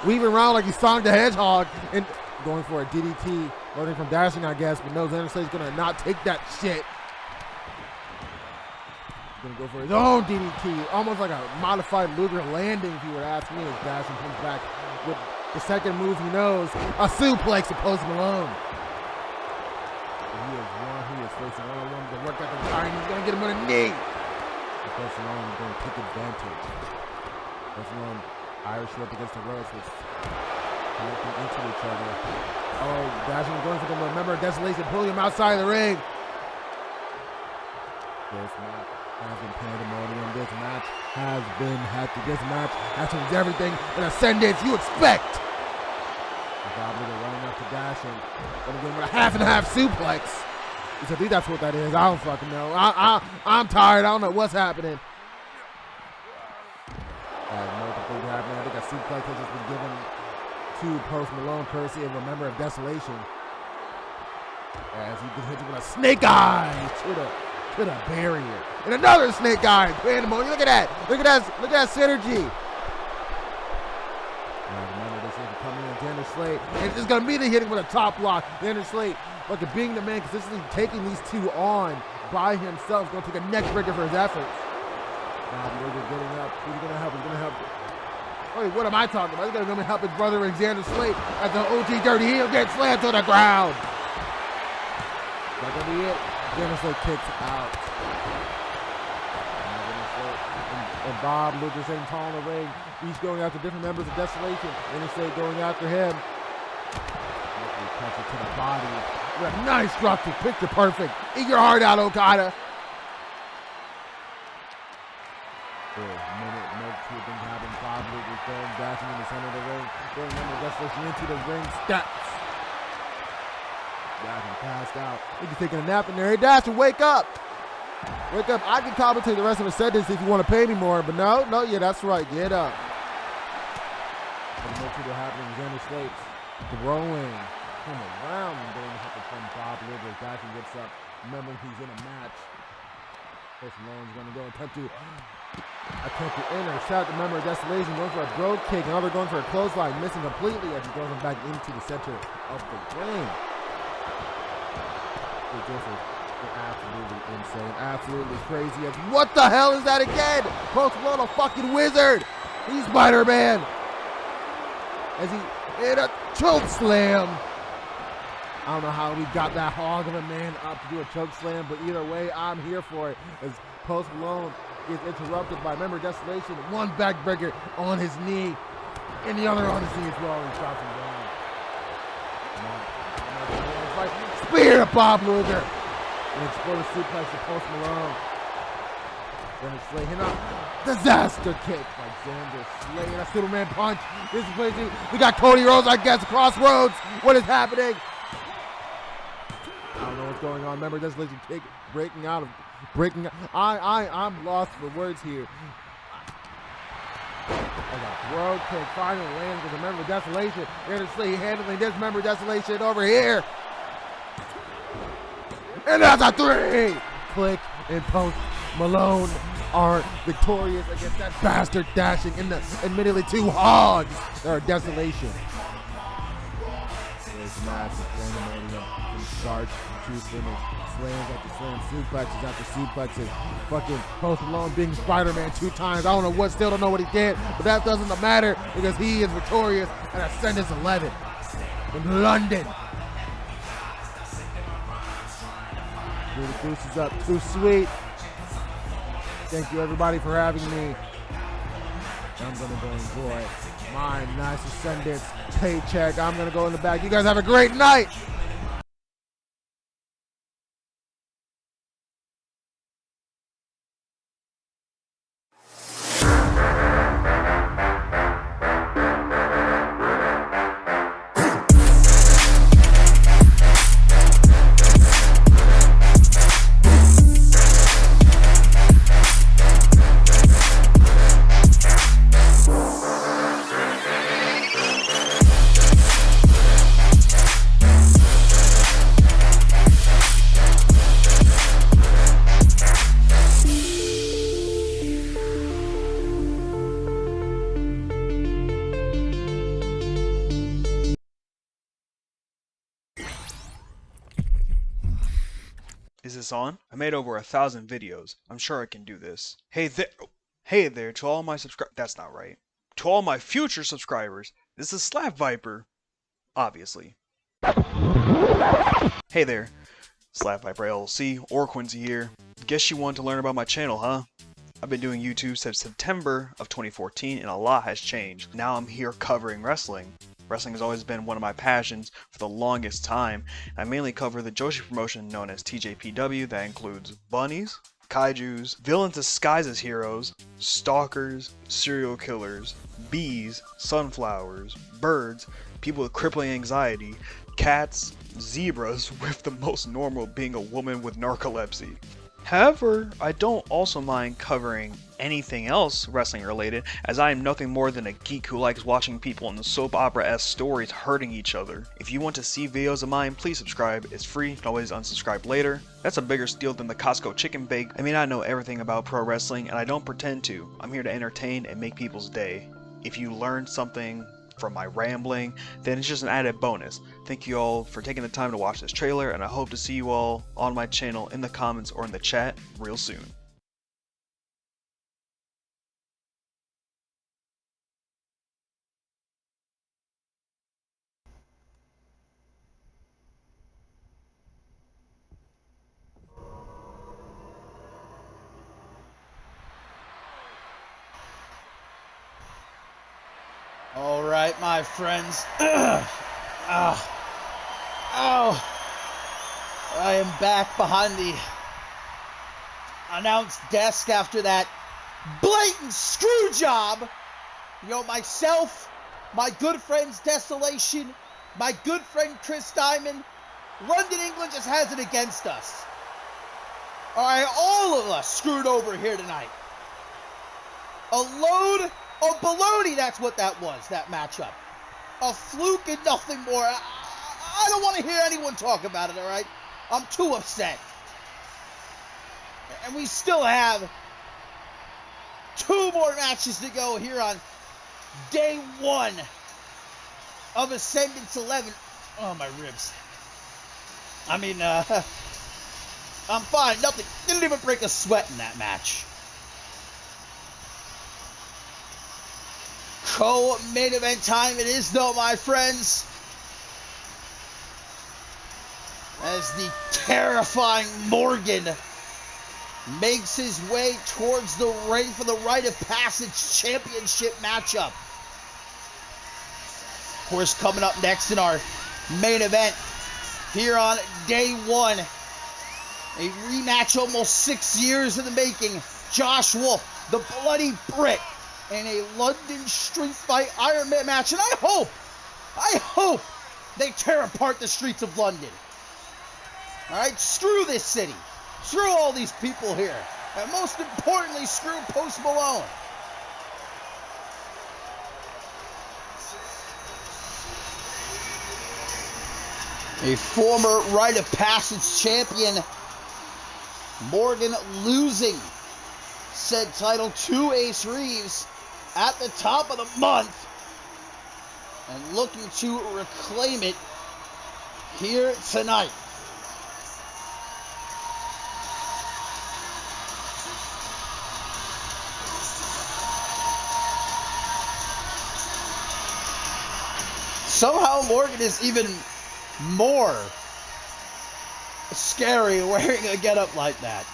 Weaving around like he's Sonic the Hedgehog and going for a DDT, learning from Dashing, I guess, but no, Xander Slate's gonna not take that shit. He's gonna go for his own DDT, almost like a modified Luger landing, if you were to ask me, as Dashing comes back with the second move he knows, a suplex to Post Malone. He is facing one-on-one to work out the time. He's gonna get him on a knee. And Post Malone is gonna take advantage. Post Malone Irish whip against the ropes, was connecting into each other. Oh, Dashing going for the member of Desolation, pulling him outside of the ring. This match has been pandemonium. This match has been hectic. This match has changed everything in Ascendance you expect. Bob Luger running up to Dashing. Gonna give him a half and a half suplex. I think that's what that is. I don't fucking know. I'm tired. I don't know what's happening. Multiple things happening. I think a suplex has just been given to Post Malone, courtesy of a member of Desolation. As he gets hit with a snake eye to the barrier. And another snake eye. Pandemonium. Look at that. Look at that synergy. Remember this is coming in. Xander Slate. And it's going to be the hitting with a top block. Xander Slate, fucking being the man, consistently taking these two on by himself. Going to take a neck breaker for his efforts. Getting up. Who's going to help? He's going to help. Wait, what am I talking about? He's going to help his brother and Xander Slate as the OG Dirty Heel gets slammed to the ground. That's going to be it. Xander Slate kicks out. And Bob Lucas and tall in the ring. Each going after different members of Desolation. Xander Slate going after him. Punch it to the body. With a nice drop kick. Picture perfect. Eat your heart out, Okada. Two things happen. Bob Lucas going dashing in the center of the ring. Throwing member of Desolation into the ring steps. Dashing passed out. He's taking a nap in there. Hey, Dashing, wake up! Wake up. I can commentate the rest of the sentence if you want to pay me more, but no, yeah, that's right. Get up. But the most people happening. Xander Slate throwing him around and getting help from Bob Lucas. Dashing gets up, remembering he's in a match. Post Malone's going to go attempt to intercept the member of Desolation, going for a brogue kick. Now they're going for a clothesline, missing completely as he throws him back into the center of the ring. This is absolutely insane, absolutely crazy. As what the hell is that again? Post Malone, a fucking wizard. He's Spider-Man. As he hit a choke slam. I don't know how we got that hog of a man up to do a choke slam, but either way, I'm here for it. As Post Malone is interrupted by member Desolation. One backbreaker on his knee, and the other on his knee as well. He drops him down. Spear to Bob Luger. And explosive suplex to Post Malone. Xander Slate hitting up. Disaster kick by Xander Slate. And a Superman punch. This is crazy. We got Cody Rhodes, I guess, Crossroads. What is happening? I don't know what's going on. Remember, Desolation kick breaking out. I'm lost for words here. Road kick finally lands with a member of Desolation. Xander Slate handling this member of Desolation over here. And that's a 3! Click and Post Malone are victorious against that bastard Dashing and the admittedly two hogs that are Desolation. There's massive pandemonium from start to finish. Slams after slams, suplexes after suplexes. Fucking Post Malone being Spider-Man 2 times. I don't know what, still don't know what he did, but that doesn't matter because he is victorious at Ascendance 11 in London. The goose is up. Too sweet. Thank you everybody for having me. I'm gonna go enjoy my nice Ascendance paycheck. I'm gonna go in the back. You guys have a great night. Is this on? I made over 1,000 videos. I'm sure I can do this. Hey there to all my that's not right. To all my future subscribers, this is Slap Viper. Obviously. Hey there. Slap Viper LLC, or Quincy here. Guess you want to learn about my channel, huh? I've been doing YouTube since September of 2014 and a lot has changed. Now I'm here covering wrestling. Wrestling has always been one of my passions for the longest time. I mainly cover the Joshi promotion known as TJPW that includes bunnies, kaijus, villains disguised as heroes, stalkers, serial killers, bees, sunflowers, birds, people with crippling anxiety, cats, zebras, with the most normal being a woman with narcolepsy. However, I don't also mind covering anything else wrestling related, as I am nothing more than a geek who likes watching people in the soap opera-esque stories hurting each other. If you want to see videos of mine, please subscribe. It's free, you can always unsubscribe later. That's a bigger steal than the Costco chicken bake. I may not know everything about pro wrestling, and I don't pretend to. I'm here to entertain and make people's day. If you learned something from my rambling, then it's just an added bonus. Thank you all for taking the time to watch this trailer, and I hope to see you all on my channel in the comments or in the chat real soon. All right, my friends. I am back behind the announced desk after that blatant screw job. You know, myself, my good friend's Desolation, my good friend Chris Diamond, London, England just has it against us. All right, all of us screwed over here tonight. A load of baloney, that's what that was, that matchup. A fluke and nothing more. I don't want to hear anyone talk about it, all right? I'm too upset. And we still have 2 more matches to go here on day 1 of Ascendance 11. Oh, my ribs. I mean, I'm fine. Nothing. Didn't even break a sweat in that match. Co-main event time it is, though, my friends. As the terrifying Morgan makes his way towards the ring for the Rite of Passage Championship matchup. Of course, coming up next in our main event here on day 1, a rematch almost 6 years in the making. Josh Wolf, the Bloody Brit, in a London Street Fight Iron Man match. And I hope they tear apart the streets of London. All right, screw this city. Screw all these people here. And most importantly, screw Post Malone. A former Rite of Passage champion, Morgan, losing said title to Ace Reeves at the top of the month and looking to reclaim it here tonight. Somehow Morgan is even more scary wearing a getup like that.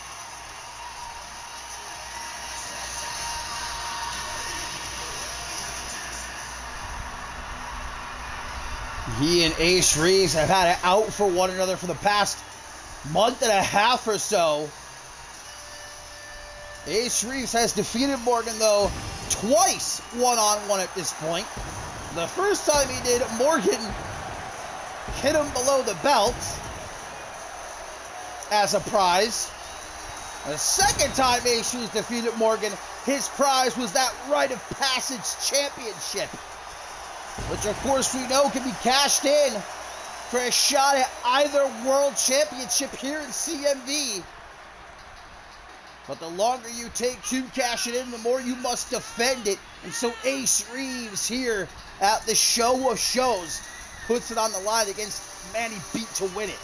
He and Ace Reeves have had it out for one another for the past month and a half or so. Ace Reeves has defeated Morgan, though, twice one-on-one at this point. The first time he did, Morgan hit him below the belt as a prize. The second time Ace Reeves defeated Morgan, his prize was that Rite of Passage Championship, which of course we know can be cashed in for a shot at either World Championship here in CMV. But the longer you take to cash it in, the more you must defend it. And so Ace Reeves here at the show of shows puts it on the line against Manny Beat to win it.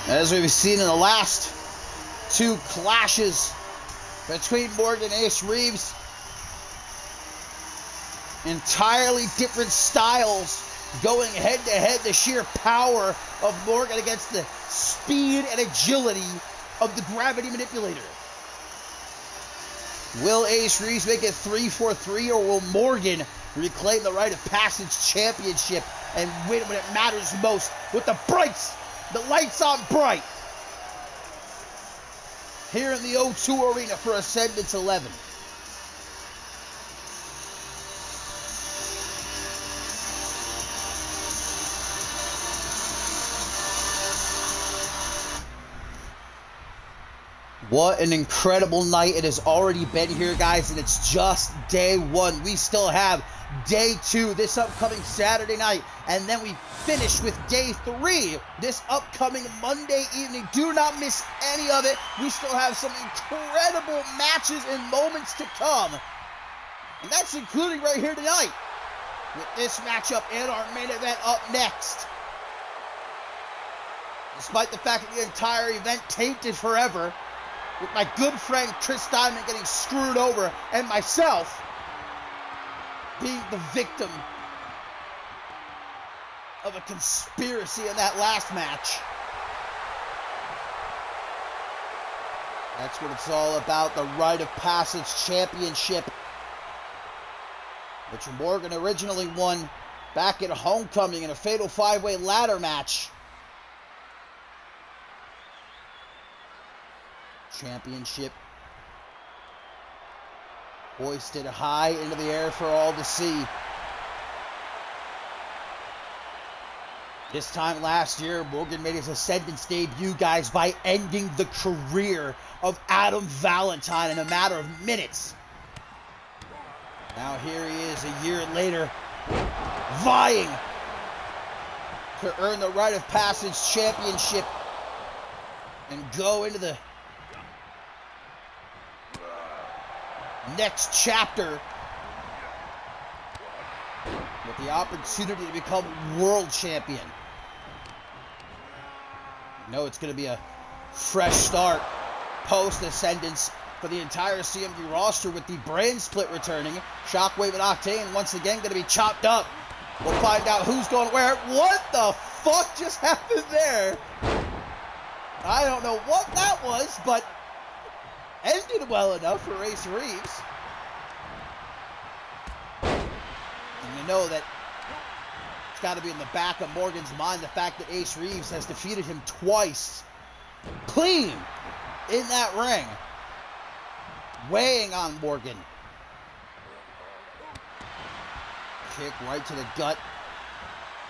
As we've seen in the last 2 clashes between Morgan and Ace Reeves, entirely different styles going head to head. The sheer power of Morgan against the speed and agility of the Gravity Manipulator. Will Ace Reeves make it 3-4-3, or will Morgan reclaim the Rite of Passage Championship and win when it matters most with the lights on bright here in the O2 Arena for Ascendance 11? What an incredible night it has already been here, guys, and it's just day one. We still have day two this upcoming Saturday night, and then we finish with day three this upcoming Monday evening. Do not miss any of it. We still have some incredible matches and moments to come, and that's including right here tonight with this matchup and our main event up next. Despite the fact that the entire event tainted forever, with my good friend Chris Diamond getting screwed over and myself being the victim of a conspiracy in that last match. That's what it's all about, the Rite of Passage Championship, which Morgan originally won back at Homecoming in a fatal five-way ladder match. Championship hoisted high into the air for all to see. This time last year, Morgan made his Ascendance debut, guys, by ending the career of Adam Valentine in a matter of minutes. Now here he is a year later, vying to earn the Rite of Passage Championship and go into the next chapter with the opportunity to become world champion. You know it's going to be a fresh start post-Ascendance for the entire CMD roster with the brand split returning. Shockwave and Octane once again going to be chopped up. We'll find out who's going where. What the fuck just happened there? I don't know what that was, but ended well enough for Ace Reeves. And you know that it's got to be in the back of Morgan's mind the fact that Ace Reeves has defeated him twice clean in that ring, weighing on Morgan. Kick right to the gut.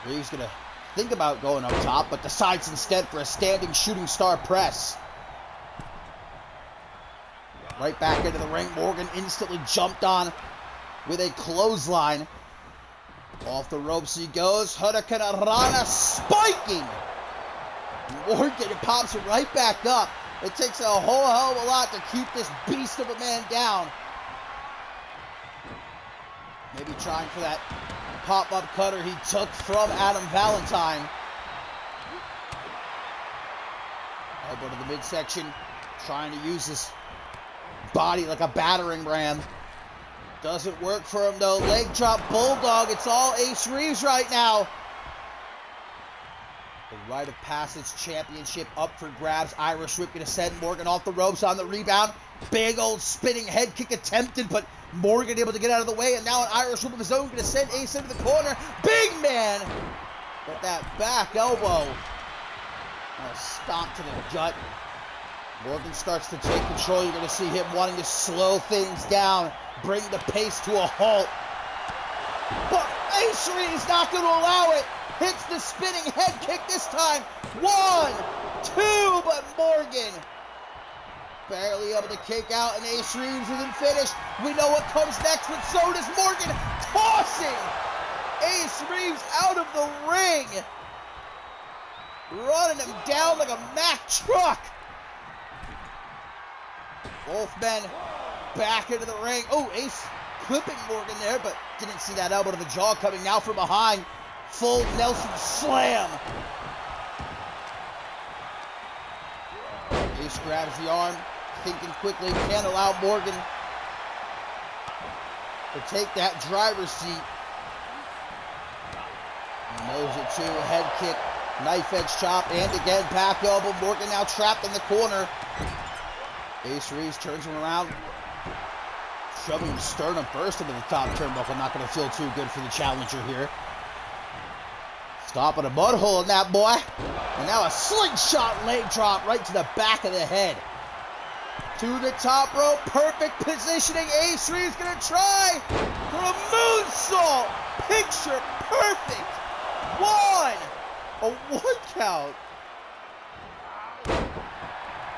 Reeves gonna think about going up top, but decides instead for a standing shooting star press. Right back into the ring. Morgan instantly jumped on with a clothesline. Off the ropes he goes. Hurricane Rana spiking. Morgan pops it right back up. It takes a whole hell of a lot to keep this beast of a man down. Maybe trying for that pop-up cutter he took from Adam Valentine. Elbow to the midsection. Trying to use his body like a battering ram. Doesn't work for him though. Leg drop bulldog. It's all Ace Reeves right now. The Rite of Passage Championship up for grabs. Irish Whip gonna send Morgan off the ropes on the rebound. Big old spinning head kick attempted, but Morgan able to get out of the way, and now an Irish Whip of his own gonna send Ace into the corner. Big man! But that back elbow. A stomp to the gut. Morgan starts to take control. You're going to see him wanting to slow things down, bring the pace to a halt. But Ace Reeves is not going to allow it. Hits the spinning head kick this time. 1, 2, but Morgan barely able to kick out, and Ace Reeves isn't finished. We know what comes next, but so does Morgan, tossing Ace Reeves out of the ring, running him down like a Mack truck. Both men back into the ring. Oh, Ace clipping Morgan there, but didn't see that elbow to the jaw coming. Now from behind. Full Nelson slam. Ace grabs the arm, thinking quickly. Can't allow Morgan to take that driver's seat. He knows it too. Head kick, knife edge chop, and again back elbow. Morgan now trapped in the corner. Ace Reeves turns him around, shoving his sternum first into the top turnbuckle. Not going to feel too good for the challenger here. Stopping a mud hole in that boy. And now a slingshot leg drop right to the back of the head. To the top rope, perfect positioning. Ace Reeves going to try for a moonsault. Picture perfect. 1. A 1 count.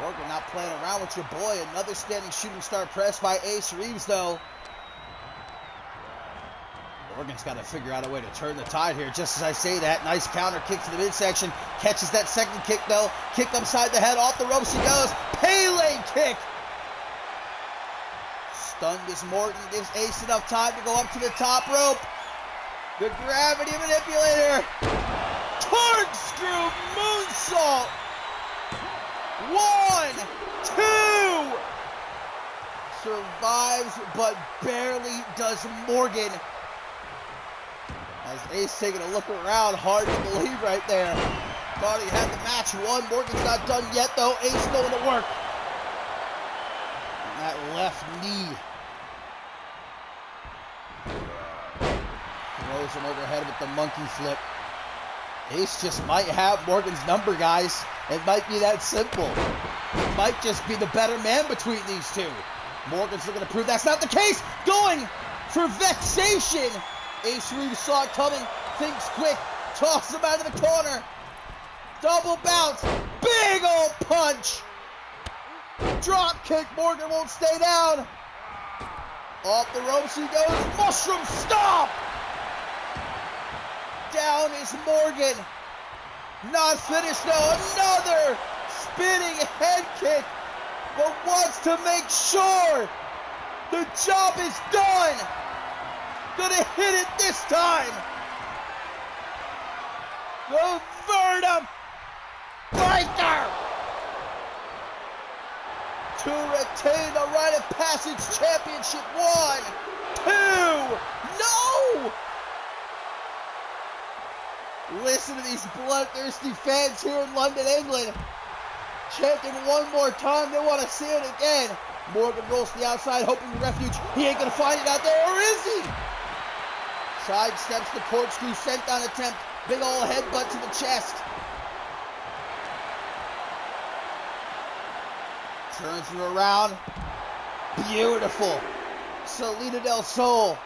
Morgan not playing around with your boy. Another standing shooting star press by Ace Reeves, though. Morgan's got to figure out a way to turn the tide here. Just as I say that, nice counter kick to the midsection. Catches that second kick, though. Kick upside the head, off the ropes he goes. Pele kick. Stunned as Morgan gives Ace enough time to go up to the top rope. The gravity manipulator. Corkscrew moonsault. 1, 2. Survives, but barely does Morgan. As Ace taking a look around, hard to believe right there. Thought he had the match won. Morgan's not done yet, though. Ace going to work. And that left knee. Throws him overhead with the monkey flip. Ace just might have Morgan's number, guys. It might be that simple. It might just be the better man between these two. Morgan's looking to prove that's not the case. Going for vexation. Ace Reeves saw it coming. Thinks quick. Tosses him out of the corner. Double bounce. Big old punch. Drop kick. Morgan won't stay down. Off the ropes he goes. Mushroom stomp. Down is Morgan. Not finished though. Another spinning head kick. But wants to make sure the job is done. Gonna hit it this time. The Verta Breaker. To retain the Rite of Passage Championship. 1, 2. No! Listen to these bloodthirsty fans here in London, England. Chanting one more time. They want to see it again. Morgan rolls to the outside, hoping for refuge. He ain't going to find it out there, or is he? Sidesteps the corkscrew senton attempt. Big ol' headbutt to the chest. Turns him around. Beautiful. Salida del Sol.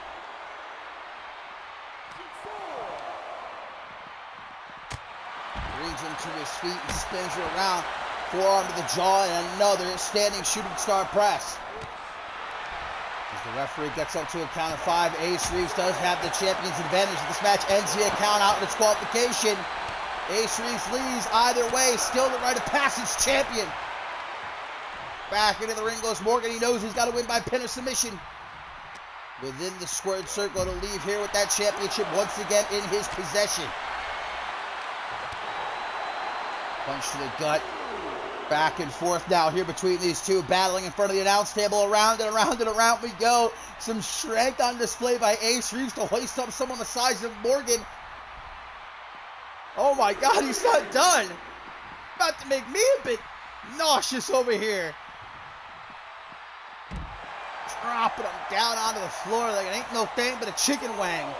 Brings him to his feet and spins her around. Forearm to the jaw and another standing shooting star press. As the referee gets up to a count of 5, Ace Reeves does have the champion's advantage. This match ends via count out in its qualification. Ace Reeves leads either way, still the Rite of Passage champion. Back into the ring goes Morgan. He knows he's got to win by pin or submission. Within the squared circle to leave here with that championship once again in his possession. Punch to the gut. Back and forth now here between these two, battling in front of the announce table. Around and around and around we go. Some strength on display by Ace Reeves to hoist up someone the size of Morgan. Oh my God, he's not done. About to make me a bit nauseous over here. Dropping him down onto the floor like it ain't no thing but a chicken wang.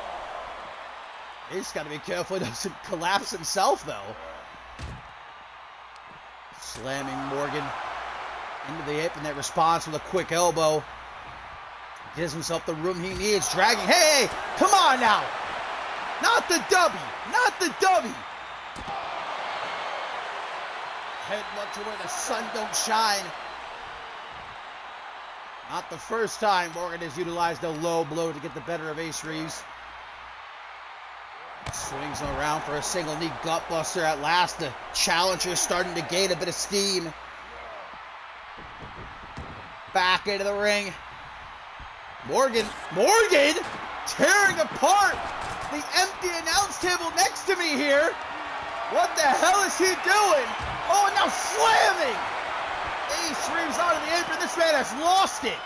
He's got to be careful he doesn't collapse himself, though. Slamming Morgan into the apron. That response with a quick elbow. Gives himself the room he needs. Dragging. Hey, come on now. Not the W. Not the W. Headbutt to where the sun don't shine. Not the first time Morgan has utilized a low blow to get the better of Ace Reeves. Swings him around for a single knee gutbuster at last. The challenger starting to gain a bit of steam. Back into the ring. Morgan tearing apart the empty announce table next to me here. What the hell is he doing? Oh, and now slamming. Ace Reeves out of the apron. This man has lost it.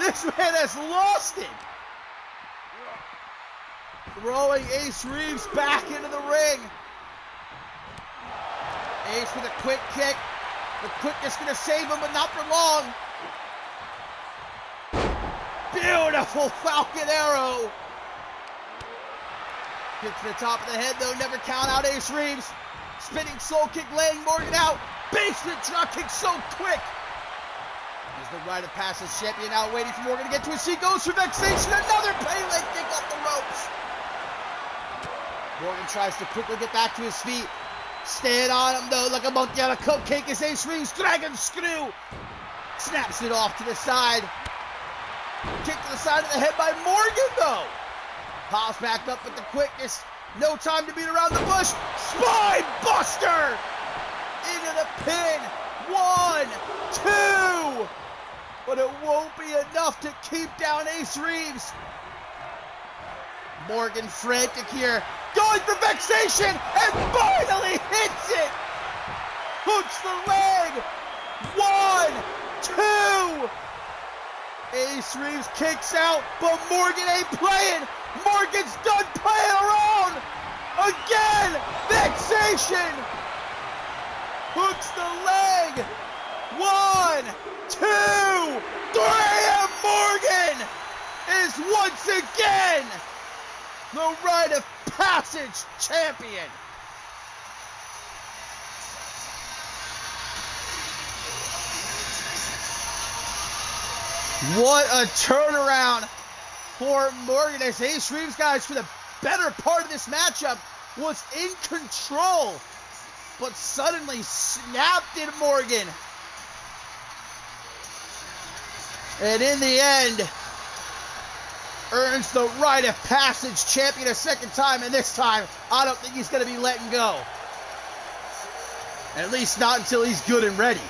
This man has lost it. Throwing Ace Reeves back into the ring. Ace with a quick kick. The quickest going to save him, but not for long. Beautiful Falcon Arrow. Kick to the top of the head, though. Never count out Ace Reeves. Spinning soul kick, laying Morgan out. Basement drop kick so quick. He's the Rite of Passage champion now, waiting for Morgan to get to his feet. Goes for vexation. Another Pele kick off the ropes. Morgan tries to quickly get back to his feet. Staying on him though, like a monkey on a cupcake as Ace Reeves, dragon screw. Snaps it off to the side. Kick to the side of the head by Morgan though. Hobbs back up with the quickness. No time to beat around the bush. Spine buster! Into the pin. 1, 2. But it won't be enough to keep down Ace Reeves. Morgan frantic here. Going for vexation and finally hits it. Hooks the leg. 1, 2. Ace Reeves kicks out, but Morgan ain't playing. Morgan's done playing around. Again, vexation. Hooks the leg. 1, 2, 3, and Morgan is once again the Rite of Passage champion. What a turnaround for Morgan as Ace Reeves, guys, for the better part of this matchup, was in control, but suddenly snapped in Morgan. And in the end, earns the Rite of Passage champion a second time, and this time, I don't think he's going to be letting go. At least not until he's good and ready.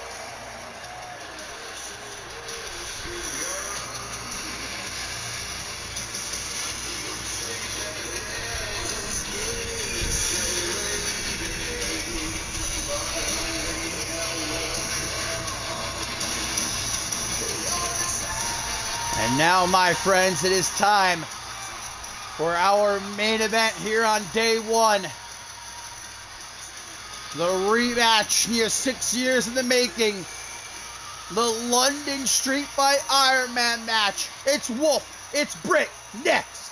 And now, my friends, it is time for our main event here on day one. The rematch here 6 years in the making. The London Street Fight Iron Man match. It's Wolf, it's Britt, next.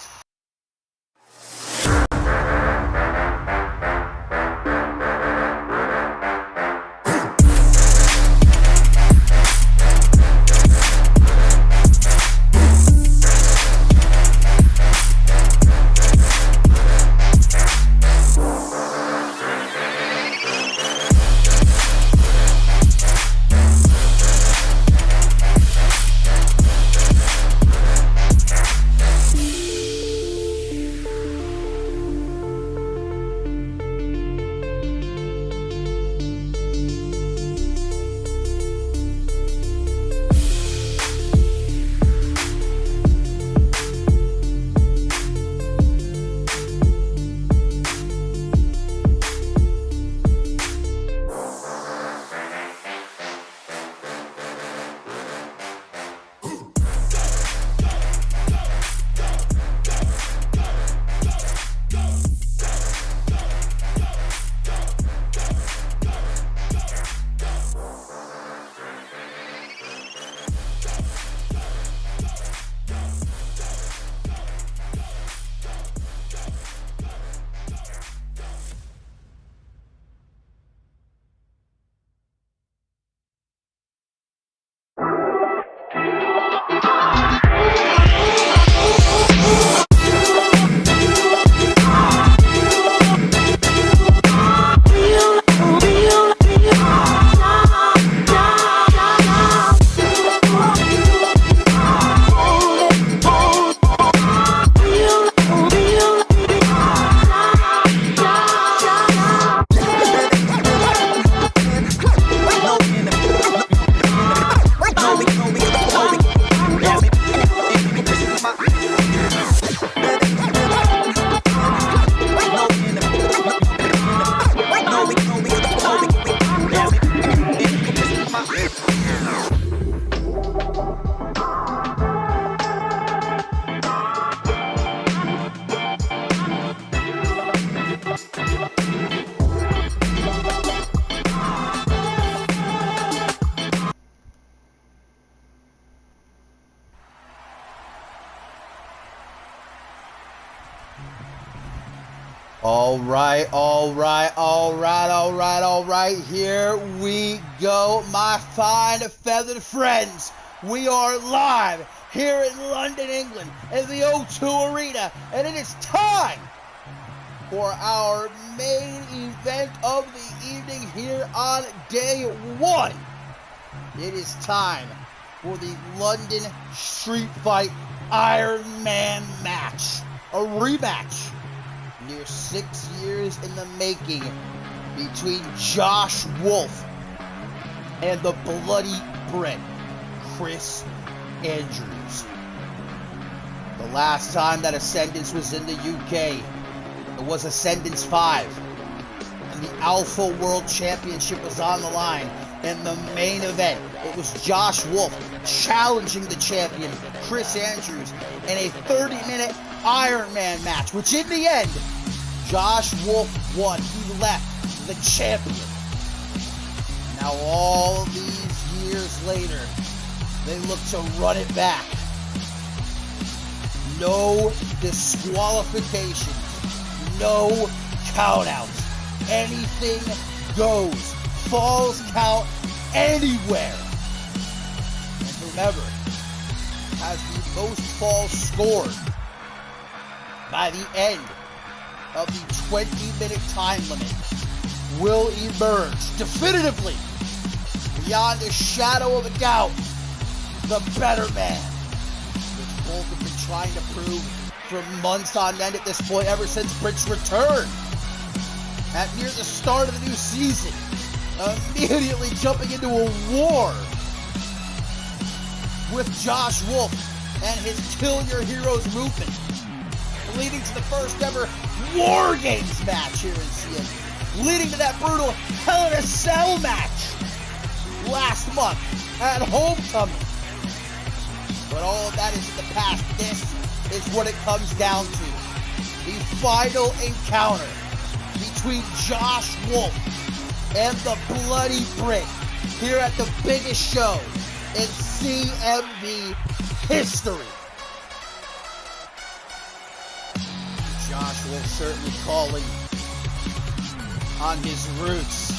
All right, here we go, my fine feathered friends. We are live here in London, England, at the O2 Arena, and it is time for our main event of the evening here on day one. It is time for the London Street Fight Iron Man match. A rematch near 6 years in the making between Josh Wolf and the Bloody Brick, Chris Andrews. The last time that Ascendance was in the UK, it was Ascendance 5. And the Alpha World Championship was on the line. In the main event, it was Josh Wolf challenging the champion, Chris Andrews, in a 30-minute Iron Man match, which in the end, Josh Wolf won. He left the champion. Now all these years later, they look to run it back. No disqualifications, no countouts. Anything goes. Falls count anywhere. And whomever has the most falls scored by the end of the 20-minute time limit will emerge definitively, beyond a shadow of a doubt, the better man, which both have been trying to prove for months on end at this point, ever since Brick's return at near the start of the new season, immediately jumping into a war with Josh Wolf and his Kill Your Heroes movement, leading to the first ever War Games match here in CM, leading to that brutal Hell in a Cell match last month at Homecoming. But all of that is in the past. This is what it comes down to. The final encounter between Josh Wolf and the Bloody Brick here at the biggest show in CMB history. Josh Wolf certainly calling on his roots.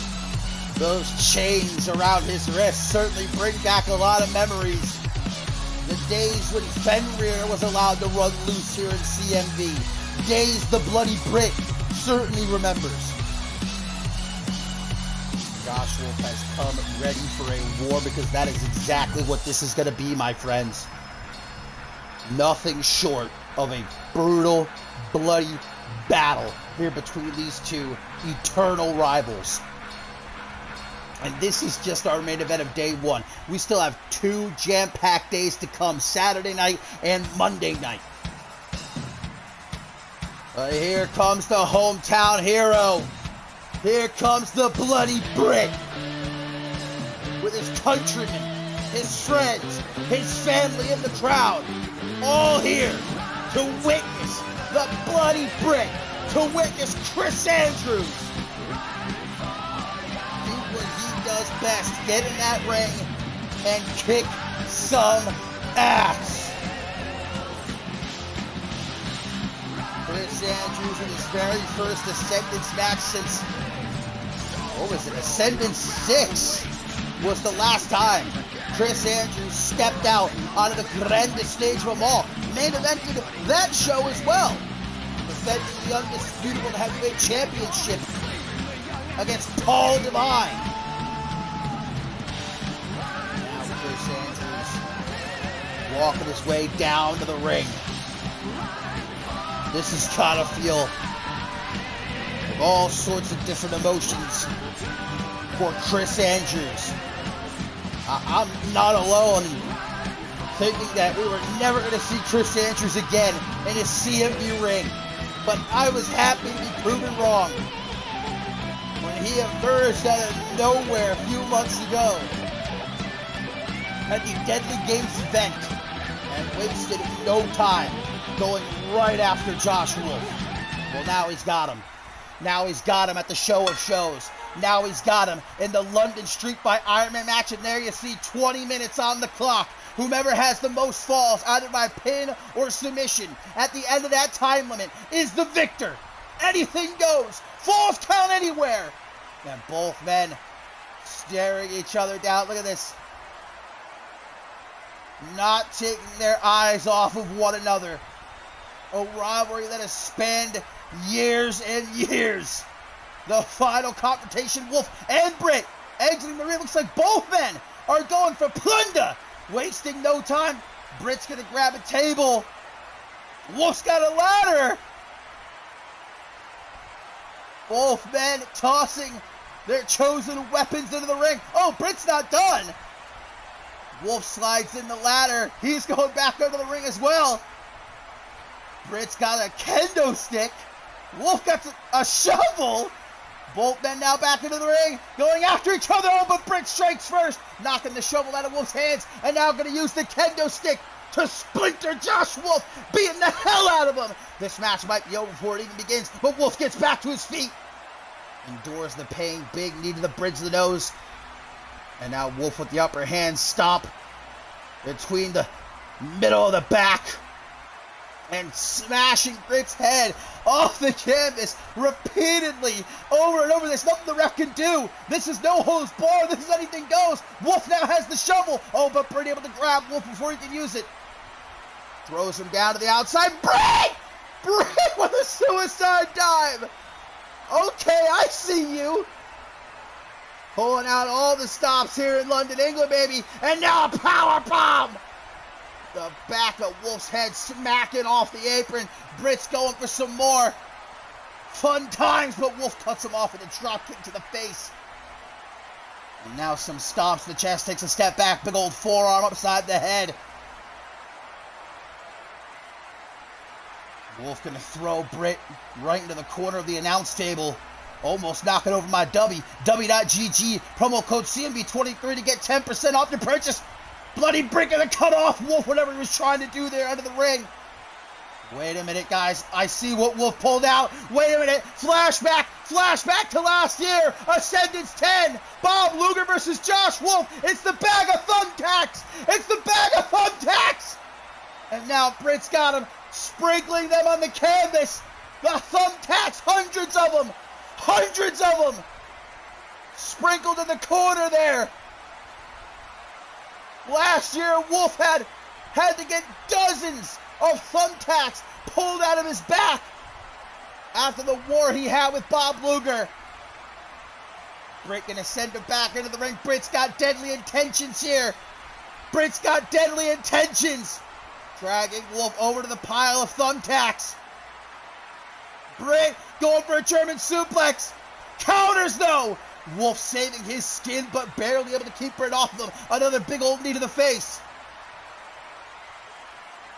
Those chains around his wrists certainly bring back a lot of memories. The days when Fenrir was allowed to run loose here in CMB. Days the Bloody Brick certainly remembers. Josh Wolf has come ready for a war, because that is exactly what this is going to be, my friends. Nothing short of a brutal, bloody battle here between these two eternal rivals. And this is just our main event of day one. We still have 2 jam-packed days to come, Saturday night and Monday night. Here comes the hometown hero. Here comes the Bloody Brick with his countrymen, his friends, his family in the crowd, all here to witness the Bloody Brick, to witness Chris Andrews do what he does best, get in that ring and kick some ass. Chris Andrews in his very first Ascendance match since, what was it, Ascendance 6 was the last time Chris Andrews stepped out onto the grandest stage of them all. Main evented that show as well, defending the undisputable heavyweight championship against Paul Devine. Now Chris Andrews walking his way down to the ring. This has gotta feel like all sorts of different emotions for Chris Andrews. I'm not alone thinking that we were never going to see Chris Andrews again in a CMB ring. But I was happy to be proven wrong when he emerged out of nowhere a few months ago at the Deadly Games event and wasted no time going right after Josh Wolf. Well, now he's got him. Now he's got him at the show of shows. Now he's got him in the London Street Fight Iron Man match, and there you see 20 minutes on the clock. Whomever has the most falls, either by pin or submission, at the end of that time limit is the victor. Anything goes. Falls count anywhere. And both men staring each other down. Look at this. Not taking their eyes off of one another. A rivalry that has spanned years and years. The final confrontation, Wolf and Britt exiting the ring. Looks like both men are going for plunder. Wasting no time. Britt's gonna grab a table. Wolf's got a ladder. Both men tossing their chosen weapons into the ring. Oh, Britt's not done. Wolf slides in the ladder. He's going back under the ring as well. Britt's got a kendo stick. Wolf got a shovel. Both men now back into the ring, going after each other. Oh, but Britt strikes first, knocking the shovel out of Wolf's hands, and now going to use the kendo stick to splinter Josh Wolf, beating the hell out of him. This match might be over before it even begins, but Wolf gets back to his feet. Endures the pain, big knee to the bridge of the nose. And now Wolf with the upper hand stomp between the middle of the back. And smashing Britt's head off the canvas repeatedly over and over. There's nothing the ref can do. This is no holds barred. This is anything goes. Wolf now has the shovel. Oh, but Britt able to grab Wolf before he can use it. Throws him down to the outside. Britt! Britt with a suicide dive. Okay, I see you. Pulling out all the stops here in London, England, baby. And now a power bomb. The back of Wolf's head smacking off the apron. Britt's going for some more. Fun times, but Wolf cuts him off with a drop kick to the face. And now some stomps to the chest, takes a step back, big old forearm upside the head. Wolf gonna throw Britt right into the corner of the announce table. Almost knocking over my W.GG, promo code CMB23 to get 10% off your purchase. Bloody Britt gonna cut off Wolf, whatever he was trying to do there under the ring. Wait a minute, guys. I see what Wolf pulled out. Wait a minute. Flashback to last year. Ascendance 10. Bob Luger versus Josh Wolf. It's the bag of thumbtacks. It's the bag of thumbtacks. And now Britt's got him, sprinkling them on the canvas. The thumbtacks, hundreds of them. Hundreds of them. Sprinkled in the corner there. Last year, Wolf had to get dozens of thumbtacks pulled out of his back after the war he had with Bob Luger. Britt gonna send him back into the ring. Britt's got deadly intentions here. Britt's got deadly intentions. Dragging Wolf over to the pile of thumbtacks. Britt going for a German suplex. Counters though. Wolf saving his skin, but barely able to keep Britt off of him. Another big old knee to the face.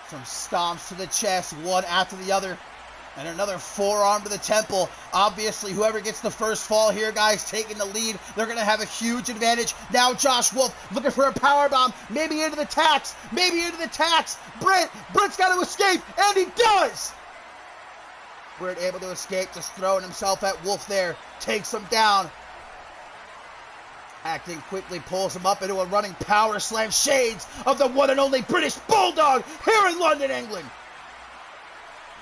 Some stomps to the chest, one after the other. And another forearm to the temple. Obviously, whoever gets the first fall here, guys, taking the lead, they're going to have a huge advantage. Now Josh Wolf looking for a powerbomb. Maybe into the tacks. Maybe into the tacks. Britt's got to escape, and he does! Britt able to escape, just throwing himself at Wolf there. Takes him down. Acting quickly, pulls him up into a running power slam. Shades of the one and only British Bulldog here in London, England.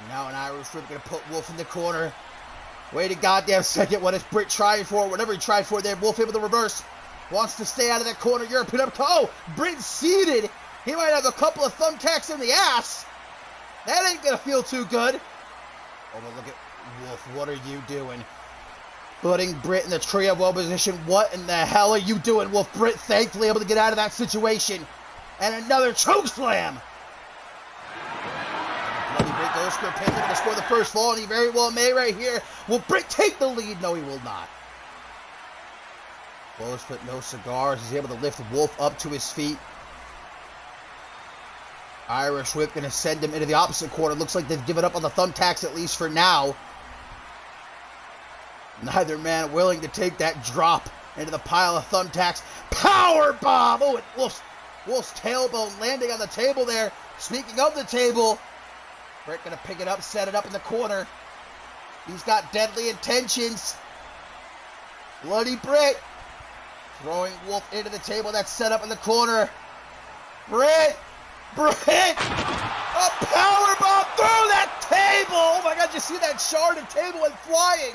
Now an Irish whip going to put Wolf in the corner. Wait a goddamn second. What is Britt trying for? Whatever he tried for there. Wolf able to reverse. Wants to stay out of that corner. European up. Oh, Britt seated. He might have a couple of thumbtacks in the ass. That ain't going to feel too good. Oh, but look at Wolf. What are you doing? Putting Britt in the trio well position. What in the hell are you doing, Wolf? Britt thankfully able to get out of that situation. And another choke slam. And the bloody Britt goes for a pin to score the first fall, and he very well may right here. Will Britt take the lead? No, he will not. Bullish foot, no cigars. He's able to lift Wolf up to his feet. Irish whip going to send him into the opposite corner. Looks like they've given up on the thumbtacks, at least for now. Neither man willing to take that drop into the pile of thumbtacks. Power bomb! Oh, and Wolf's tailbone landing on the table there. Speaking of the table, Britt going to pick it up, set it up in the corner. He's got deadly intentions. Bloody Britt throwing Wolf into the table that's set up in the corner. Britt! A power bomb through that table! Oh my God, you see that shard of table went flying.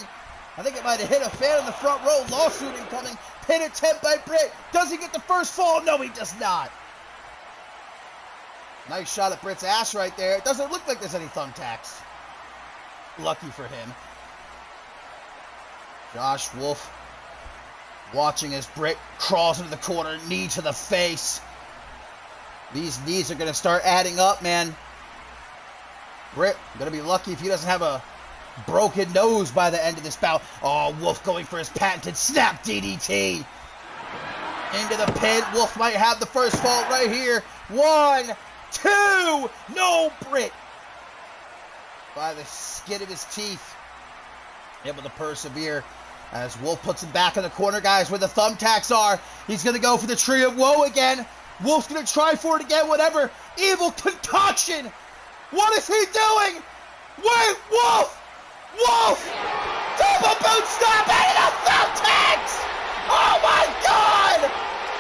I think it might have hit a fan in the front row. Lawsuit incoming. Pin attempt by Britt. Does he get the first fall? No, he does not. Nice shot at Britt's ass right there. It doesn't look like there's any thumbtacks. Lucky for him. Josh Wolf watching as Britt crawls into the corner, knee to the face. These knees are going to start adding up, man. Britt going to be lucky if he doesn't have a broken nose by the end of this bout. Oh, Wolf going for his patented snap DDT. Into the pin. Wolf might have the first fall right here. 1, 2. No, Britt. By the skin of his teeth. Able to persevere as Wolf puts him back in the corner, guys, where the thumbtacks are. He's going to go for the tree of woe again. Wolf's going to try for it again, whatever. Evil concoction. What is he doing? Wait, Wolf! Wolf! Double boot snap into the thumbtacks! Oh my God!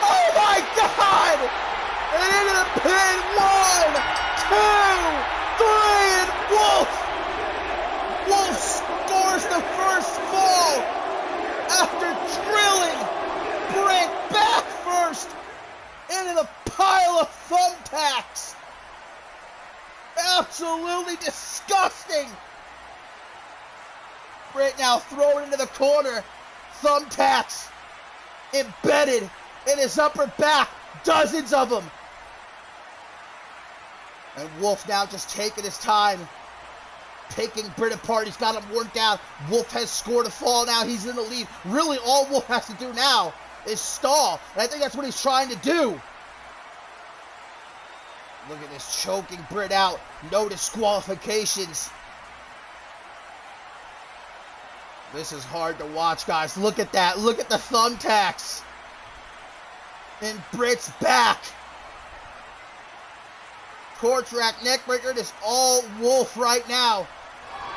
Oh my God! And into the pin. 1, 2, 3, and Wolf! Wolf scores the first fall after drilling Britt back first into the pile of thumbtacks. Absolutely disgusting. Britt now thrown into the corner. Thumbtacks embedded in his upper back. Dozens of them. And Wolf now just taking his time. Taking Britt apart. He's got him worn down. Wolf has scored a fall now. He's in the lead. Really, all Wolf has to do now is stall. And I think that's what he's trying to do. Look at this, choking Britt out. No disqualifications. This is hard to watch, guys. Look at that. Look at the thumbtacks. And Britt's back. Torch rack, neckbreaker. It is all Wolf right now.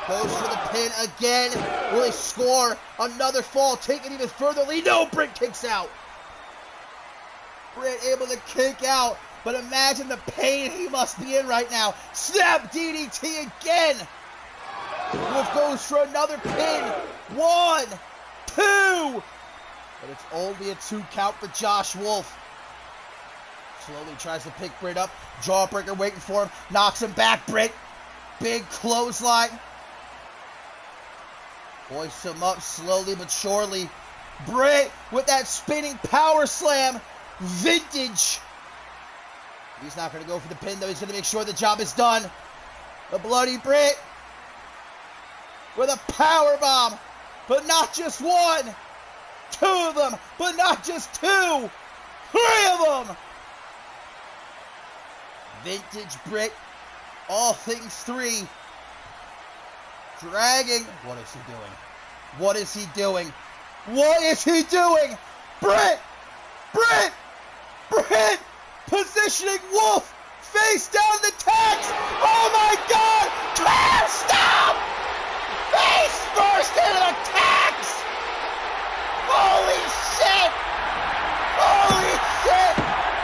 Goes for the pin again. Will he score another fall? Take it even further lead. No, Britt kicks out. Britt able to kick out. But imagine the pain he must be in right now. Snap DDT again. Wolf goes for another pin. 1, 2. But it's only a 2 count for Josh Wolf. Slowly tries to pick Britt up. Jawbreaker waiting for him. Knocks him back, Britt. Big clothesline. Hoists him up slowly but surely. Britt with that spinning power slam. Vintage. He's not going to go for the pin, though. He's going to make sure the job is done. The bloody Britt with a power bomb, but not just 1. 2 of them, but not just 2. 3 of them. Vintage Britt, all things 3. Dragging. What is he doing? What is he doing? What is he doing? Britt! Britt! Britt! Positioning Wolf face down the tax. Oh my God! Claire, stop! Face first into the tax. Holy shit! Holy shit!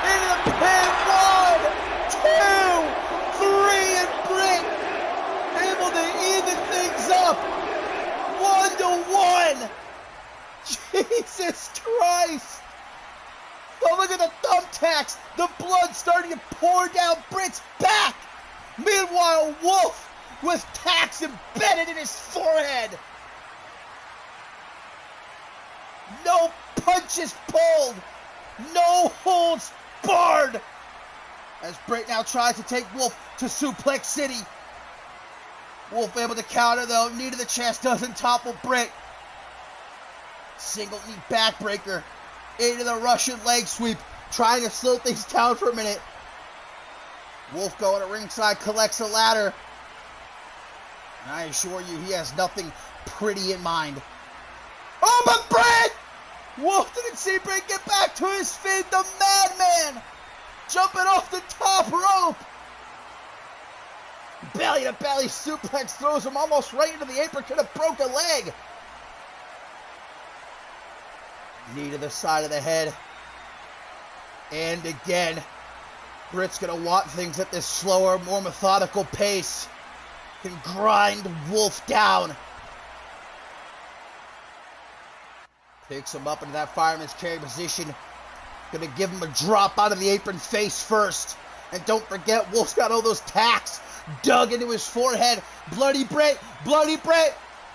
Into the pin. 1, 2, 3, and Britt able to even things up. 1-1. Jesus Christ! Oh, look at the thumbtacks. The blood starting to pour down Britt's back. Meanwhile, Wolf with tacks embedded in his forehead. No punches pulled. No holds barred. As Britt now tries to take Wolf to Suplex City. Wolf able to counter, though. Knee to the chest doesn't topple Britt. Single knee backbreaker. Into the Russian leg sweep, trying to slow things down for a minute. Wolf going to ringside, collects a ladder. And I assure you, he has nothing pretty in mind. Oh, but Britt! Wolf didn't see Britt get back to his feet. The madman jumping off the top rope. Belly to belly suplex throws him almost right into the apron. Could have broke a leg. Knee to the side of the head. And again, Britt's going to want things at this slower, more methodical pace. Can grind Wolf down. Picks him up into that fireman's carry position. Going to give him a drop out of the apron face first. And don't forget, Wolf's got all those tacks dug into his forehead. Bloody Britt,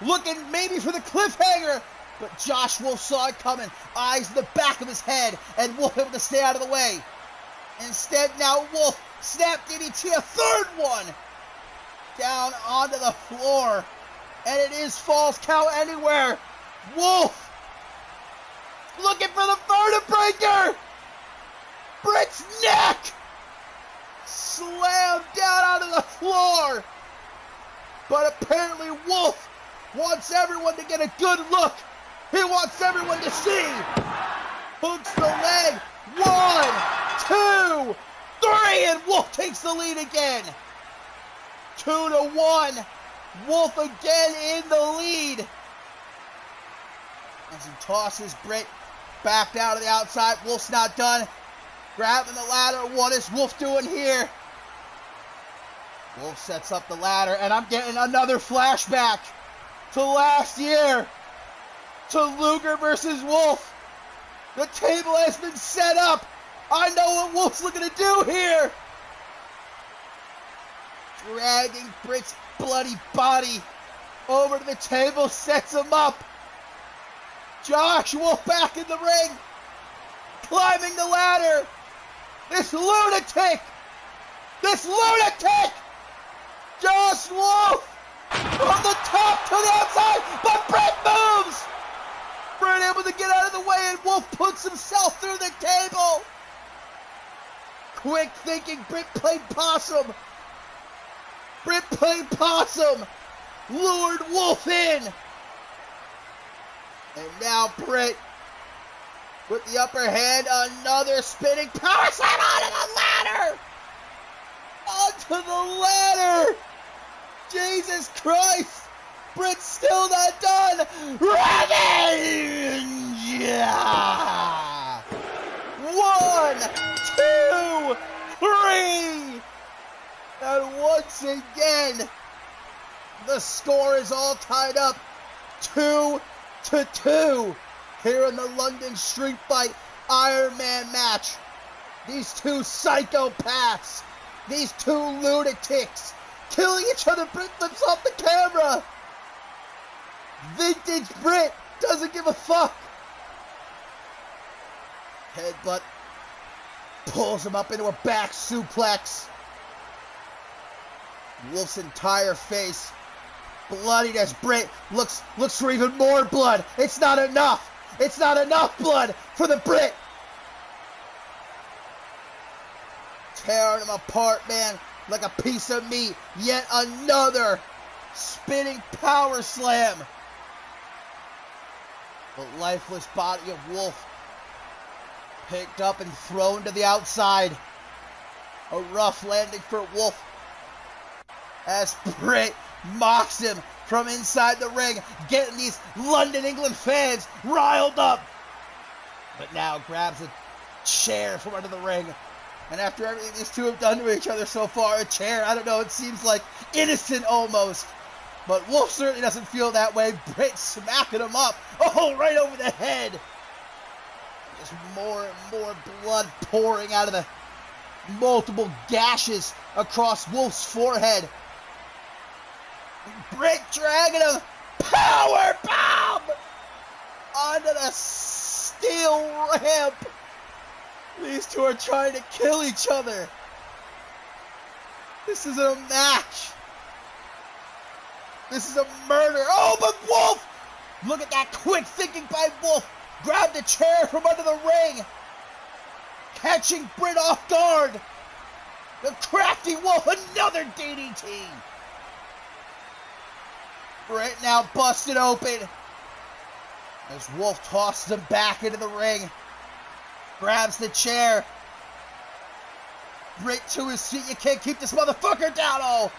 looking maybe for the cliffhanger. But Josh Wolf saw it coming. Eyes in the back of his head, and Wolf able to stay out of the way. Instead, now Wolf snap DDT, a third one. Down onto the floor. And it is Falls Count Anywhere. Wolf looking for the vertebraker. Britt's neck slammed down onto the floor. But apparently Wolf wants everyone to get a good look. He wants everyone to see. Hooks the leg. 1, 2, 3, and Wolf takes the lead again. 2-1. Wolf again in the lead. As he tosses Britt back down to the outside. Wolf's not done. Grabbing the ladder. What is Wolf doing here? Wolf sets up the ladder, and I'm getting another flashback to last year. To Luger versus Wolf. The table has been set up. I know what Wolf's looking to do here. Dragging Britt's bloody body over to the table, sets him up. Josh Wolf back in the ring, climbing the ladder. This lunatic, Josh Wolf, from the top to the outside, but Britt moves. Britt able to get out of the way, and Wolf puts himself through the table. Quick thinking, Britt played possum. Lured Wolf in. And now Britt with the upper hand, another spinning power slam onto the ladder. Jesus Christ. Britt's still not done. Revenge! 1, 2, 3. And once again, the score is all tied up 2-2 here in the London Street Fight Iron Man match. These two psychopaths, these two lunatics, killing each other. Britt flips off the camera. Vintage Britt doesn't give a fuck. Headbutt pulls him up into a back suplex. Wolf's entire face bloodied as Britt looks for even more blood. It's not enough. It's not enough blood for the Britt. Tearing him apart, man, like a piece of meat. Yet another spinning power slam. The lifeless body of Wolf picked up and thrown to the outside. A rough landing for Wolf as Britt mocks him from inside the ring, getting these London, England fans riled up. But now grabs a chair from under the ring. And after everything these two have done to each other so far, a chair, I don't know, it seems like innocent almost. But Wolf certainly doesn't feel that way. Britt smacking him up. Oh, right over the head. Just more and more blood pouring out of the multiple gashes across Wolf's forehead. Britt dragging him. Power bomb onto the steel ramp. These two are trying to kill each other. This isn't a match. This is a murder. Oh, but Wolf! Look at that quick thinking by Wolf. Grabbed a chair from under the ring. Catching Britt off guard. The crafty Wolf, another DDT. Britt now busted open. As Wolf tosses him back into the ring. Grabs the chair. Britt to his feet. You can't keep this motherfucker down. Oh.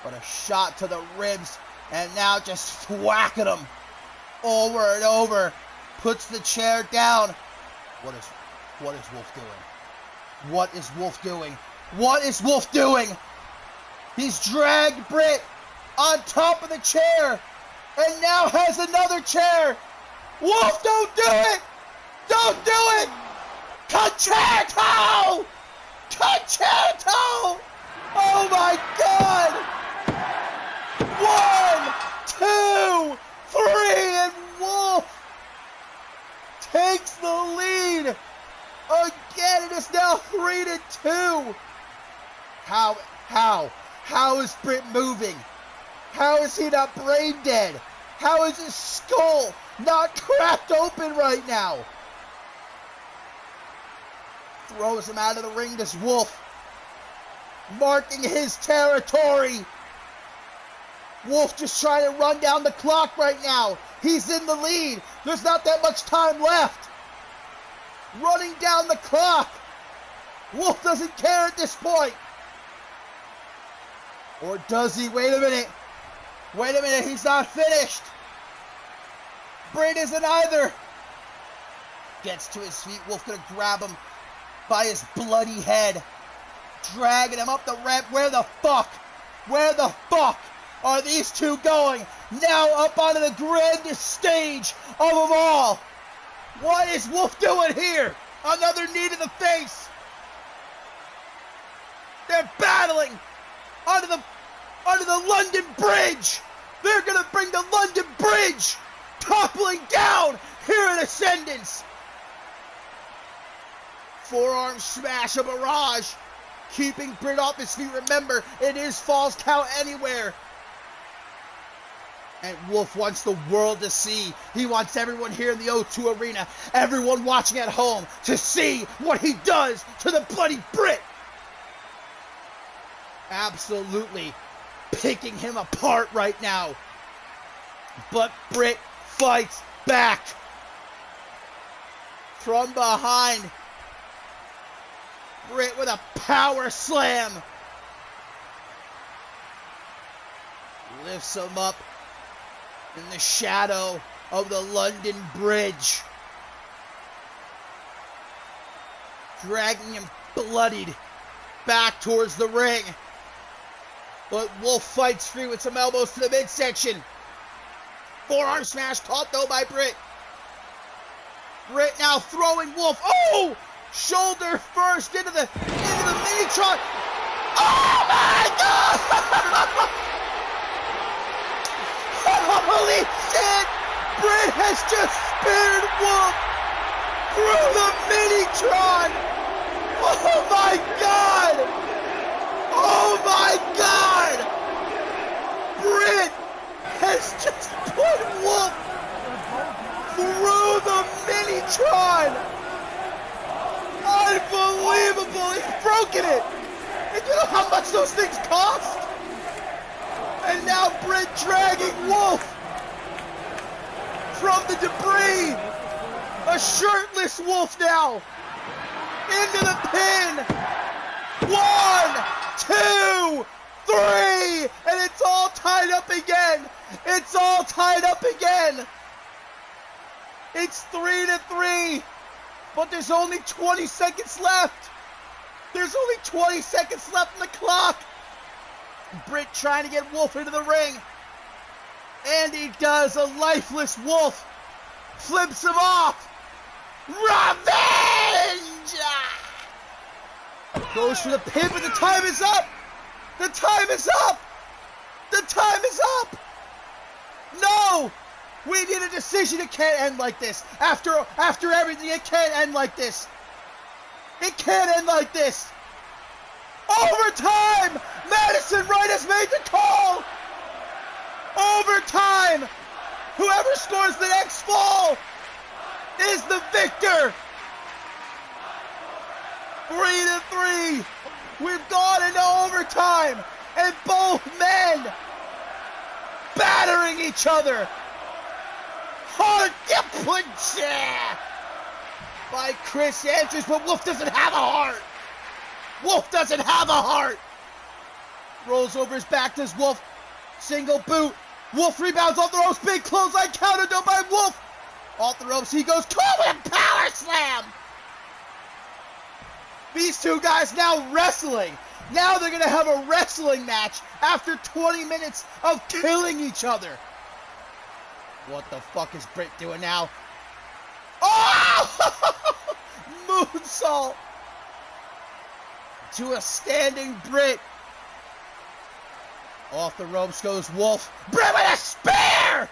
But a shot to the ribs, and now just thwacking him over and over. Puts the chair down. What is Wolf doing? What is Wolf doing? What is Wolf doing? He's dragged Britt on top of the chair, and now has another chair. Wolf, don't do it! Don't do it! Concerto! Concerto! Oh my God! 1, 2, 3, and Wolf takes the lead. Again, it is now 3-2. How is Britt moving? How is he not brain dead? How is his skull not cracked open right now? Throws him out of the ring, this Wolf. Marking his territory. Wolf just trying to run down the clock right now. He's in the lead. There's not that much time left. Running down the clock. Wolf doesn't care at this point. Or does he? Wait a minute. Wait a minute, he's not finished. Britt isn't either. Gets to his feet. Wolf gonna grab him by his bloody head. Dragging him up the ramp. Where the fuck are these two going? Now up onto the grandest stage of them all. What is Wolf doing here? Another knee to the face. They're battling under the London Bridge. They're gonna bring the London Bridge toppling down here in Ascendance. Forearm smash, a barrage, keeping Britt off his feet. Remember, it is Falls Count Anywhere. And Wolf wants the world to see. He wants everyone here in the O2 Arena, everyone watching at home, to see what he does to the bloody Britt. Absolutely picking him apart right now. But Britt fights back. From behind, Britt with a power slam. Lifts him up in the shadow of the London Bridge. Dragging him bloodied back towards the ring. But Wolf fights free with some elbows to the midsection. Forearm smash caught though by Britt. Britt now throwing Wolf. Oh! Shoulder first into the Minitron. Oh my God! Holy shit! Britt has just speared Wolf through the Minitron. Oh my God! Oh my God! Britt has just put Wolf through the Minitron! Unbelievable! He's broken it! And you know how much those things cost? And now Britt dragging Wolf from the debris! A shirtless Wolf now! Into the pin! 1, 2, 3, and it's all tied up again. It's all tied up again. It's 3-3, but there's only 20 seconds left. There's only 20 seconds left on the clock. Britt trying to get Wolf into the ring, and he does. A lifeless Wolf flips him off. Revenge! Goes for the pin, but the time is up! The time is up! The time is up! No! We need a decision. It can't end like this. After everything, it can't end like this. It can't end like this. Overtime! Madison Wright has made the call! Overtime! Whoever scores the next fall is the victor! 3-3. We've gone into overtime, and both men battering each other. Hard punch by Chris Andrews, but Wolf doesn't have a heart. Wolf doesn't have a heart. Rolls over his back, does Wolf. Single boot. Wolf rebounds off the ropes. Big clothesline counter done by Wolf. Off the ropes he goes. Call with a power slam. These two guys now wrestling. Now they're going to have a wrestling match after 20 minutes of killing each other. What the fuck is Britt doing now? Oh! Moonsault. to a standing Britt. Off the ropes goes Wolf. Britt with a spear!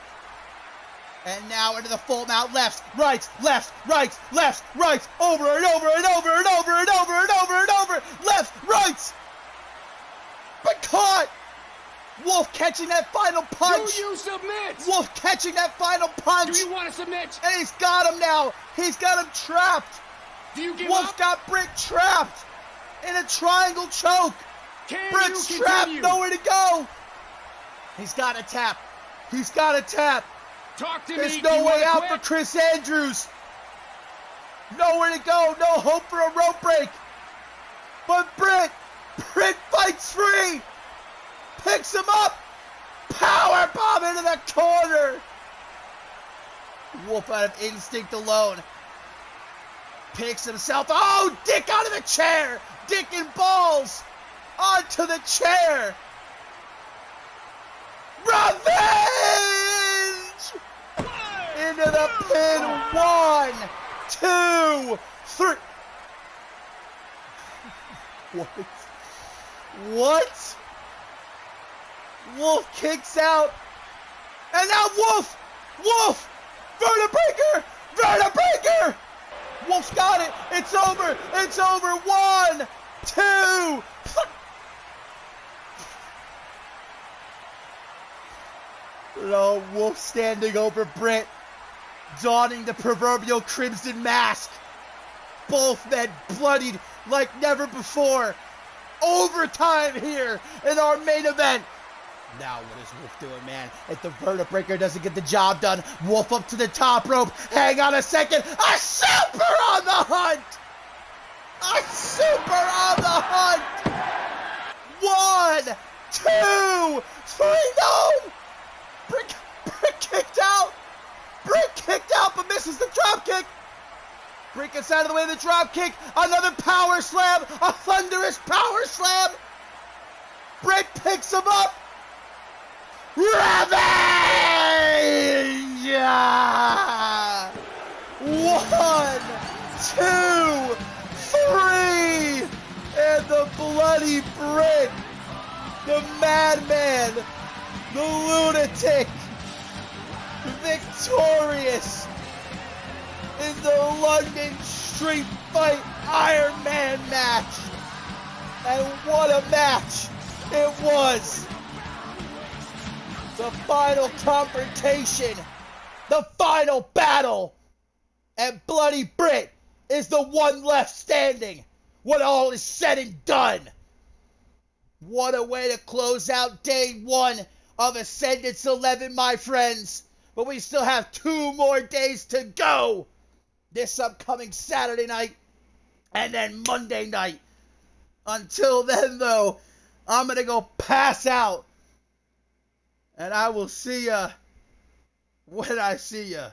And now into the full mount. Left, right, left, right, left, right. Over and over and over and over and over and over and over. Left, right. But caught. Wolf catching that final punch. Do you submit? Wolf catching that final punch. Do you want to submit? And he's got him now. He's got him trapped. Do you give Wolf up? got Britt trapped in a triangle choke. Can Britt's you trapped, continue? nowhere to go. He's got to tap. He's got to tap. Talk to There's me. no Do you way wanna out quit? for Chris Andrews. Nowhere to go. No hope for a rope break. But Britt fights free. Picks him up. Power bomb into the corner. Wolf out of instinct alone. Picks himself. Oh, Dick out of the chair. Dick and balls onto the chair. Revenge! Into the pin. 1, 2, 3. What? Wolf kicks out. And now Wolf! Vertebreaker! Wolf's got it. It's over. 1, 2, 3. Oh, Wolf standing over Britt, donning the proverbial crimson mask. Both men bloodied like never before. Overtime here in our main event. Now what is Wolf doing, man? If the Vertebreaker doesn't get the job done, Wolf up to the top rope. Hang on a second. A super on the hunt! A super on the hunt! 1, 2, 3, no! Britt kicked out! Britt kicked out but misses the drop kick! Britt gets out of the way of the drop kick. Another power slam! A thunderous power slam! Britt picks him up! Revenge! 1, 2, 3! And the bloody Britt, the madman, the lunatic, victorious in the London Street Fight Iron Man match. And what a match it was. The final confrontation, the final battle, and bloody Britt is the one left standing when all is said and done. What a way to close out day 1 of Ascendance 11, my friends. But we still have 2 more days to go. This upcoming Saturday night and then Monday night. Until then, though, I'm going to go pass out. And I will see ya when I see ya.